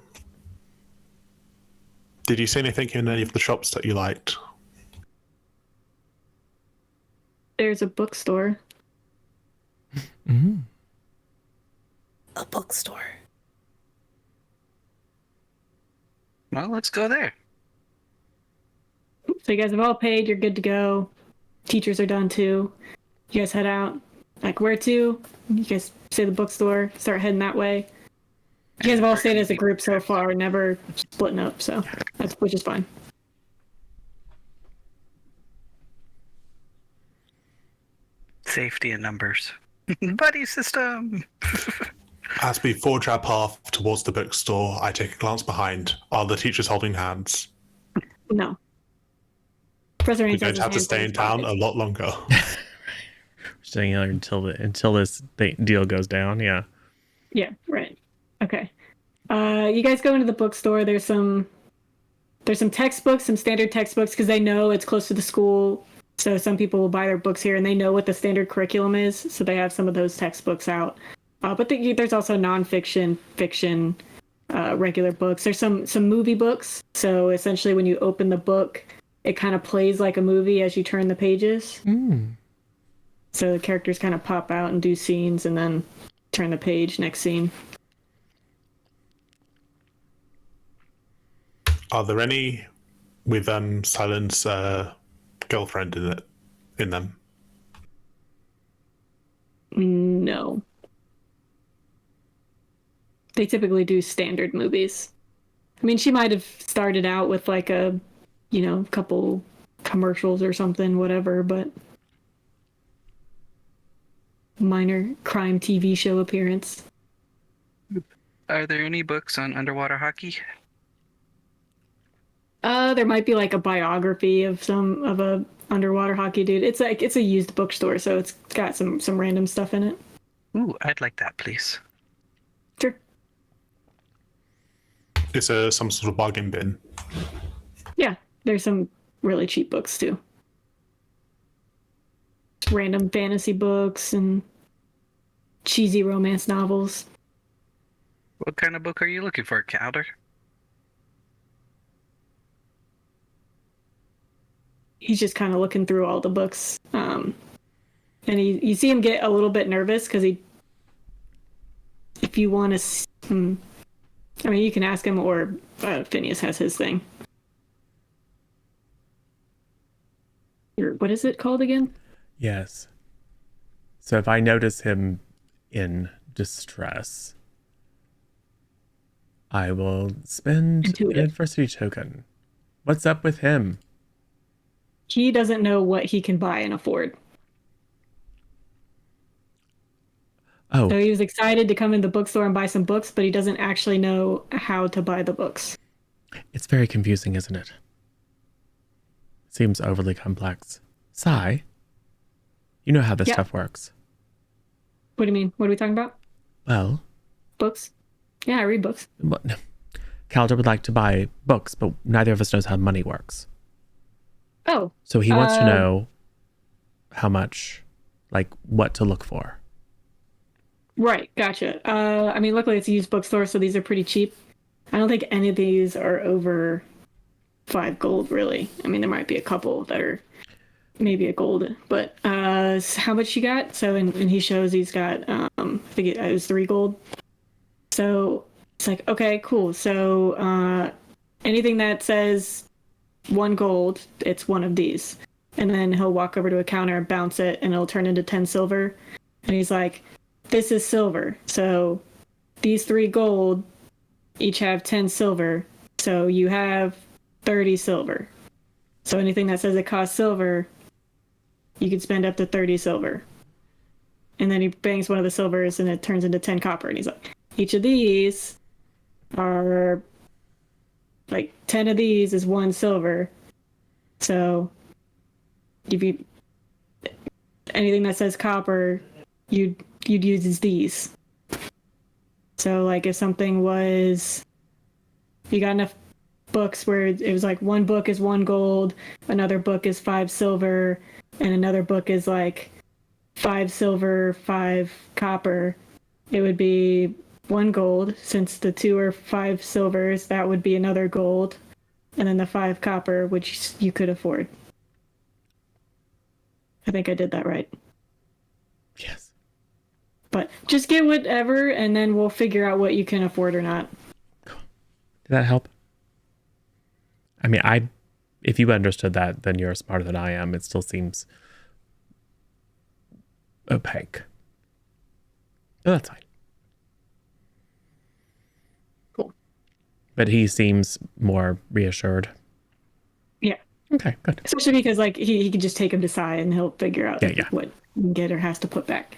Did you see anything in any of the shops that you liked? There's a bookstore. Mm-hmm. A bookstore. Well, let's go there. So you guys have all paid. You're good to go. Teachers are done too. You guys head out. Like, where to? You guys say the bookstore. Start heading that way. You guys have all stayed as a group so far, never splitting up. So which is fine. Safety in numbers. Buddy system. As we forge our path towards the bookstore, I take a glance behind. Are the teachers holding hands? No. Professor We Haynes has don't his have to hands stay in in his town a pockets. lot longer. Staying here until this deal goes down. Yeah. Yeah, right. Okay. You guys go into the bookstore. There's some textbooks, some standard textbooks, because they know it's close to the school. So some people will buy their books here, and they know what the standard curriculum is. So they have some of those textbooks out. But there's also nonfiction, fiction, regular books. There's some movie books. So essentially, when you open the book, it kind of plays like a movie as you turn the pages. So the characters kind of pop out and do scenes, and then turn the page, next scene. Are there any with Silent's girlfriend in them? No. They typically do standard movies. I mean, she might have started out with like a, couple commercials or something, whatever, but minor crime TV show appearance. Are there any books on underwater hockey? There might be like a biography of a underwater hockey dude. It's a used bookstore, so it's got some random stuff in it. Ooh, I'd like that, please. Sure. It's some sort of bargain bin. Yeah, there's some really cheap books too. Random fantasy books and cheesy romance novels. What kind of book are you looking for, Calder? He's just kind of looking through all the books. And you see him get a little bit nervous because if you want to, I mean, you can ask him, or Phineas has his thing. What is it called again? Yes. So if I notice him in distress, I will spend Intuitive. an adversity token. What's up with him? He doesn't know what he can buy and afford. Oh, So he was excited to come in the bookstore and buy some books, but he doesn't actually know how to buy the books. it's very confusing, isn't it? Seems overly complex. Sai, you know how this Yeah. stuff works. What do you mean? What are we talking about? Well, Books? Yeah, I read books. Calder would like to buy books, but neither of us knows how money works. Oh, So he wants to know how much, like what to look for. Right, gotcha. I mean, luckily it's a used bookstore, so these are pretty cheap. I don't think any of these are over 5 gold, really. I mean, there might be a couple that are maybe a gold, but how much you got? So, and he shows he's got, I think it was 3 gold. So it's like, okay, cool. So anything that says 1 gold, it's one of these. And then he'll walk over to a counter, bounce it, and it'll turn into 10 silver. And he's like, this is silver. So these 3 gold each have 10 silver. So you have 30 silver. So anything that says it costs silver, you can spend up to 30 silver. And then he bangs one of the silvers and it turns into 10 copper. And he's like, each of these are like 10 of these is 1 silver. So if you anything that says copper, you'd use these. So like if something was, you got enough books where it was like one book is 1 gold, another book is 5 silver, and another book is like 5 silver, 5 copper, it would be 1 gold. Since the 2 are 5 silvers, that would be another gold, and then the 5 copper, which you could afford. I think I did that right. Yes. But just get whatever, and then we'll figure out what you can afford or not. Did that help? I mean, if you understood that, then you're smarter than I am. It still seems opaque. Oh, that's fine. Cool. But he seems more reassured. Yeah. Okay, good. Especially because like he can just take him to side and he'll figure out Yeah. what he can get or has to put back.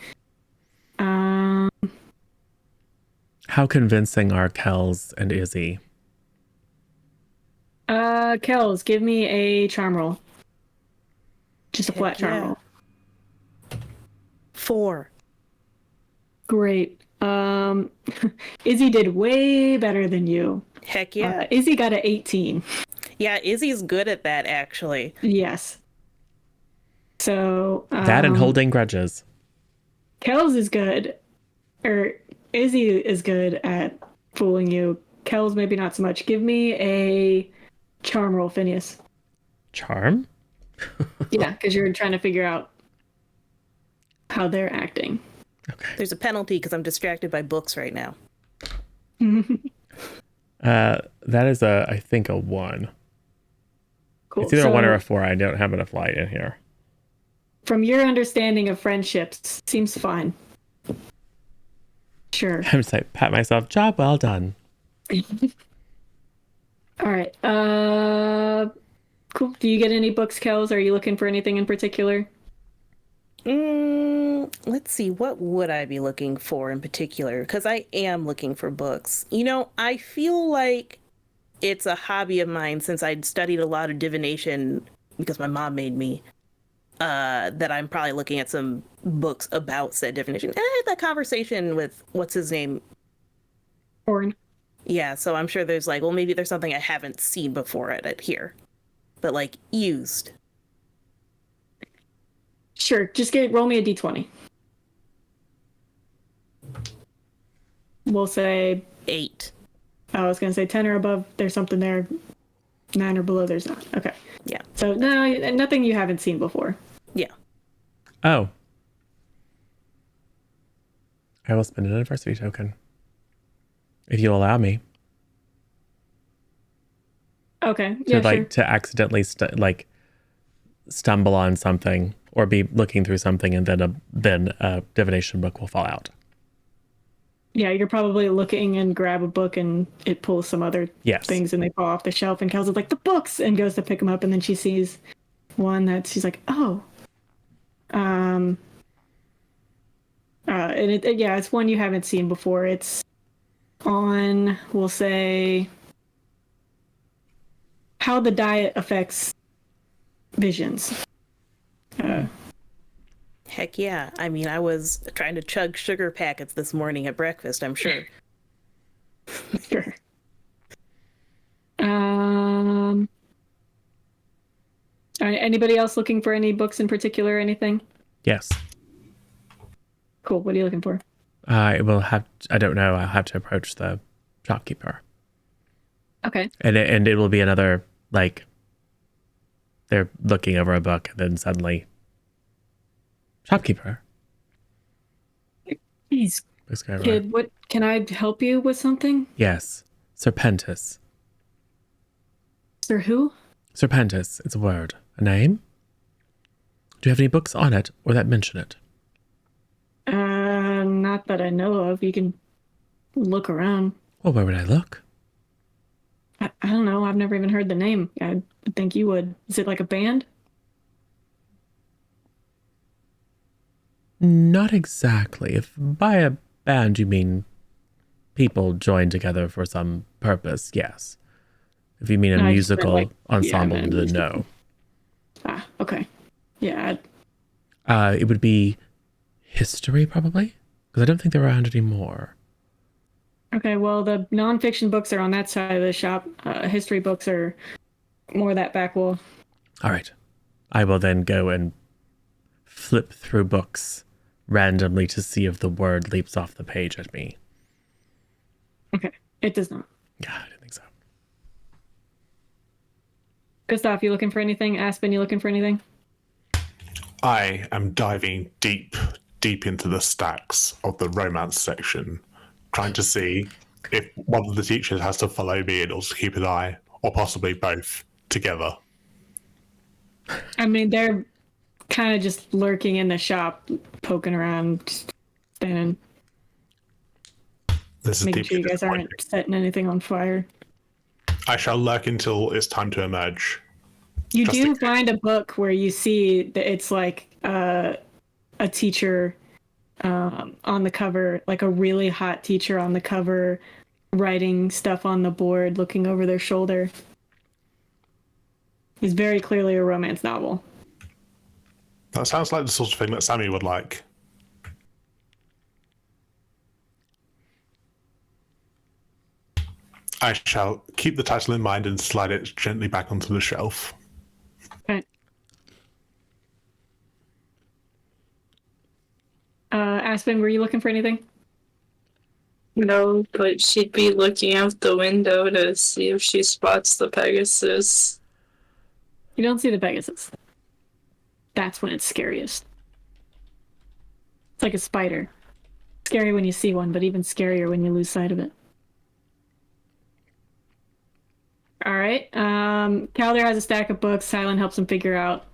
How convincing are Kells and Izzy? Kells, give me a charm roll. Just a flat charm roll. 4. Great. Izzy did way better than you. Heck yeah. Izzy got an 18. Yeah, Izzy's good at that, actually. Yes. So That and holding grudges. Kells is good, or Izzy is good at fooling you. Kells maybe not so much. Give me a charm roll, Phineas. Charm? Yeah, because you're trying to figure out how they're acting. Okay. There's a penalty because I'm distracted by books right now. That is I think a 1. Cool. It's either a 1 or a 4. I don't have enough light in here. From your understanding of friendships, seems fine. Sure. I'm just like, pat myself, job well done. All right. Cool. Do you get any books, Kells? Are you looking for anything in particular? Let's see. What would I be looking for in particular? Because I am looking for books. You know, I feel like it's a hobby of mine since I'd studied a lot of divination because my mom made me. That I'm probably looking at some books about said divination. And I had that conversation with what's his name? Orin. Yeah, so I'm sure there's like, well, maybe there's something I haven't seen before at it here, but like used. Sure. Just roll me a d20. We'll say 8. I was gonna say 10 or above. There's something there. 9 or below. There's not. Okay. Yeah. So no, nothing you haven't seen before. Yeah. Oh. I will spend an adversity token. If you'll allow me. Okay. Yeah, To sure. to accidentally stumble on something or be looking through something and then a divination book will fall out. Yeah, you're probably looking and grab a book and it pulls some other Yes. things and they fall off the shelf and Kel's like, the books, and goes to pick them up and then she sees one that she's like, oh. And it's one you haven't seen before. It's on, we'll say, how the diet affects visions. Heck yeah. I mean, I was trying to chug sugar packets this morning at breakfast, I'm sure. Sure. Anybody else looking for any books in particular or anything? Yes. Cool. What are you looking for? I don't know. I'll have to approach the shopkeeper. Okay. And it will be another, like, they're looking over a book and then suddenly, shopkeeper. Please, Looks over. kid, what can I help you with something? Yes. Serpentis. Sir who? Serpentis. It's a word. A name? Do you have any books on it or that mention it? Not that I know of. You can look around. Well, where would I look? I don't know. I've never even heard the name. I think you would. Is it like a band? Not exactly. If by a band you mean people joined together for some purpose, yes. If you mean a No, I just meant, musical like, ensemble, yeah, I then meant no. Ah, okay. Yeah. It would be history, probably? Because I don't think they're around anymore. Okay, well, the nonfiction books are on that side of the shop. History books are more that back wall. All right. I will then go and flip through books randomly to see if the word leaps off the page at me. Okay, it does not. Yeah, I didn't think so. Gustav, you looking for anything? Aspen, you looking for anything? I am diving deep into the stacks of the romance section, trying to see if one of the teachers has to follow me and also keep an eye, or possibly both, together. I mean, they're kind of just lurking in the shop, poking around, just standing, This is making deeply sure you guys disappointing. aren't setting anything on fire. I shall lurk until it's time to emerge. You Just do in case. find a book where you see that it's like a teacher on the cover, like a really hot teacher on the cover, writing stuff on the board, looking over their shoulder. It's very clearly a romance novel. That sounds like the sort of thing that Sammy would like. I shall keep the title in mind and slide it gently back onto the shelf. Okay. Aspen, were you looking for anything? No, but she'd be looking out the window to see if she spots the Pegasus. You don't see the Pegasus. That's when it's scariest. It's like a spider. Scary when you see one, but even scarier when you lose sight of it. All right. Calder has a stack of books. Silent helps him figure out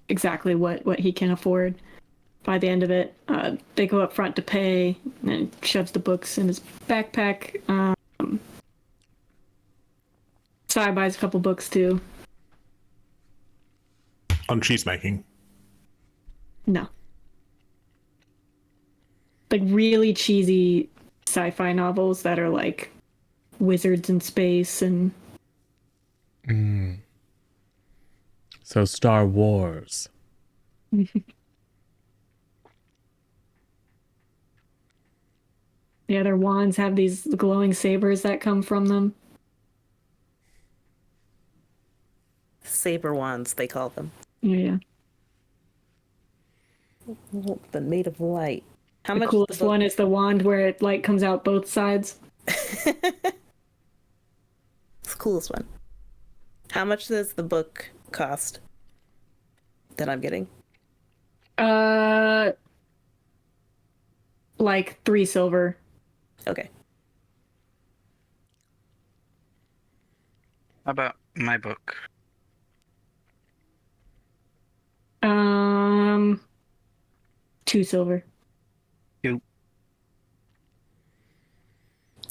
exactly what he can afford. By the end of it, they go up front to pay, and shoves the books in his backpack. Sai buys a couple books too. On cheese making. No. Like really cheesy sci-fi novels that are like wizards in space and So Star Wars. yeah, their wands have these glowing sabers that come from them. Saber wands, they call them. Yeah. But made of light. How The much? coolest one is the wand where it light comes out both sides. It's the coolest one. How much does the book cost that I'm getting? Like 3 silver. Okay. How about my book? 2 silver.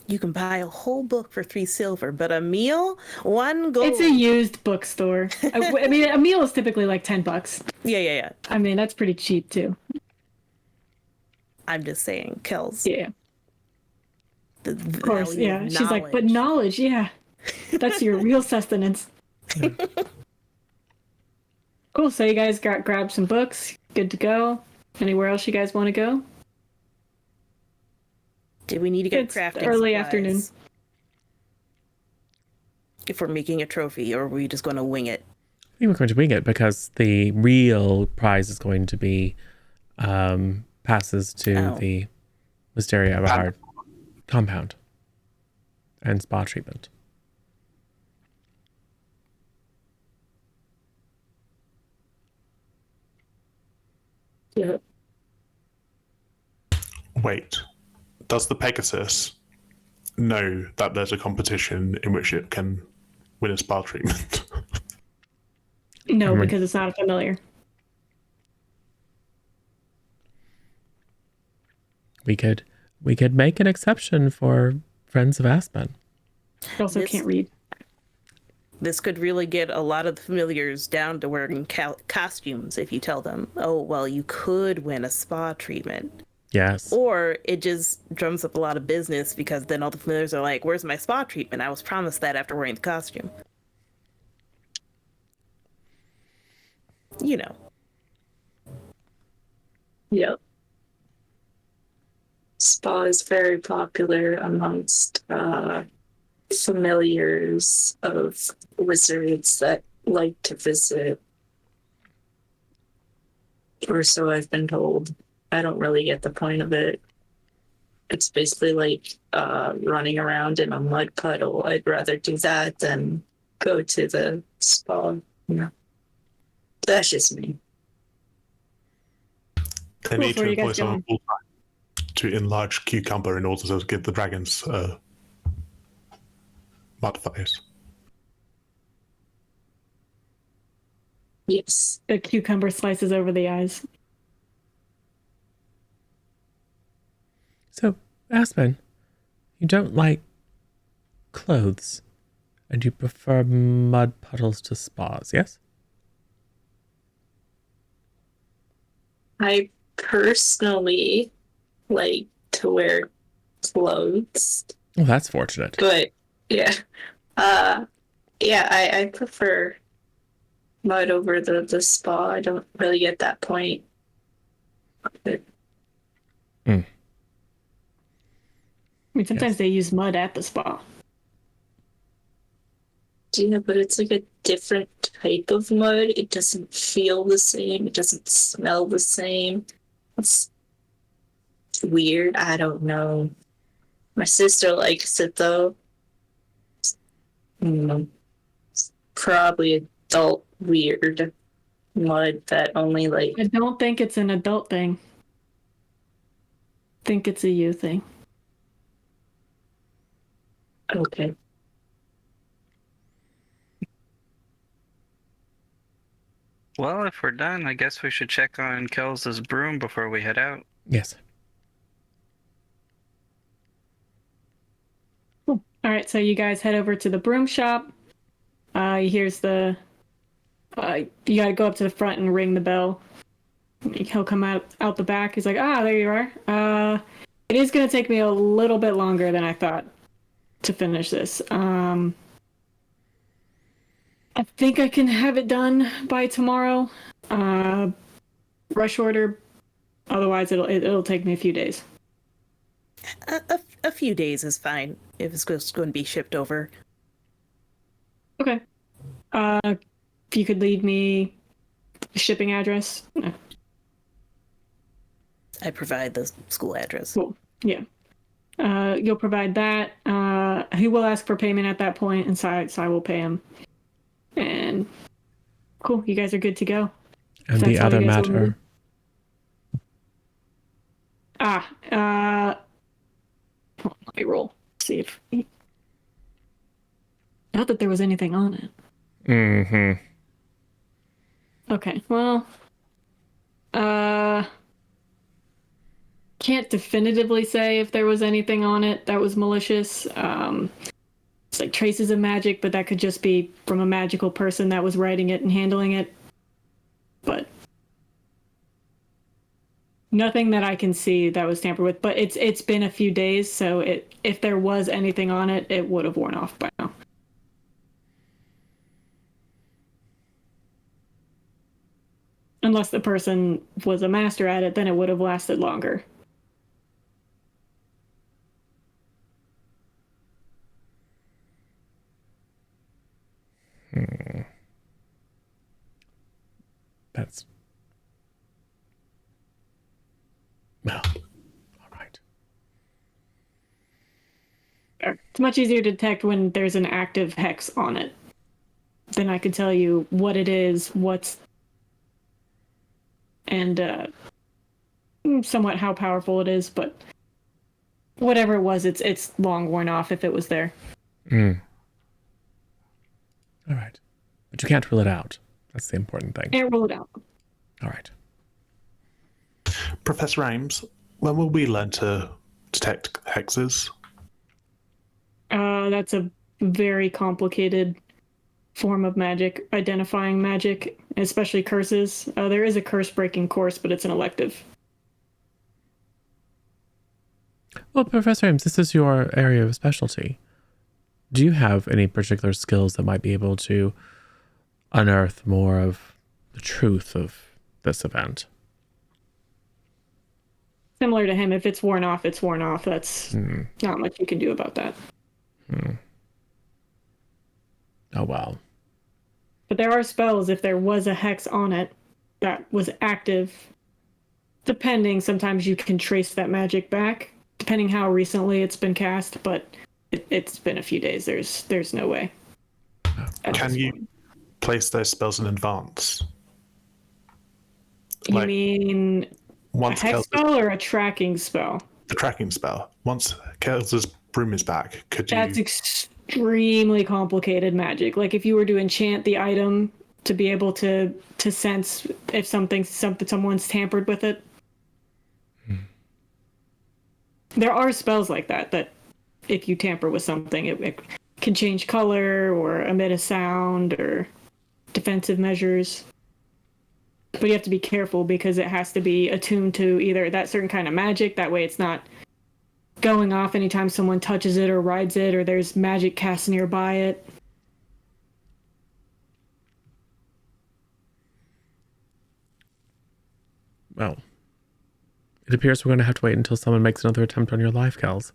You can buy a whole book for 3 silver, but a meal, 1 gold. It's a used bookstore. I mean, a meal is typically like $10. Yeah. I mean, that's pretty cheap too. I'm just saying, Kels. Yeah. The Of course, value yeah. of She's like, but knowledge, yeah. That's your real sustenance. Cool. So you guys grab some books. Good to go. Anywhere else you guys want to go? Do we need to get It's crafting early supplies afternoon. if we're making a trophy, or are we just going to wing it? I think we're going to wing it because the real prize is going to be passes to Oh. the Wisteria, Everhard, compound, and spa treatment. Yeah. Wait, does the Pegasus know that there's a competition in which it can win a spa treatment? No, I mean- because it's not a familiar. We could make an exception for Friends of Aspen. It also This- can't read. This could really get a lot of the familiars down to wearing costumes if you tell them, oh, well, you could win a spa treatment. Yes. Or it just drums up a lot of business because then all the familiars are like, where's my spa treatment? I was promised that after wearing the costume. You know. Yep. Spa is very popular amongst familiars of wizards that like to visit. Or so I've been told. I don't really get the point of it. It's basically like running around in a mud puddle. I'd rather do that than go to the spa. Yeah. That's just me. They need Where to are you guys employ someone going? full-time to enlarge Cucumber in order to give the dragons modifiers. Yes. The cucumber slices over the eyes. So, Aspen, you don't like clothes, and you prefer mud puddles to spas, yes? I personally like to wear clothes, Well, that's fortunate. but yeah, yeah, I prefer mud over the spa. I don't really get that point. But I mean, sometimes they use mud at the spa. yeah, but it's like a different type of mud. It doesn't feel the same. It doesn't smell the same. It's weird. I don't know. My sister likes it though. It's probably adult weird mud that only like I don't think it's an adult thing. I think it's a you thing. okay. Well, if we're done, I guess we should check on Kels's broom before we head out. Yes. Cool. All right, so you guys head over to the broom shop. Here's the. You gotta go up to the front and ring the bell. He'll come out the back. He's like, there you are. It is gonna take me a little bit longer than I thought to finish this. I think I can have it done by tomorrow. Rush order. Otherwise, it'll take me a few days. A few days is fine if it's just going to be shipped over. Okay. If you could leave me the shipping address. I provide the school address. Cool. Yeah. You'll provide that. He will ask for payment at that point, and so I will pay him. And cool, you guys are good to go. And That's the all other you guys want matter. Let me roll. See if. Not that there was anything on it. Mm-hmm. Okay, well, can't definitively say if there was anything on it that was malicious. It's like traces of magic, but that could just be from a magical person that was writing it and handling it. But nothing that I can see that was tampered with. But it's been a few days, so if there was anything on it, it would have worn off by now. Unless the person was a master at it, then it would have lasted longer. That's well, all right. It's much easier to detect when there's an active hex on it. Then I could tell you what it is, and somewhat how powerful it is, but whatever it was, it's long worn off if it was there. Mm. All right. But you can't rule it out. That's the important thing. Can't rule it out. All right. Professor Ames, when will we learn to detect hexes? That's a very complicated form of magic, identifying magic, especially curses. There is a curse-breaking course, but it's an elective. Well, Professor Ames, this is your area of specialty. Do you have any particular skills that might be able to unearth more of the truth of this event? Similar to him, if it's worn off, it's worn off. That's not much you can do about that. Oh, well. But there are spells, if there was a hex on it that was active, depending, sometimes you can trace that magic back, depending how recently it's been cast, but it's been a few days. There's no way. Can you place those spells in advance? You mean a hex spell or a tracking spell? The tracking spell. Once Kels's broom is back, could you... That's extremely complicated magic. Like if you were to enchant the item to be able to sense if someone's tampered with it. There are spells like that if you tamper with something, it can change color or emit a sound or defensive measures. But you have to be careful because it has to be attuned to either that certain kind of magic. That way it's not going off anytime someone touches it or rides it, or there's magic cast nearby it. Well, it appears we're going to have to wait until someone makes another attempt on your life, Kels.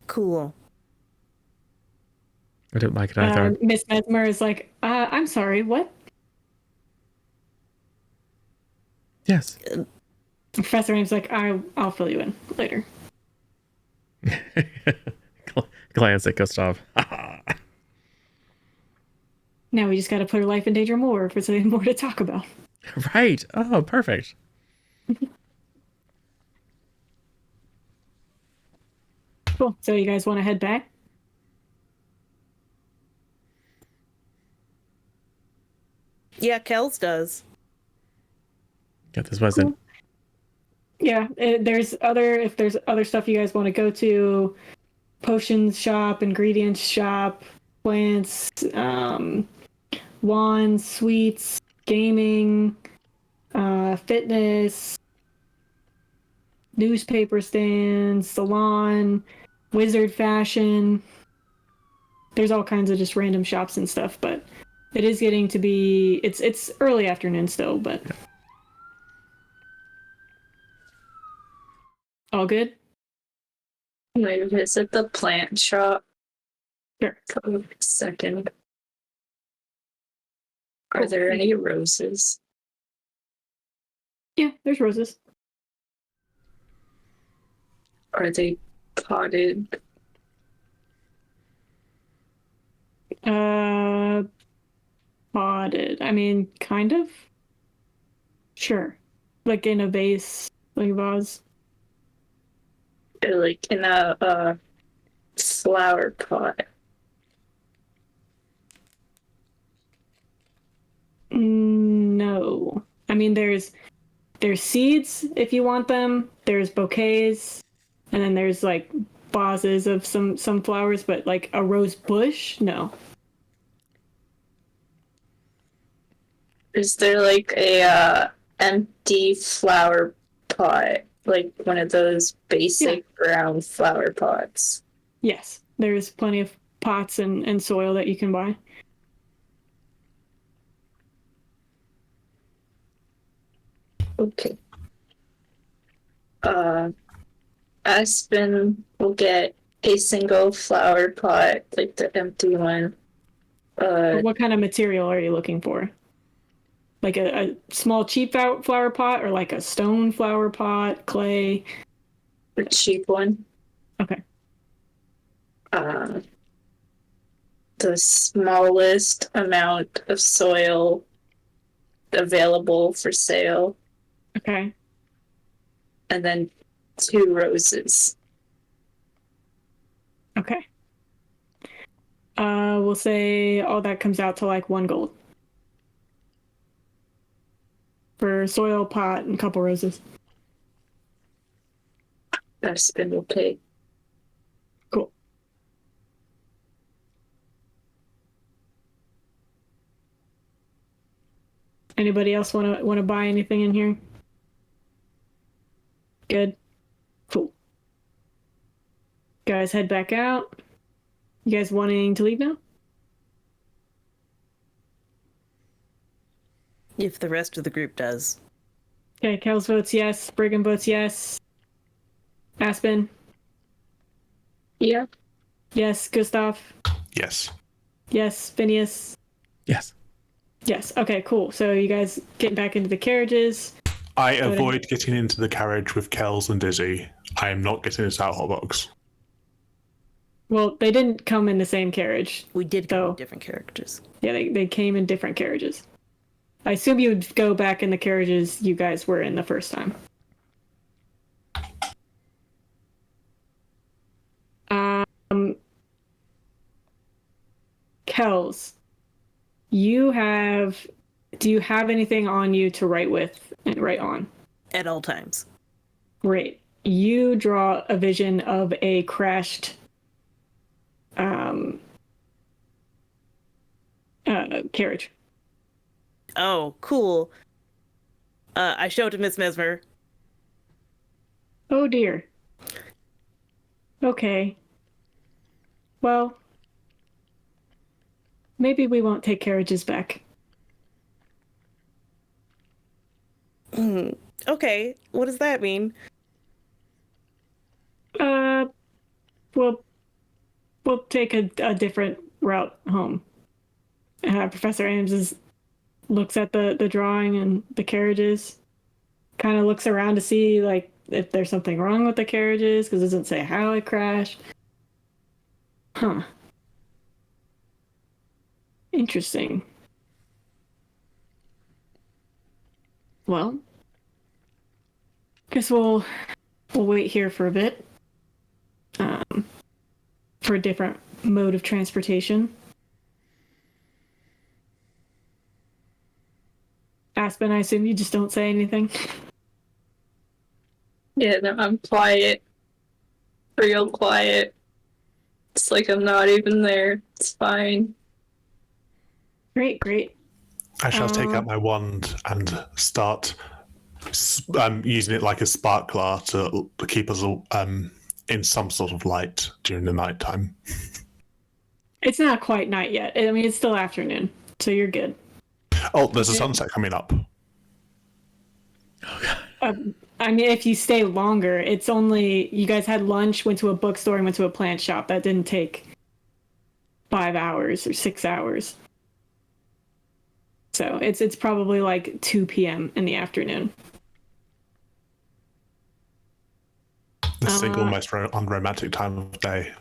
Cool. I don't like it either. Miss Mesmer is like, I'm sorry, what? Yes. Professor Ames like, I'll fill you in later. Glance at Gustav. Now we just got to put her life in danger more for something more to talk about. Right. Oh, perfect. Cool. So you guys want to head back? Yeah, Kels does. Yeah, this wasn't. Cool. Yeah, if there's other stuff you guys want to go to, potions shop, ingredients shop, plants, wands, sweets, gaming, fitness, newspaper stands, salon, wizard fashion. There's all kinds of just random shops and stuff, but it is getting to be it's early afternoon still, but yeah. All good? I'm going to visit the plant shop. Sure. For a second. Are there any roses? Yeah, there's roses. Are they potted? Potted. I mean, kind of. Sure. Like in a vase, like a vase. Or like in a flower pot? No. I mean, there's seeds if you want them. There's bouquets, and then there's like vases of some flowers, but like a rose bush, no. Is there like a empty flower pot, like one of those basic brown flower pots? Yes, there's plenty of pots and soil that you can buy. Okay. Aspen will get a single flower pot, like the empty one. What kind of material are you looking for? Like a small cheap flower pot, or like a stone flower pot, clay? A cheap one. Okay. uh, the smallest amount of soil available for sale, Okay. and then 2 roses. Okay. We'll say all that comes out to like 1 gold. For soil, pot, and a couple roses. That's been okay. Cool. Anybody else want to buy anything in here? Good. Cool. Guys, head back out. You guys wanting to leave now? If the rest of the group does. Okay, Kels votes yes. Brigham votes yes. Aspen? Yeah. Yes. Gustav? Yes. Yes. Phineas? Yes. Yes. Okay, cool. So you guys get back into the carriages. I avoid getting into the carriage with Kells and Dizzy. I am not getting this out hotbox. Well, they didn't come in the same carriage. We did go So- with different characters. Yeah, they came in different carriages. I assume you would go back in the carriages you guys were in the first time. Kels, do you have anything on you to write with and write on? At all times. Great. You draw a vision of a crashed carriage. Oh, cool. I show it to Miss Mesmer. Oh dear. Okay. Well, maybe we won't take carriages back. Okay, what does that mean? We'll take a different route home. Professor Ames looks at the drawing and the carriages, kind of looks around to see like if there's something wrong with the carriages because it doesn't say how it crashed. Huh. Interesting. Well, guess we'll wait here for a bit. For a different mode of transportation. Aspen, I assume you just don't say anything. Yeah, no, I'm quiet. Real quiet. It's like I'm not even there. It's fine. Great, great. I shall take out my wand and start using it like a sparkler to keep us in some sort of light during the night time. It's not quite night yet. I mean, it's still afternoon, so you're good. Oh, there's a sunset coming up. I mean, if you stay longer, it's only you guys had lunch, went to a bookstore, and went to a plant shop. That didn't take 5 hours or 6 hours. So it's probably like 2 p.m. in the afternoon. The single most unromantic time of day.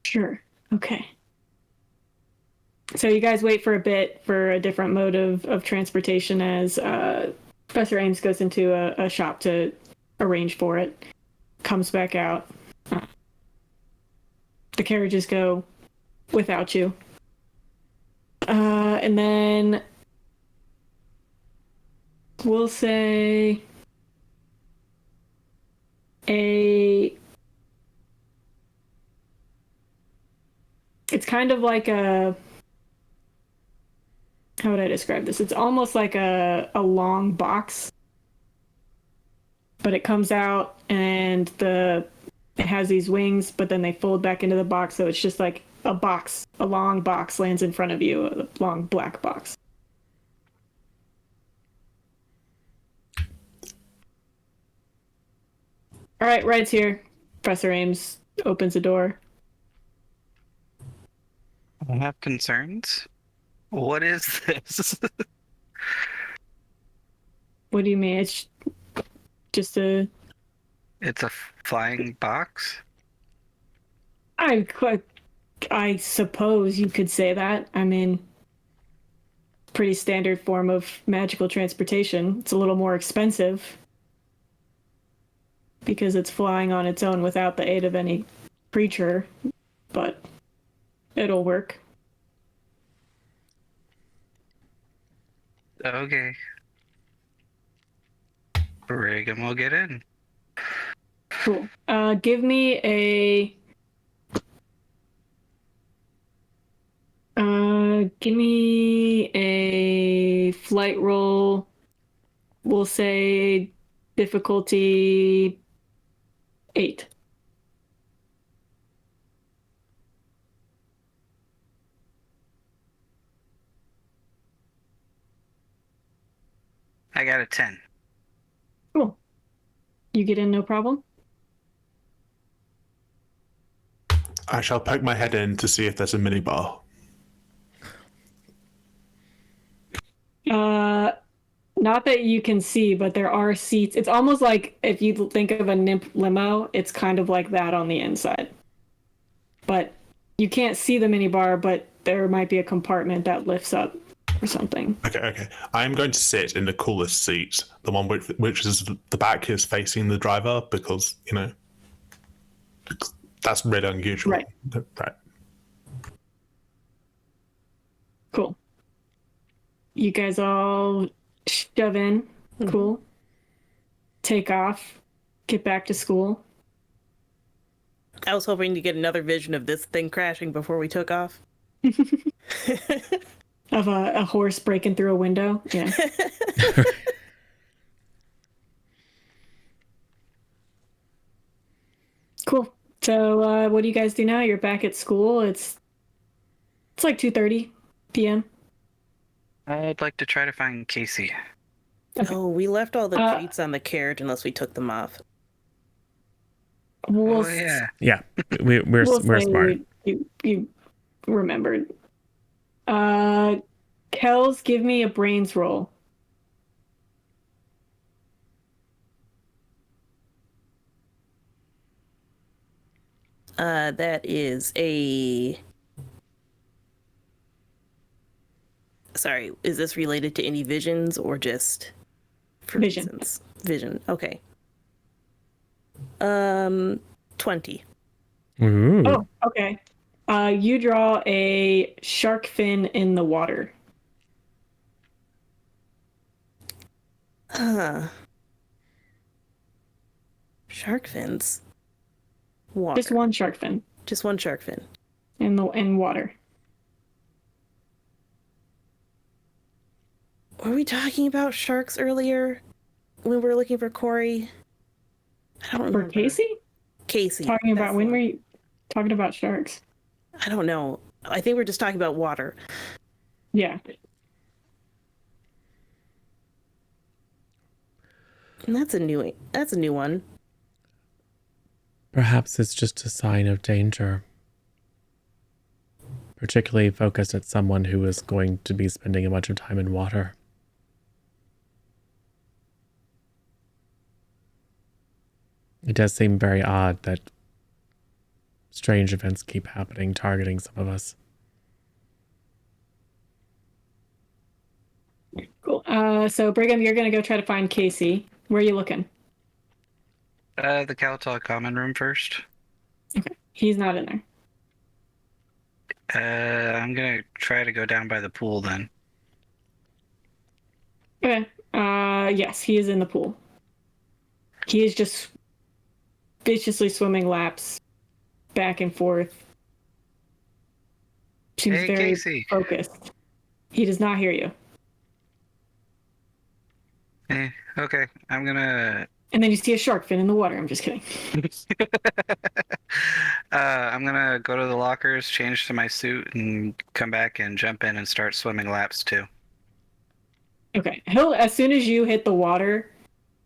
Sure. Okay. So you guys wait for a bit for a different mode of transportation as Professor Ames goes into a shop to arrange for it. Comes back out. The carriages go without you. And then we'll say it's kind of like how would I describe this? It's almost like a long box, but it comes out and it has these wings, but then they fold back into the box, so it's just like a box, a long box lands in front of you, a long black box. All right, ride's here. Professor Ames opens the door. I have concerns. What is this? What do you mean? It's just a It's a flying box? I suppose you could say that. I mean, pretty standard form of magical transportation. It's a little more expensive because it's flying on its own without the aid of any creature, but it'll work. Okay. Brigham will get in. Cool. Give me a flight roll. We'll say difficulty 8. I got a 10. Cool. You get in no problem? I shall poke my head in to see if there's a minibar. Not that you can see, but there are seats. It's almost like if you think of a NIMP limo, it's kind of like that on the inside. But you can't see the minibar, but there might be a compartment that lifts up or something. Okay. I'm going to sit in the coolest seat, the one which is the back is facing the driver, because, you know, that's really unusual. Right. Cool. You guys all shove in. Cool. Take off. Get back to school. I was hoping to get another vision of this thing crashing before we took off. Of a horse breaking through a window. Yeah. Cool. So what do you guys do now? You're back at school. It's like 2:30 p.m. I'd like to try to find Casey. Okay. Oh, we left all the treats on the carriage unless we took them off. We'll Oh, yeah. Yeah, we're we'll say smart. You remembered. Kels, give me a brains roll. That is a... Sorry, is this related to any visions or just for Vision. reasons? Vision, okay. 20. Ooh. Oh, okay. You draw a shark fin in the water. Shark fins. Water. Just one shark fin Just one shark fin. in water. Were we talking about sharks earlier when we were looking for Corey? I don't For remember. Casey? Casey. Talking about that's when the were one. you talking about sharks? I don't know. I think we're just talking about water. Yeah. And that's a new one. Perhaps it's just a sign of danger. Particularly focused at someone who is going to be spending a bunch of time in water. It does seem very odd that strange events keep happening, targeting some of us. Cool. So Brigham, you're gonna go try to find Casey. Where are you looking? The Calatal common room first. Okay. He's not in there. I'm gonna try to go down by the pool then. Okay. Yes, he is in the pool. He is just viciously swimming laps back and forth. Seems Hey, very Casey. focused. He does not hear you. Okay, I'm gonna And then you see a shark fin in the water. I'm just kidding. I'm gonna go to the lockers, change to my suit, and come back and jump in and start swimming laps too. Okay. As soon as you hit the water,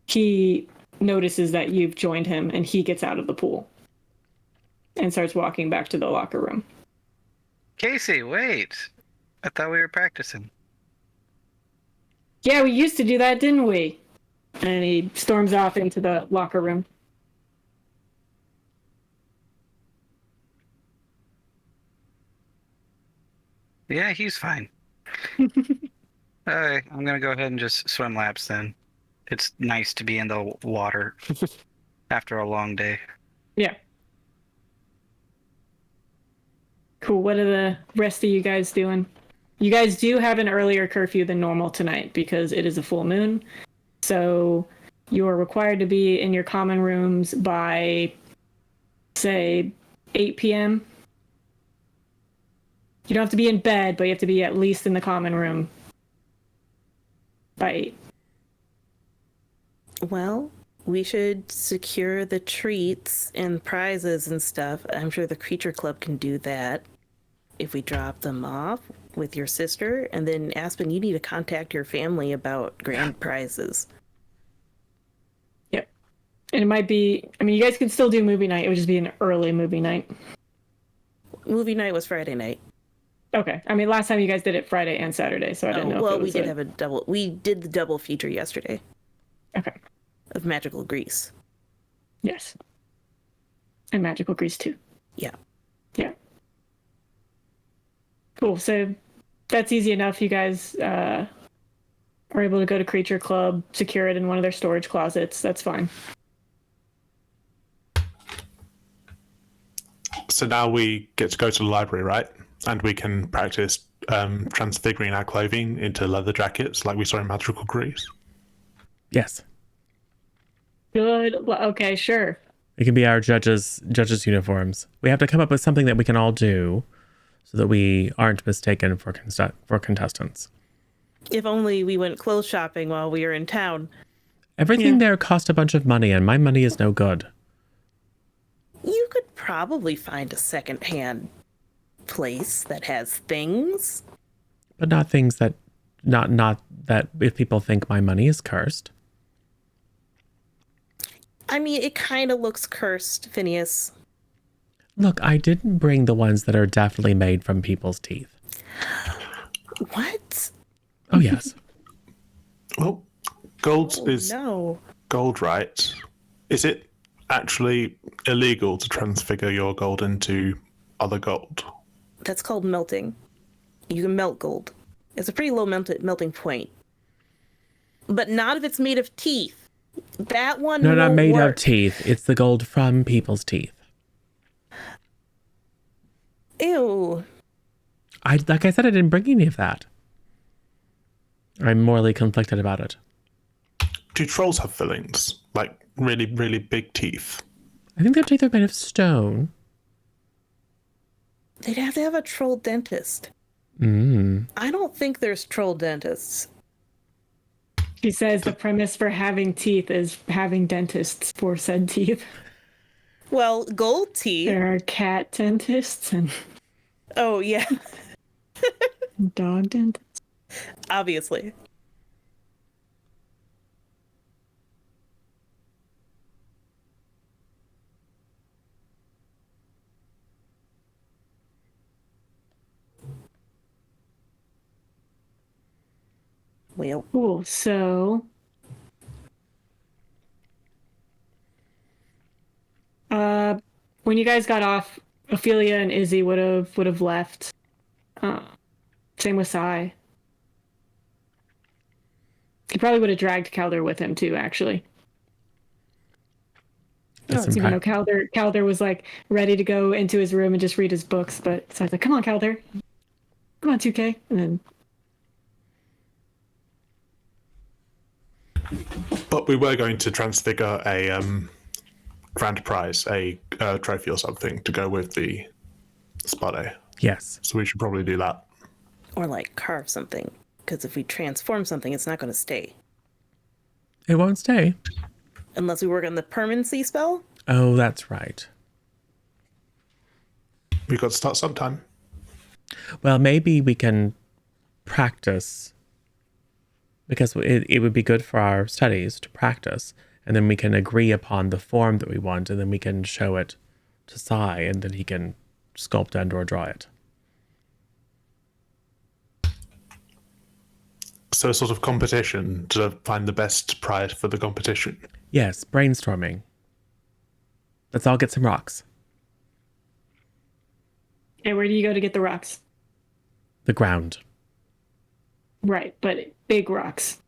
he notices that you've joined him and he gets out of the pool and starts walking back to the locker room. Casey, wait! I thought we were practicing. Yeah, we used to do that, didn't we? And he storms off into the locker room. Yeah, he's fine. Alright, I'm gonna go ahead and just swim laps then. It's nice to be in the water after a long day. Yeah. Cool. What are the rest of you guys doing? You guys do have an earlier curfew than normal tonight because it is a full moon. So you're required to be in your common rooms by, say, 8 p.m. You don't have to be in bed, but you have to be at least in the common room by 8. Well, we should secure the treats and prizes and stuff. I'm sure the Creature Club can do that if we drop them off with your sister. And then, Aspen, you need to contact your family about grand prizes. Yep. And it might be, I mean, you guys can still do movie night. It would just be an early movie night. Movie night was Friday night. Okay. I mean, last time you guys did it Friday and Saturday, so I didn't know. Well, if it we was did have a double. We did the double feature yesterday. Okay. Of Magical Grease. Yes. And Magical Grease too. Yeah. Yeah. Cool. So that's easy enough. You guys are able to go to Creature Club, secure it in one of their storage closets. That's fine. So now we get to go to the library, right? And we can practice transfiguring our clothing into leather jackets like we saw in Magical Grease. Yes. Good. Okay, sure. It can be our judges' uniforms. We have to come up with something that we can all do so that we aren't mistaken for contestants. If only we went clothes shopping while we were in town. Everything there cost a bunch of money, and my money is no good. You could probably find a secondhand place that has things. But not things that, not that if people think my money is cursed. I mean, it kind of looks cursed, Phineas. Look, I didn't bring the ones that are definitely made from people's teeth. What? Oh, yes. Well, gold is No. gold, right? Is it actually illegal to transfigure your gold into other gold? That's called melting. You can melt gold. It's a pretty low melting point. But not if it's made of teeth. That one No, not won't made work. of teeth. It's the gold from people's teeth. Ew. Like I said, I didn't bring any of that. I'm morally conflicted about it. Do trolls have fillings? Like really, really big teeth? I think their teeth are made of stone. They'd have to have a troll dentist. Mm. I don't think there's troll dentists. She says the premise for having teeth is having dentists for said teeth. Well, gold teeth. There are cat dentists and Oh, yeah. dog dentists. Obviously. Well, Cool. So, when you guys got off, Ophelia and Izzy would have left. Same with Sai. He probably would have dragged Calder with him too, actually. Even though Calder was like ready to go into his room and just read his books, but Sai's like, "Come on, Calder, come on, 2K," and then. But we were going to transfigure a grand prize, a trophy or something to go with the spa day. Yes. So we should probably do that. or like carve something. Because if we transform something, it's not going to stay. It won't stay. Unless we work on the permanency spell? Oh, that's right. We've got to start sometime. Well, maybe we can practice, because it would be good for our studies to practice, and then we can agree upon the form that we want, and then we can show it to Sai, and then he can sculpt and or draw it. So a sort of competition to find the best prize for the competition. Yes, brainstorming. Let's all get some rocks. Okay, where do you go to get the rocks? The ground. Right, but big rocks.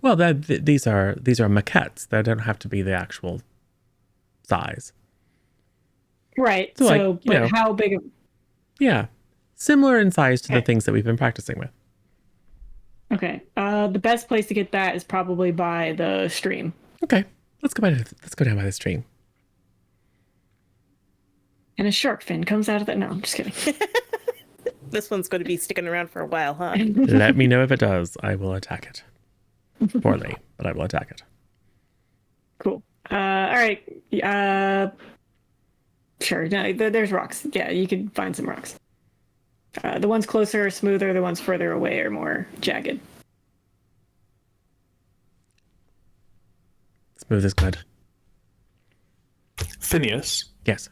Well, these are maquettes. They don't have to be the actual size. Right. So, So, like, but how big? Yeah, similar in size to the Okay. things that we've been practicing with. Okay. The best place to get that is probably by the stream. Okay, let's go down by the stream. And a shark fin comes out of that. No, I'm just kidding. This one's going to be sticking around for a while, huh? Let me know if it does. I will attack it. Poorly, but I will attack it. Cool. All right. Sure. No, there's rocks. Yeah, you can find some rocks. The ones closer are smoother. The ones further away are more jagged. Smooth is good. Phineas, Yes.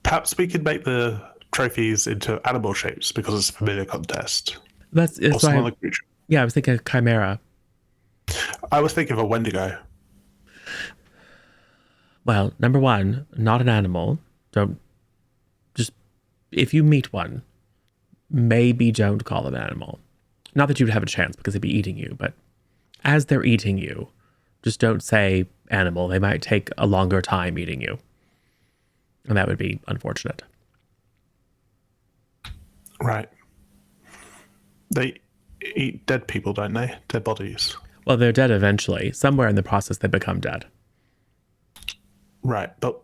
perhaps we could make the trophies into animal shapes because it's a familiar contest. That's Or some why. other creature. Yeah, I was thinking chimera. I was thinking of a Wendigo. Well, number one, not an animal. Don't just if you meet one, maybe don't call them an animal. Not that you'd have a chance because they'd be eating you, but as they're eating you, just don't say animal. They might take a longer time eating you. And that would be unfortunate. Right. They eat dead people, don't they? Dead bodies. Well, they're dead eventually. Somewhere in the process, they become dead. Right, but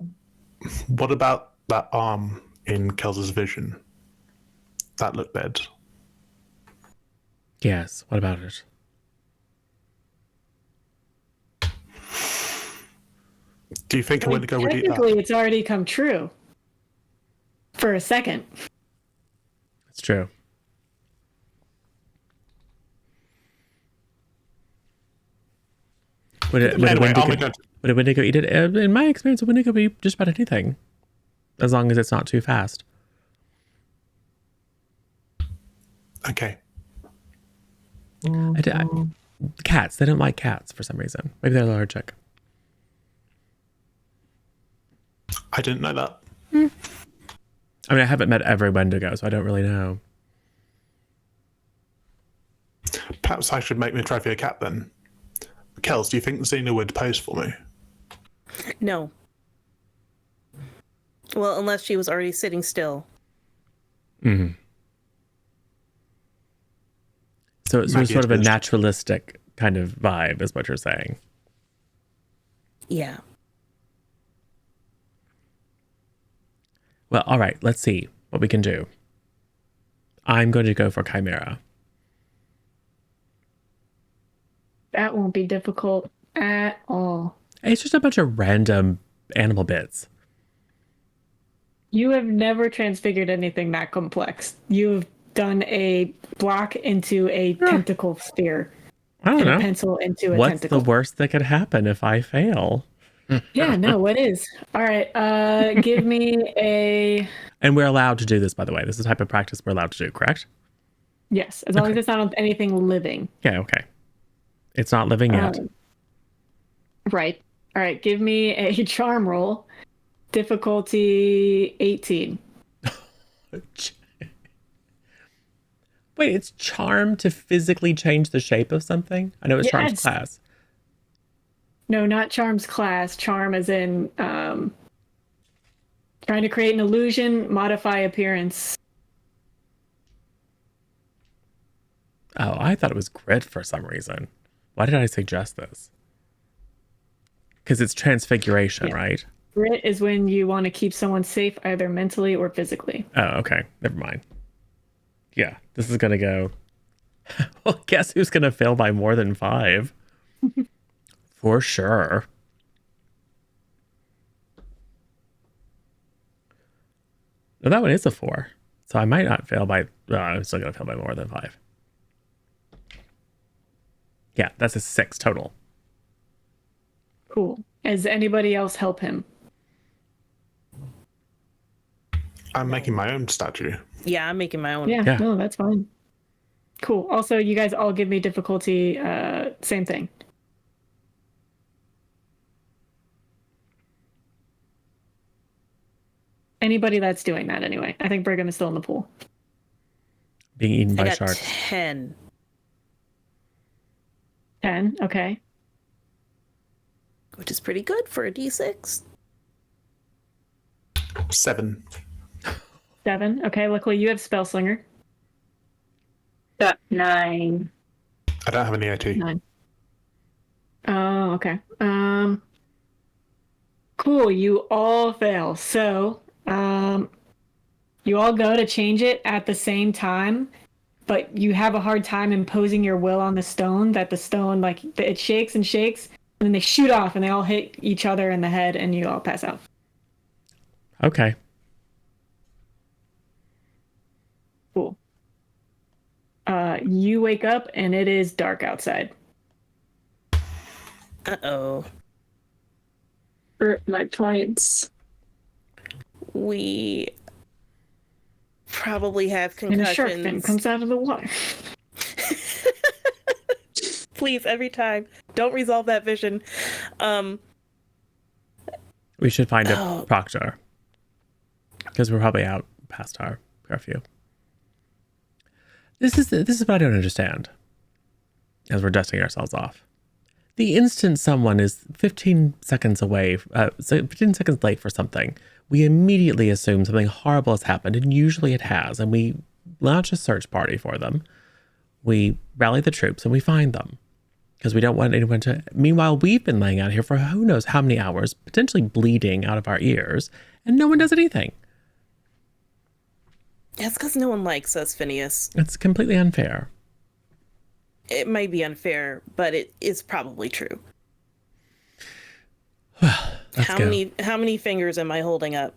what about that arm in Kels's vision? That looked dead. Yes, what about it? Do you think a Wendigo would eat Technically, that? it's already come true. For a second. It's true. Would a Wendigo eat it? In my experience, a Wendigo would eat just about anything. As long as it's not too fast. Okay. Cats, they don't like cats for some reason. Maybe they're allergic. I didn't know that. I mean, I haven't met every Wendigo, so I don't really know. Perhaps I should make the trophy a cat then. Kels, do you think Xena would pose for me? No. Well, unless she was already sitting still. Mm-hmm. So it's Maybe sort of a it is. naturalistic kind of vibe, is what you're saying. Yeah. Well, all right, let's see what we can do. I'm going to go for Chimera. That won't be difficult at all. It's just a bunch of random animal bits. You have never transfigured anything that complex. You've done a block into a tentacle sphere. I don't and know. a pencil into a What's tentacle. the worst that could happen if I fail? Yeah, no, what is? All right, give me a... And we're allowed to do this, by the way. This is the type of practice we're allowed to do, correct? Yes, as long as it's not on anything living. Yeah, okay. It's not living yet. Right. All right, give me a charm roll. Difficulty 18. Wait, it's charm to physically change the shape of something? I know it's charm's Yes. class. No, not charm's class. Charm as in trying to create an illusion, modify appearance. Oh, I thought it was grit for some reason. Why did I suggest this? Because it's transfiguration, Yeah. right? Grit is when you want to keep someone safe either mentally or physically. Oh, okay. Never mind. Yeah, this is going to go... Well, guess who's going to fail by more than 5? For sure. No, that one is a 4. So I might not fail by... I'm still going to fail by more than 5. Yeah, that's a 6 total. Cool. Does anybody else help him? I'm making my own statue. Yeah, I'm making my own. Yeah, Yeah. no, that's fine. Cool. Also, you guys all give me difficulty, same thing. Anybody that's doing that anyway. I think Brigham is still in the pool. being eaten I by got sharks. 10. 10. Okay. Which is pretty good for a D6. 7. 7. Okay. Luckily, you have spell slinger. Got 9. I don't have any AT. 9. Oh, okay. Cool. You all fail. So, you all go to change it at the same time, but you have a hard time imposing your will on the stone. That the stone, like, it shakes and shakes, and then they shoot off, and they all hit each other in the head, and you all pass out. Okay. Cool. You wake up, and it is dark outside. Uh-oh. My points. We probably have And a shark fin concussions. comes out of the water. Please, every time. Don't resolve that vision. We should find a Oh. proctor. Because we're probably out past our curfew. This is what I don't understand. As we're dusting ourselves off. The instant someone is 15 seconds away, 15 seconds late for something, we immediately assume something horrible has happened, and usually it has, and we launch a search party for them. We rally the troops and we find them. Because we don't want anyone to... Meanwhile, we've been laying out here for who knows how many hours, potentially bleeding out of our ears, and no one does anything. That's because no one likes us, Phineas. It's completely unfair. It might be unfair, but it is probably true. Let's How go. many fingers am I holding up?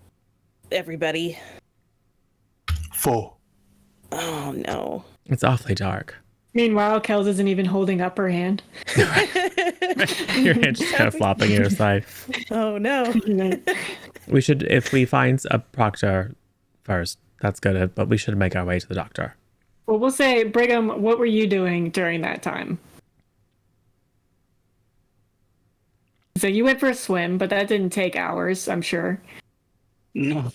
Everybody? 4. Oh no. It's awfully dark. Meanwhile, Kels isn't even holding up her hand. Your hand's just kind of flopping either side. Oh no. We should, if we find a proctor first, that's good, but we should make our way to the doctor. Well, we'll say, Brigham, what were you doing during that time? So you went for a swim, but that didn't take hours, I'm sure. No.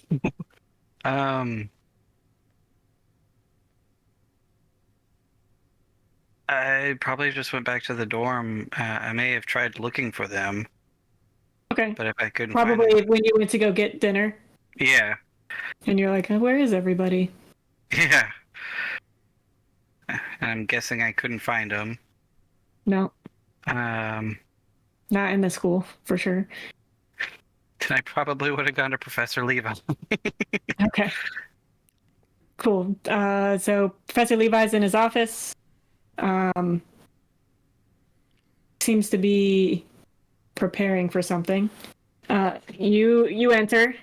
I probably just went back to the dorm. I may have tried looking for them, Okay. but if I couldn't find Probably them, when you went to go get dinner, yeah, and you're like, where is everybody? yeah. I'm guessing I couldn't find them. No, Then not in the school, for sure. I probably would have gone to Professor Levi. Okay. Cool. So Professor Levi's in his office. Seems to be preparing for something. You enter,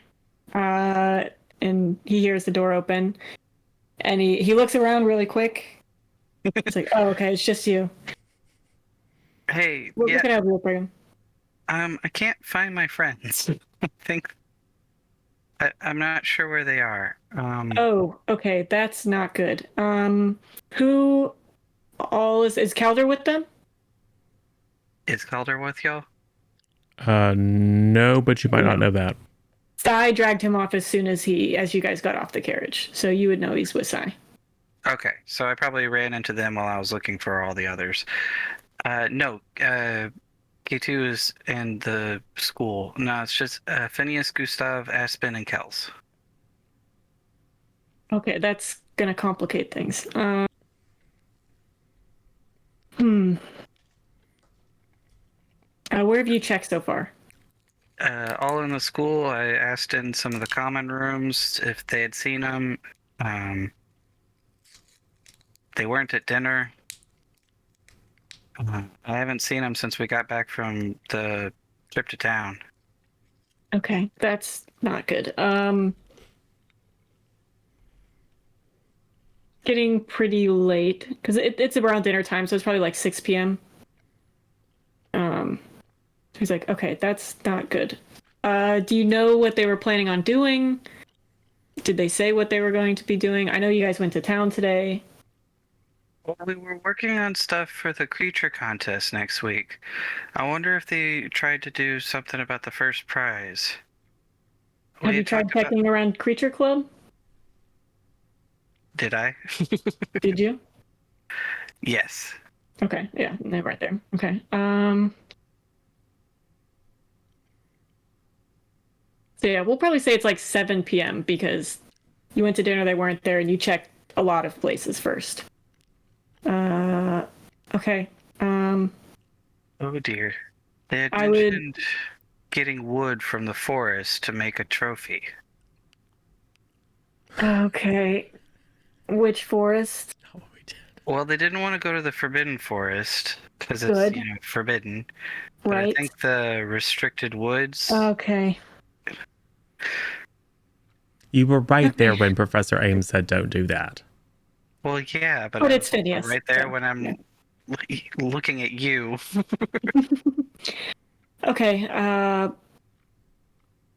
and he hears the door open, and he looks around really quick. It's like, oh, okay, it's just you. Hey, What yeah, can I help you with, Brigham? I can't find my friends. I think I'm not sure where they are. Oh, okay, that's not good. Who all is Calder with them? Is Calder with y'all? No, but you might not No. know that. Sai dragged him off as soon as you guys got off the carriage, so you would know he's with Sai. Okay, so I probably ran into them while I was looking for all the others. No, K2 is in the school. No, it's just Phineas, Gustav, Aspen, and Kels. Okay, that's gonna complicate things. Where have you checked so far? All in the school. I asked in some of the common rooms if they had seen them. They weren't at dinner. I haven't seen them since we got back from the trip to town. Okay, that's not good. Getting pretty late because it's around dinner time, so it's probably like 6 p.m. He's like, okay, that's not good. Do you know what they were planning on doing? Did they say what they were going to be doing? I know you guys went to town today. Well, we were working on stuff for the creature contest next week. I wonder if they tried to do something about the first prize. Have you tried checking around Creature Club? Did I? Did you? Yes. Okay, yeah, they're right there. Okay. So yeah, we'll probably say it's like 7 p.m. because you went to dinner, they weren't there, and you checked a lot of places first. Okay. Oh dear. They had I would. mentioned getting wood from the forest to make a trophy. Okay. Which forest? Oh, we did. Well, they didn't want to go to the forbidden forest because it's, Good. forbidden. But I Right. think the restricted woods. Okay. You were right there Okay. when Professor Ames said don't do that. Well, yeah, but But I it's was Phineas. right there so, when I'm yeah. looking at you. Okay.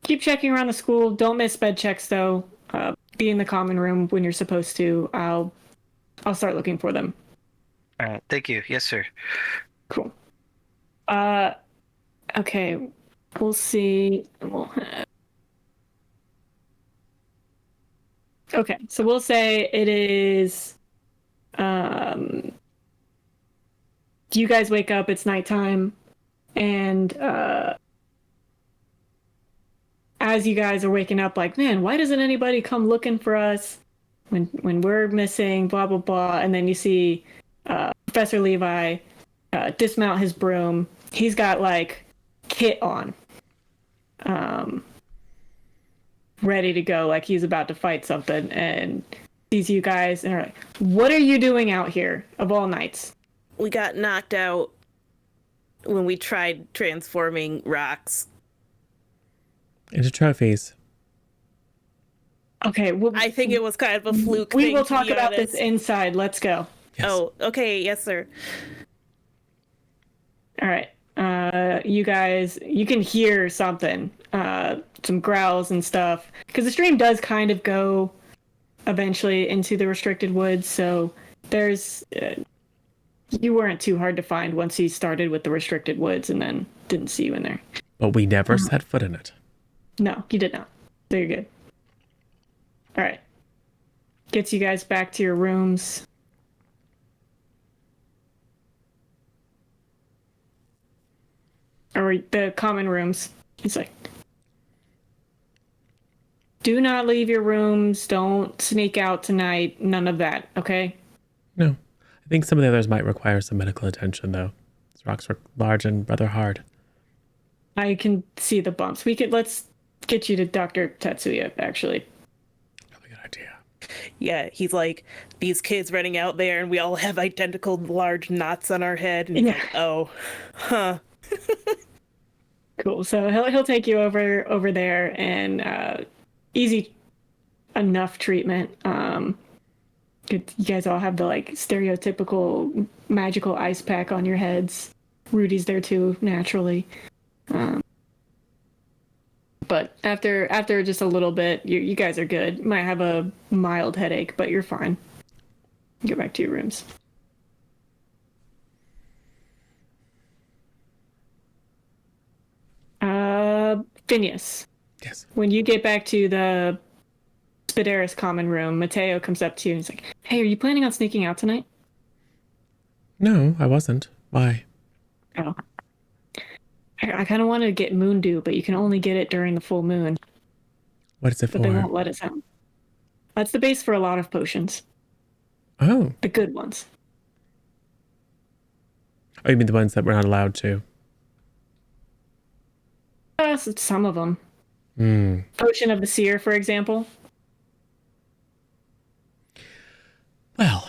Keep checking around the school. Don't miss bed checks though. Be in the common room when you're supposed to. I'll start looking for them. All right, thank you. Yes, sir. Cool. Okay. We'll see. Okay, so we'll say it is. You guys wake up. It's nighttime, and as you guys are waking up, like, man, why doesn't anybody come looking for us when we're missing? Blah blah blah. And then you see Professor Levi dismount his broom. He's got like kit on, ready to go, like he's about to fight something, and sees you guys and are like, "What are you doing out here of all nights?" We got knocked out when we tried transforming rocks. Into trophies. Okay, I think it was kind of a fluke. we thing, will to talk be about honest. this inside. Let's go. Yes. Oh, okay, yes, sir. All right. You guys, you can hear something, some growls and stuff, because the stream does kind of go eventually into the restricted woods. So there's, you weren't too hard to find once you started with the restricted woods, and then didn't see you in there. But we never set foot in it. No, you did not. So you're good. All right. Gets you guys back to your rooms. Or the common rooms. He's like, do not leave your rooms. Don't sneak out tonight. None of that, okay? No. I think some of the others might require some medical attention, though. These rocks were large and rather hard. I can see the bumps. Let's get you to Dr. Tatsuya, actually. Probably a good idea. Yeah, he's like, these kids running out there and we all have identical large knots on our head. And he's Yeah. like, oh, huh. Cool. So he'll take you over there, and easy enough treatment. You guys all have the like stereotypical magical ice pack on your heads. Rudy's there too, naturally. But after just a little bit, you guys are good. You might have a mild headache, but you're fine. Go back to your rooms. Phineas. Yes. When you get back to the Spaderis common room, Mateo comes up to you and he's like, "Hey, are you planning on sneaking out tonight?" No, I wasn't. Why? Oh. I kind of want to get moon dew, but you can only get it during the full moon. What is it But they for? won't let us out. That's the base for a lot of potions. Oh. The good ones. Oh, you mean the ones that we're not allowed to? Some of them. Hmm. Potion of the Seer, for example. Well,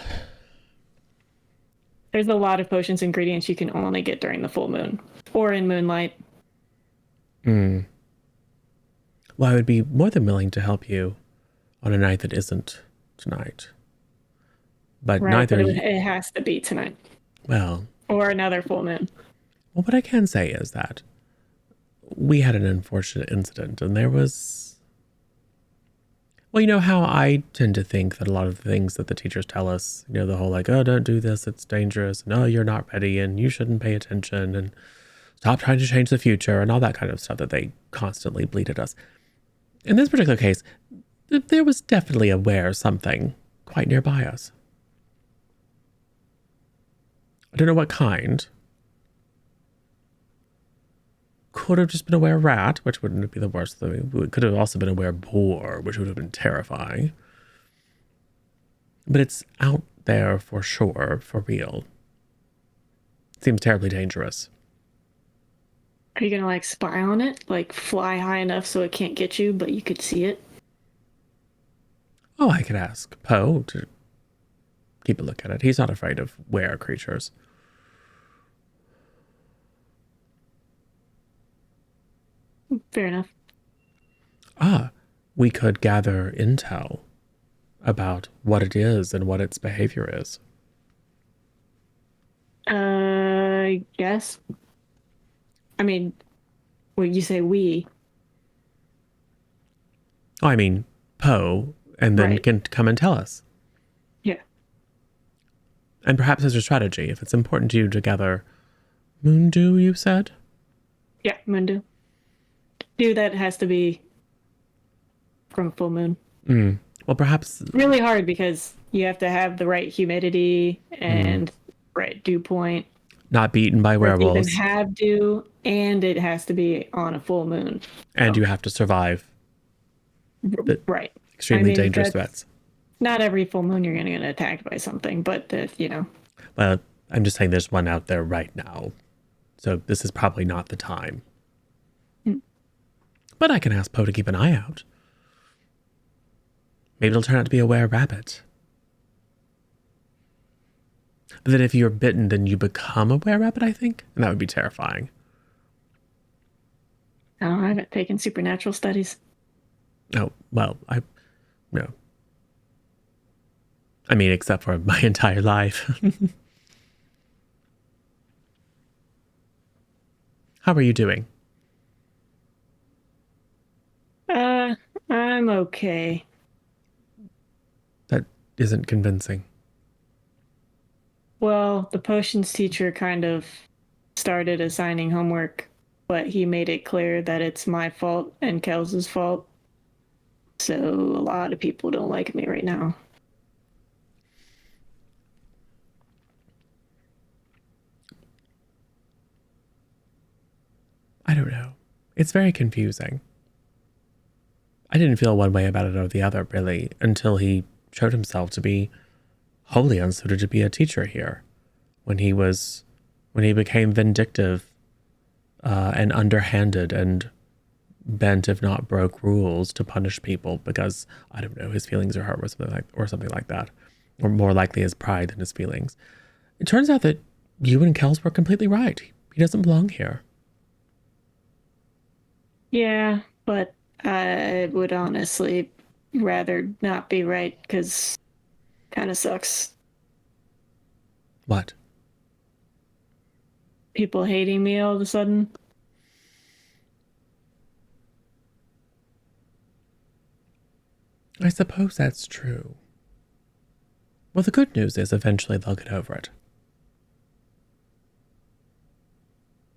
There's a lot of potions ingredients you can only get during the full moon. Or in moonlight. well, I would be more than willing to help you on a night that isn't tonight. But Right, neither. but it has to be tonight. Well, Or another full moon. well, what I can say is that we had an unfortunate incident, and there was. Well, you know how I tend to think that a lot of the things that the teachers tell us, you know, the whole like, oh, don't do this, it's dangerous, and oh, you're not ready, and you shouldn't pay attention, and stop trying to change the future, and all that kind of stuff that they constantly bleat at us. In this particular case, there was definitely something quite nearby us. I don't know what kind. Could have just been a were-rat, which wouldn't be the worst thing. It could have also been a were-boar, which would have been terrifying. But it's out there for sure, for real. Seems terribly dangerous. Are you gonna like spy on it? Like fly high enough so it can't get you, but you could see it? Oh, I could ask Poe to keep a look at it. He's not afraid of were creatures. Fair enough. We could gather intel about what it is and what its behavior is. Yes. I mean, when you say we, Oh, I mean, Poe, and then Right. can come and tell us. yeah. And perhaps as a strategy, if it's important to you to gather Moondew, you said? Yeah, Mundu. Dude, that has to be from full moon. Well, perhaps Really hard because you have to have the right humidity and right dew point. not beaten by Or even werewolves, have dew, and it has to be on a full moon. and you have to survive Right. extremely I mean, dangerous that's- threats. Not every full moon you're going to get attacked by something, but Well, I'm just saying there's one out there right now. So this is probably not the time. But I can ask Poe to keep an eye out. Maybe it'll turn out to be a were-rabbit. But then if you're bitten, then you become a were-rabbit, I think? And that would be terrifying. I haven't taken supernatural studies. Oh, well, no. I mean, except for my entire life. How are you doing? I'm okay. That isn't convincing. Well, the potions teacher kind of started assigning homework, but he made it clear that it's my fault and Kels's fault. So a lot of people don't like me right now. I don't know. It's very confusing. I didn't feel one way about it or the other, really, until he showed himself to be wholly unsuited to be a teacher here. When he became vindictive and underhanded and bent, if not broke, rules to punish people because, I don't know, his feelings are hurt or something like that. Or more likely his pride than his feelings. It turns out that you and Kels were completely right. He doesn't belong here. Yeah, but I would honestly rather not be right because kind of sucks. What? People hating me all of a sudden. I suppose that's true. Well, the good news is eventually they'll get over it.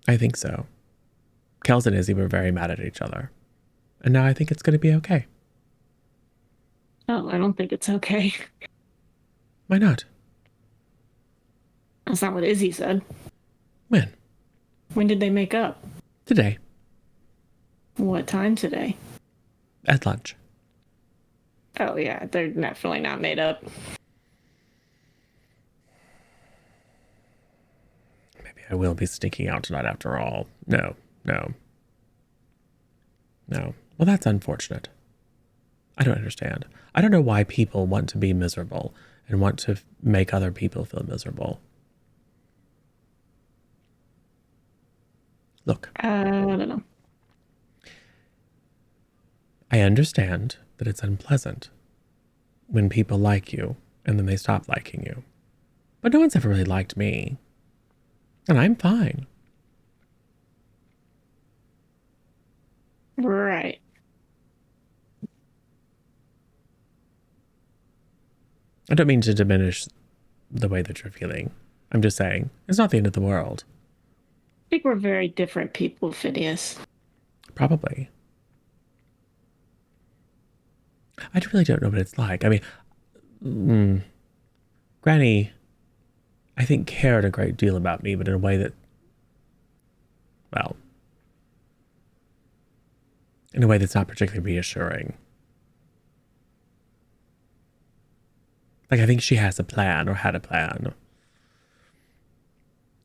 I think so. Kels and Izzy were very mad at each other. And now I think it's going to be okay. Oh, I don't think it's okay. Why not? That's not what Izzy said. When? When did they make up? Today. What time today? At lunch. Oh, yeah, they're definitely not made up. Maybe I will be sneaking out tonight after all. No. Well, that's unfortunate. I don't understand. I don't know why people want to be miserable and want to make other people feel miserable. Look, I don't know. I understand that it's unpleasant when people like you and then they stop liking you. But no one's ever really liked me. And I'm fine. Right. I don't mean to diminish the way that you're feeling. I'm just saying, it's not the end of the world. I think we're very different people, Phineas. Probably. I really don't know what it's like. I mean, Granny, I think, cared a great deal about me, but in a way that, well, in a way that's not particularly reassuring. Like, I think she has a plan or had a plan.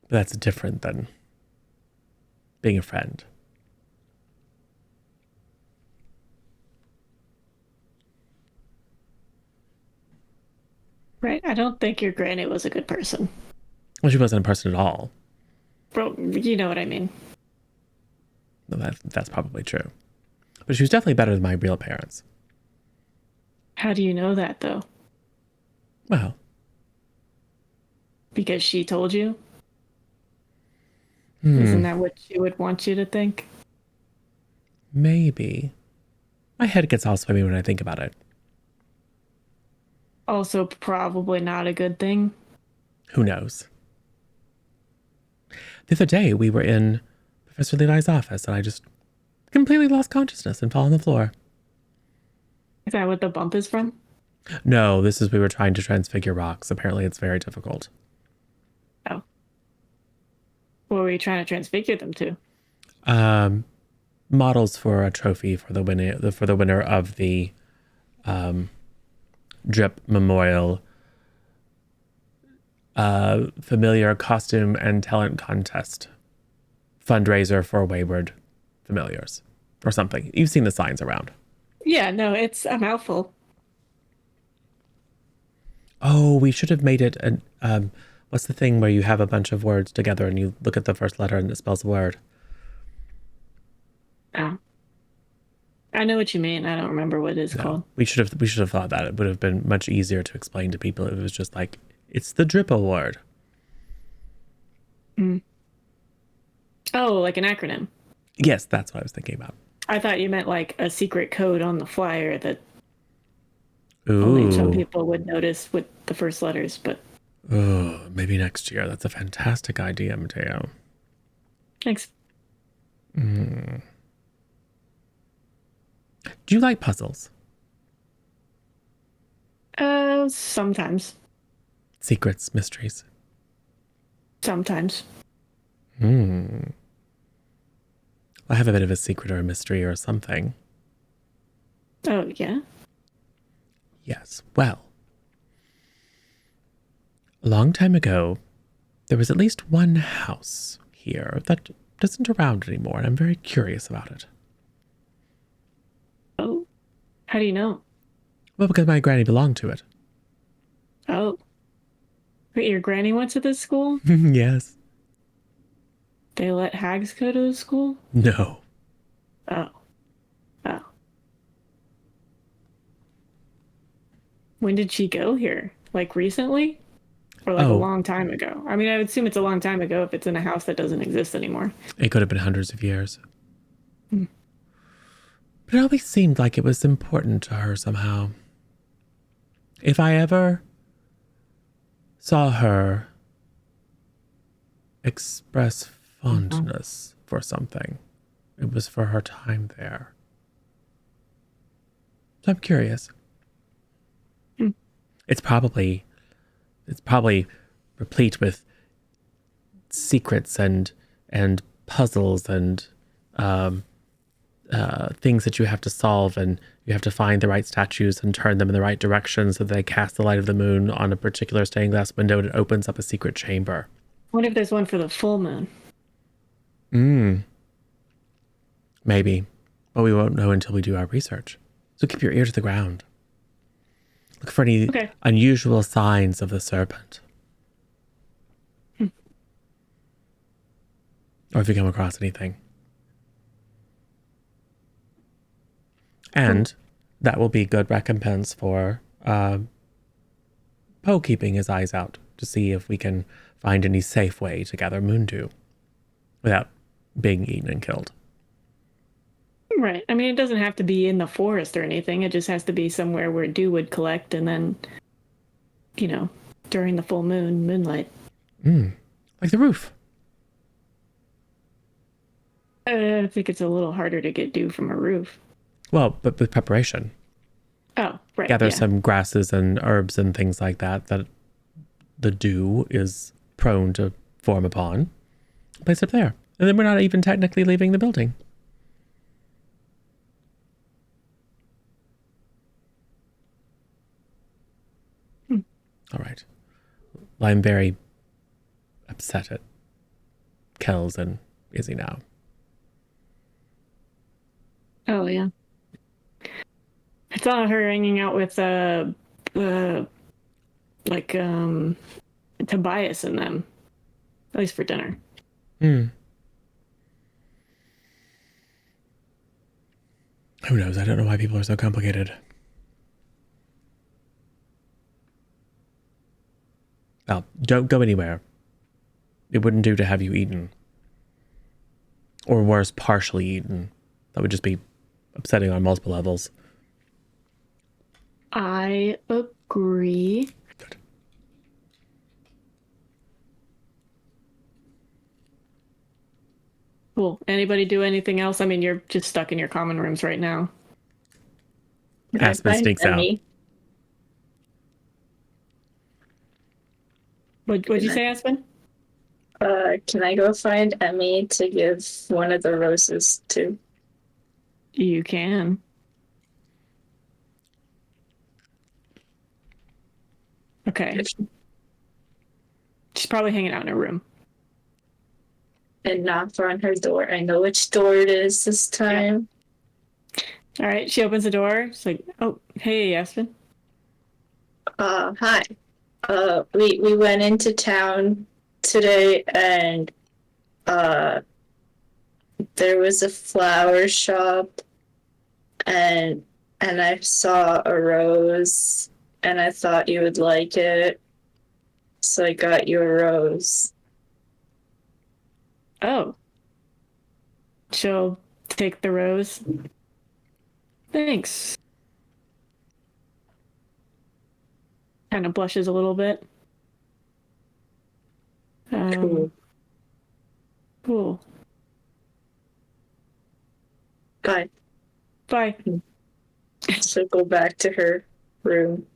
But that's different than being a friend. Right. I don't think your granny was a good person. Well, she wasn't a person at all. Bro, you know what I mean. No, that's probably true. But she was definitely better than my real parents. How do you know that, though? Well, Because she told you? Isn't that what she would want you to think? maybe. My head gets all swimmy when I think about it. Also, probably not a good thing. Who knows? The other day, we were in Professor Levi's office, and I just completely lost consciousness and fell on the floor. Is that what the bump is from? No, we were trying to transfigure rocks. Apparently, it's very difficult. Oh. What were you trying to transfigure them to? Models for a trophy for the winner of the Drip Memorial Familiar Costume and Talent Contest fundraiser for wayward familiars or something. You've seen the signs around. Yeah, no, it's a mouthful. Oh, we should have made it what's the thing where you have a bunch of words together and you look at the first letter and it spells a word? Oh. I know what you mean. I don't remember what it's called. We should have thought that. It would have been much easier to explain to people. It was just like, it's the Drip Award. Oh, like an acronym. Yes, that's what I was thinking about. I thought you meant like a secret code on the flyer that only some Ooh. people would notice with the first letters, but Oh, maybe next year. That's a fantastic idea, Mateo. thanks. Do you like puzzles? Sometimes. Secrets, mysteries? Sometimes. I have a bit of a secret or a mystery or something. Oh, yeah? Yes. Well, a long time ago, there was at least one house here that isn't around anymore, and I'm very curious about it. Oh. How do you know? Well, because my granny belonged to it. Oh. Wait, your granny went to this school? Yes. They let hags go to the school? No. Oh. Oh. When did she go here? Like recently? Or like a long time ago? I mean, I would assume it's a long time ago if it's in a house that doesn't exist anymore. It could have been hundreds of years. But it always seemed like it was important to her somehow. If I ever saw her express fondness for something, it was for her time there. So I'm curious. It's probably replete with secrets and puzzles and things that you have to solve, and you have to find the right statues and turn them in the right direction so that they cast the light of the moon on a particular stained glass window and it opens up a secret chamber. What if there's one for the full moon? Maybe, but we won't know until we do our research. So keep your ear to the ground. Look for any unusual signs of the serpent. Or if you come across anything. And that will be good recompense for Poe keeping his eyes out to see if we can find any safe way to gather moondew without being eaten and killed. Right. I mean, it doesn't have to be in the forest or anything. It just has to be somewhere where dew would collect and then, during the full moon, moonlight. Like the roof. I think it's a little harder to get dew from a roof. Well, but with preparation. Oh, Right. gather yeah. some grasses and herbs and things like that that the dew is prone to form upon. Place it there. And then we're not even technically leaving the building. All right. Well, I'm very upset at Kells and Izzy now. Oh yeah. I saw her hanging out with Tobias and them, at least for dinner. Who knows? I don't know why people are so complicated. Well, don't go anywhere. It wouldn't do to have you eaten. Or worse, partially eaten. That would just be upsetting on multiple levels. I agree. Good. Cool. Anybody do anything else? I mean, you're just stuck in your common rooms right now. Aspen sneaks out. What'd you say, Aspen? Can I go find Emmy to give one of the roses to? You can. Okay. She's probably hanging out in her room. And knock on her door. I know which door it is this time. All right. She opens the door. She's like, "Oh, hey, Aspen." Hi. We went into town today and there was a flower shop and I saw a rose and I thought you would like it. So I got you a rose. Oh. She'll take the rose. Thanks. Kind of blushes a little bit. Cool. Cool. Bye. Bye. So go back to her room.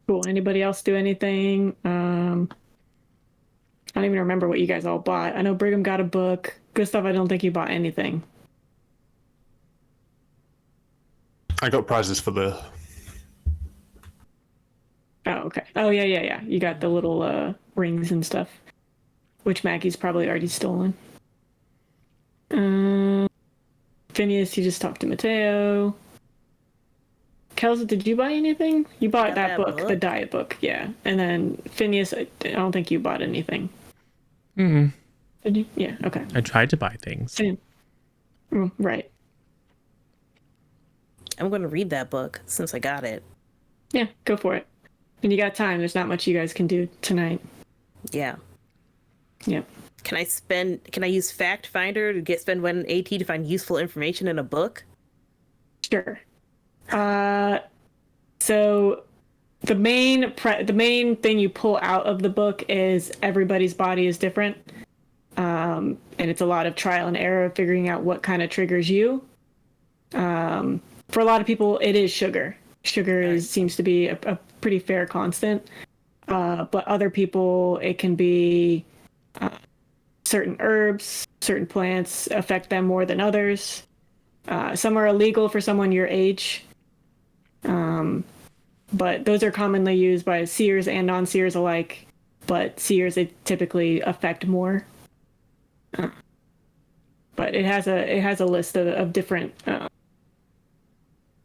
Cool. Anybody else do anything? I don't even remember what you guys all bought. I know Brigham got a book. Gustav, I don't think you bought anything. I got prizes for the. Oh, okay. Oh, yeah. You got the little rings and stuff, which Maggie's probably already stolen. Phineas, you just talked to Mateo. Kels, did you buy anything? You bought that book, the diet book, yeah. And then Phineas, I don't think you bought anything. Mm-hmm. Did you? Yeah, okay. I tried to buy things. Right. I'm going to read that book since I got it. Yeah, go for it. When you got time, there's not much you guys can do tonight. Yeah. Yep. Can I use Fact Finder to spend 1 AT to find useful information in a book? Sure. So the main thing you pull out of the book is everybody's body is different. And it's a lot of trial and error of figuring out what kind of triggers you. For a lot of people, it is sugar. Sugar seems to be a pretty fair constant. But other people, it can be certain herbs, certain plants affect them more than others. Some are illegal for someone your age. But those are commonly used by seers and non-seers alike. But seers, they typically affect more. But it has a list of different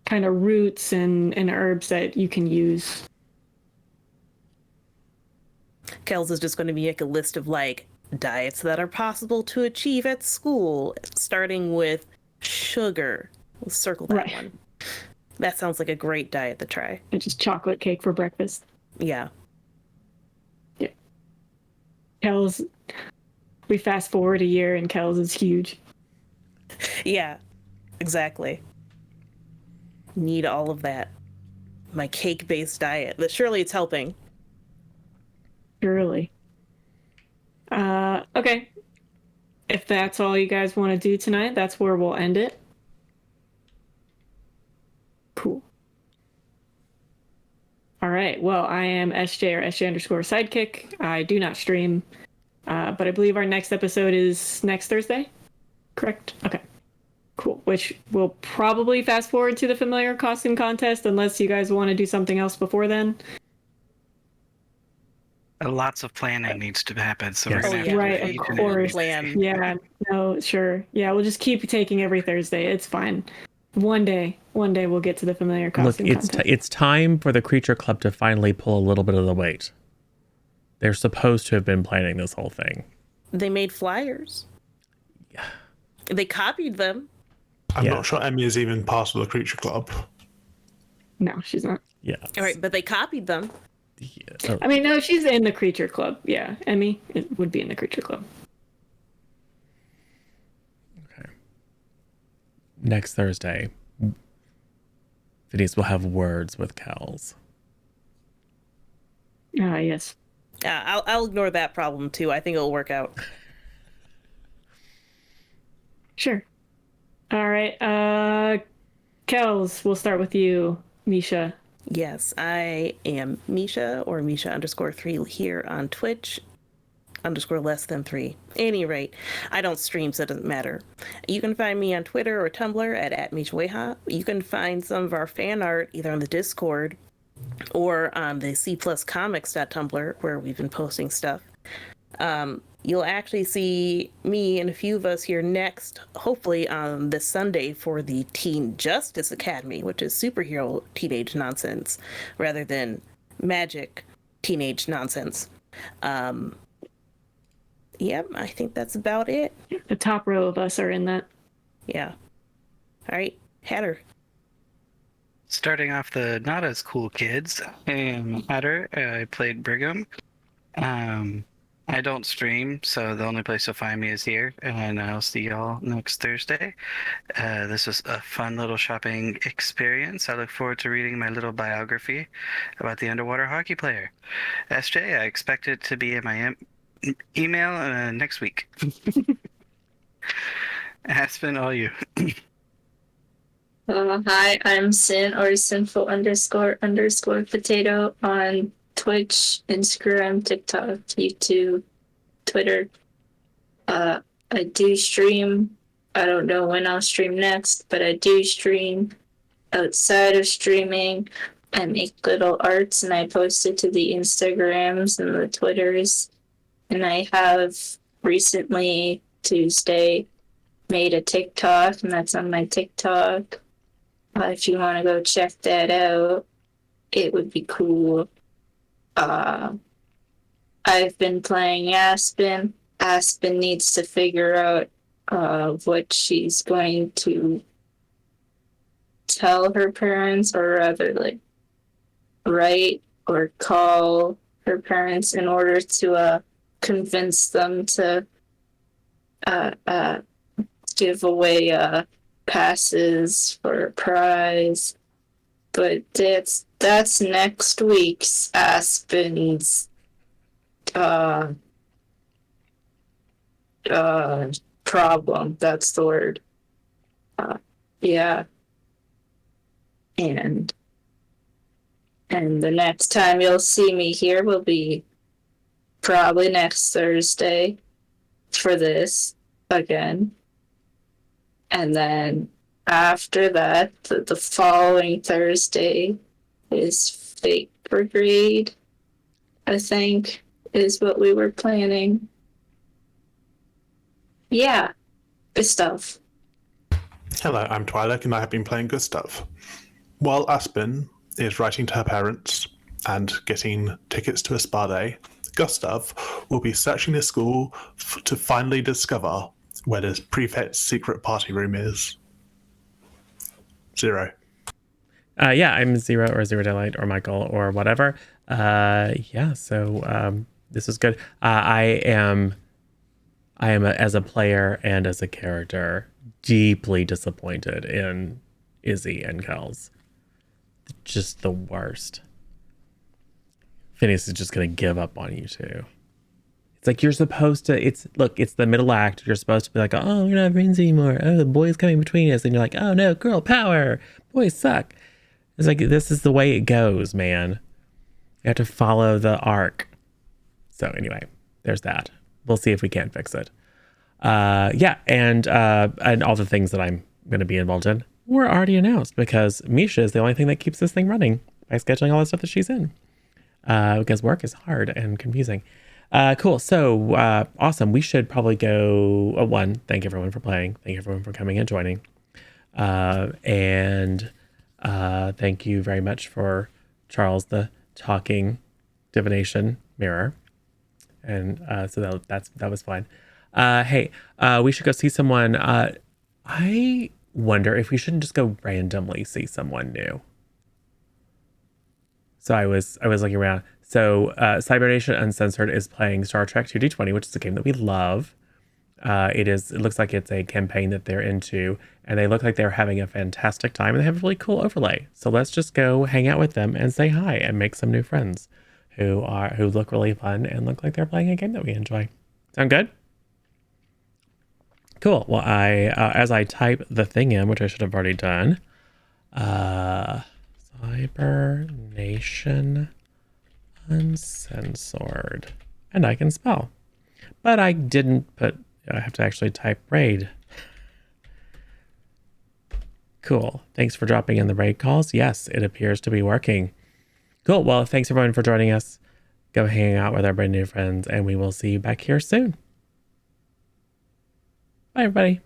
kind of roots and herbs that you can use. Kels is just going to be like a list of like diets that are possible to achieve at school, starting with sugar. We'll circle that one. That sounds like a great diet to try. And just chocolate cake for breakfast. Yeah. Yeah. Kells, we fast forward a year and Kells is huge. Yeah, exactly. Need all of that. My cake-based diet. But surely it's helping. Surely. Okay. if that's all you guys want to do tonight, that's where we'll end it. Cool. All right. Well, I am SJ or SJ_sidekick. I do not stream, but I believe our next episode is next Thursday. Correct? Okay. Cool. Which we'll probably fast forward to the familiar costume contest unless you guys want to do something else before then. Lots of planning needs to happen, so Yes. we're gonna have to Right, do of each and course. every Plan. Yeah, no, sure. Yeah, we'll just keep taking every Thursday. It's fine. One day we'll get to the familiar Look, costume it's contest. it's time for the Creature Club to finally pull a little bit of the weight. They're supposed to have been planning this whole thing. They made flyers. Yeah. They copied them. I'm Yeah. not sure Emmy is even part of the Creature Club. No, she's not. Yeah. All right, but they copied them. Yeah. I mean, no, she's in the Creature Club. Yeah, Emmy would be in the Creature Club. Okay. Next Thursday, Phineas will have words with Kells. Yes. Yeah, I'll ignore that problem too. I think it'll work out. Sure. All right. Kels, we'll start with you, Misha. Yes, I am Misha or Misha_3 here on Twitch _less_3. Any rate, I don't stream, so it doesn't matter. You can find me on Twitter or Tumblr at @MishWeha. You can find some of our fan art either on the Discord or on the cpluscomics.tumblr where we've been posting stuff. You'll actually see me and a few of us here next, hopefully on this Sunday for the Teen Justice Academy, which is superhero teenage nonsense rather than magic teenage nonsense. Yep, I think that's about it. The top row of us are in that. Yeah. All right, Hatter. Starting off the not as cool kids, I am Hatter. I played Brigham. I don't stream, so the only place to find me is here, and I'll see y'all next Thursday. This was a fun little shopping experience. I look forward to reading my little biography about the underwater hockey player. SJ, I expect it to be in my email next week. Aspen, all you. Hi, I'm Sin or Sinful__potato on Twitch, Instagram, TikTok, YouTube, Twitter. I do stream. I don't know when I'll stream next, but I do stream. Outside of streaming, I make little arts and I post it to the Instagrams and the Twitters. And I have recently, Tuesday, made a TikTok, and that's on my TikTok. If you want to go check that out, it would be cool. I've been playing Aspen. Aspen needs to figure out what she's going to tell her parents, or rather, like, write or call her parents in order to convince them to give away passes for a prize. But that's next week's Aspen's problem. That's the word. Yeah. And the next time you'll see me here will be probably next Thursday for this again. And then after that, the following Thursday is Fake Brigade, I think, is what we were planning. Yeah, good stuff. Hello, I'm Twi'lek, and I have been playing Good Stuff. While Aspen is writing to her parents and getting tickets to a spa day, Gustav will be searching the school to finally discover where the prefect's secret party room is. Zero. Yeah, I'm Zero or Zero Daylight or Michael or whatever. So this is good. I am as a player and as a character deeply disappointed in Izzy and Kells. Just the worst. Phineas is just gonna give up on you two. It's like you're supposed to. It's the middle act. You're supposed to be like, oh, we're not friends anymore. Oh, the boy's coming between us, and you're like, oh no, girl power. Boys suck. It's like this is the way it goes, man. You have to follow the arc. So anyway, there's that. We'll see if we can fix it. Yeah, and all the things that I'm going to be involved in were already announced because Misha is the only thing that keeps this thing running by scheduling all the stuff that she's in. Because work is hard and confusing. Cool. So awesome. We should probably go. One, thank everyone for playing. Thank everyone for coming and joining. And thank you very much for Charles, the talking divination mirror. And so that was fun. Hey, we should go see someone. I wonder if we shouldn't just go randomly see someone new. So I was looking around. So Cybernation Uncensored is playing Star Trek 2D20, which is a game that we love. It looks like it's a campaign that they're into, and they look like they're having a fantastic time, and they have a really cool overlay. So let's just go hang out with them and say hi and make some new friends who look really fun and look like they're playing a game that we enjoy. Sound good? Cool. Well, as I type the thing in, which I should have already done, Cybernation Uncensored, and I can spell, but I didn't put. I have to actually type raid. Cool. Thanks for dropping in the raid calls. Yes, it appears to be working. Cool. Well, thanks everyone for joining us. Go hang out with our brand new friends, and we will see you back here soon. Bye, everybody.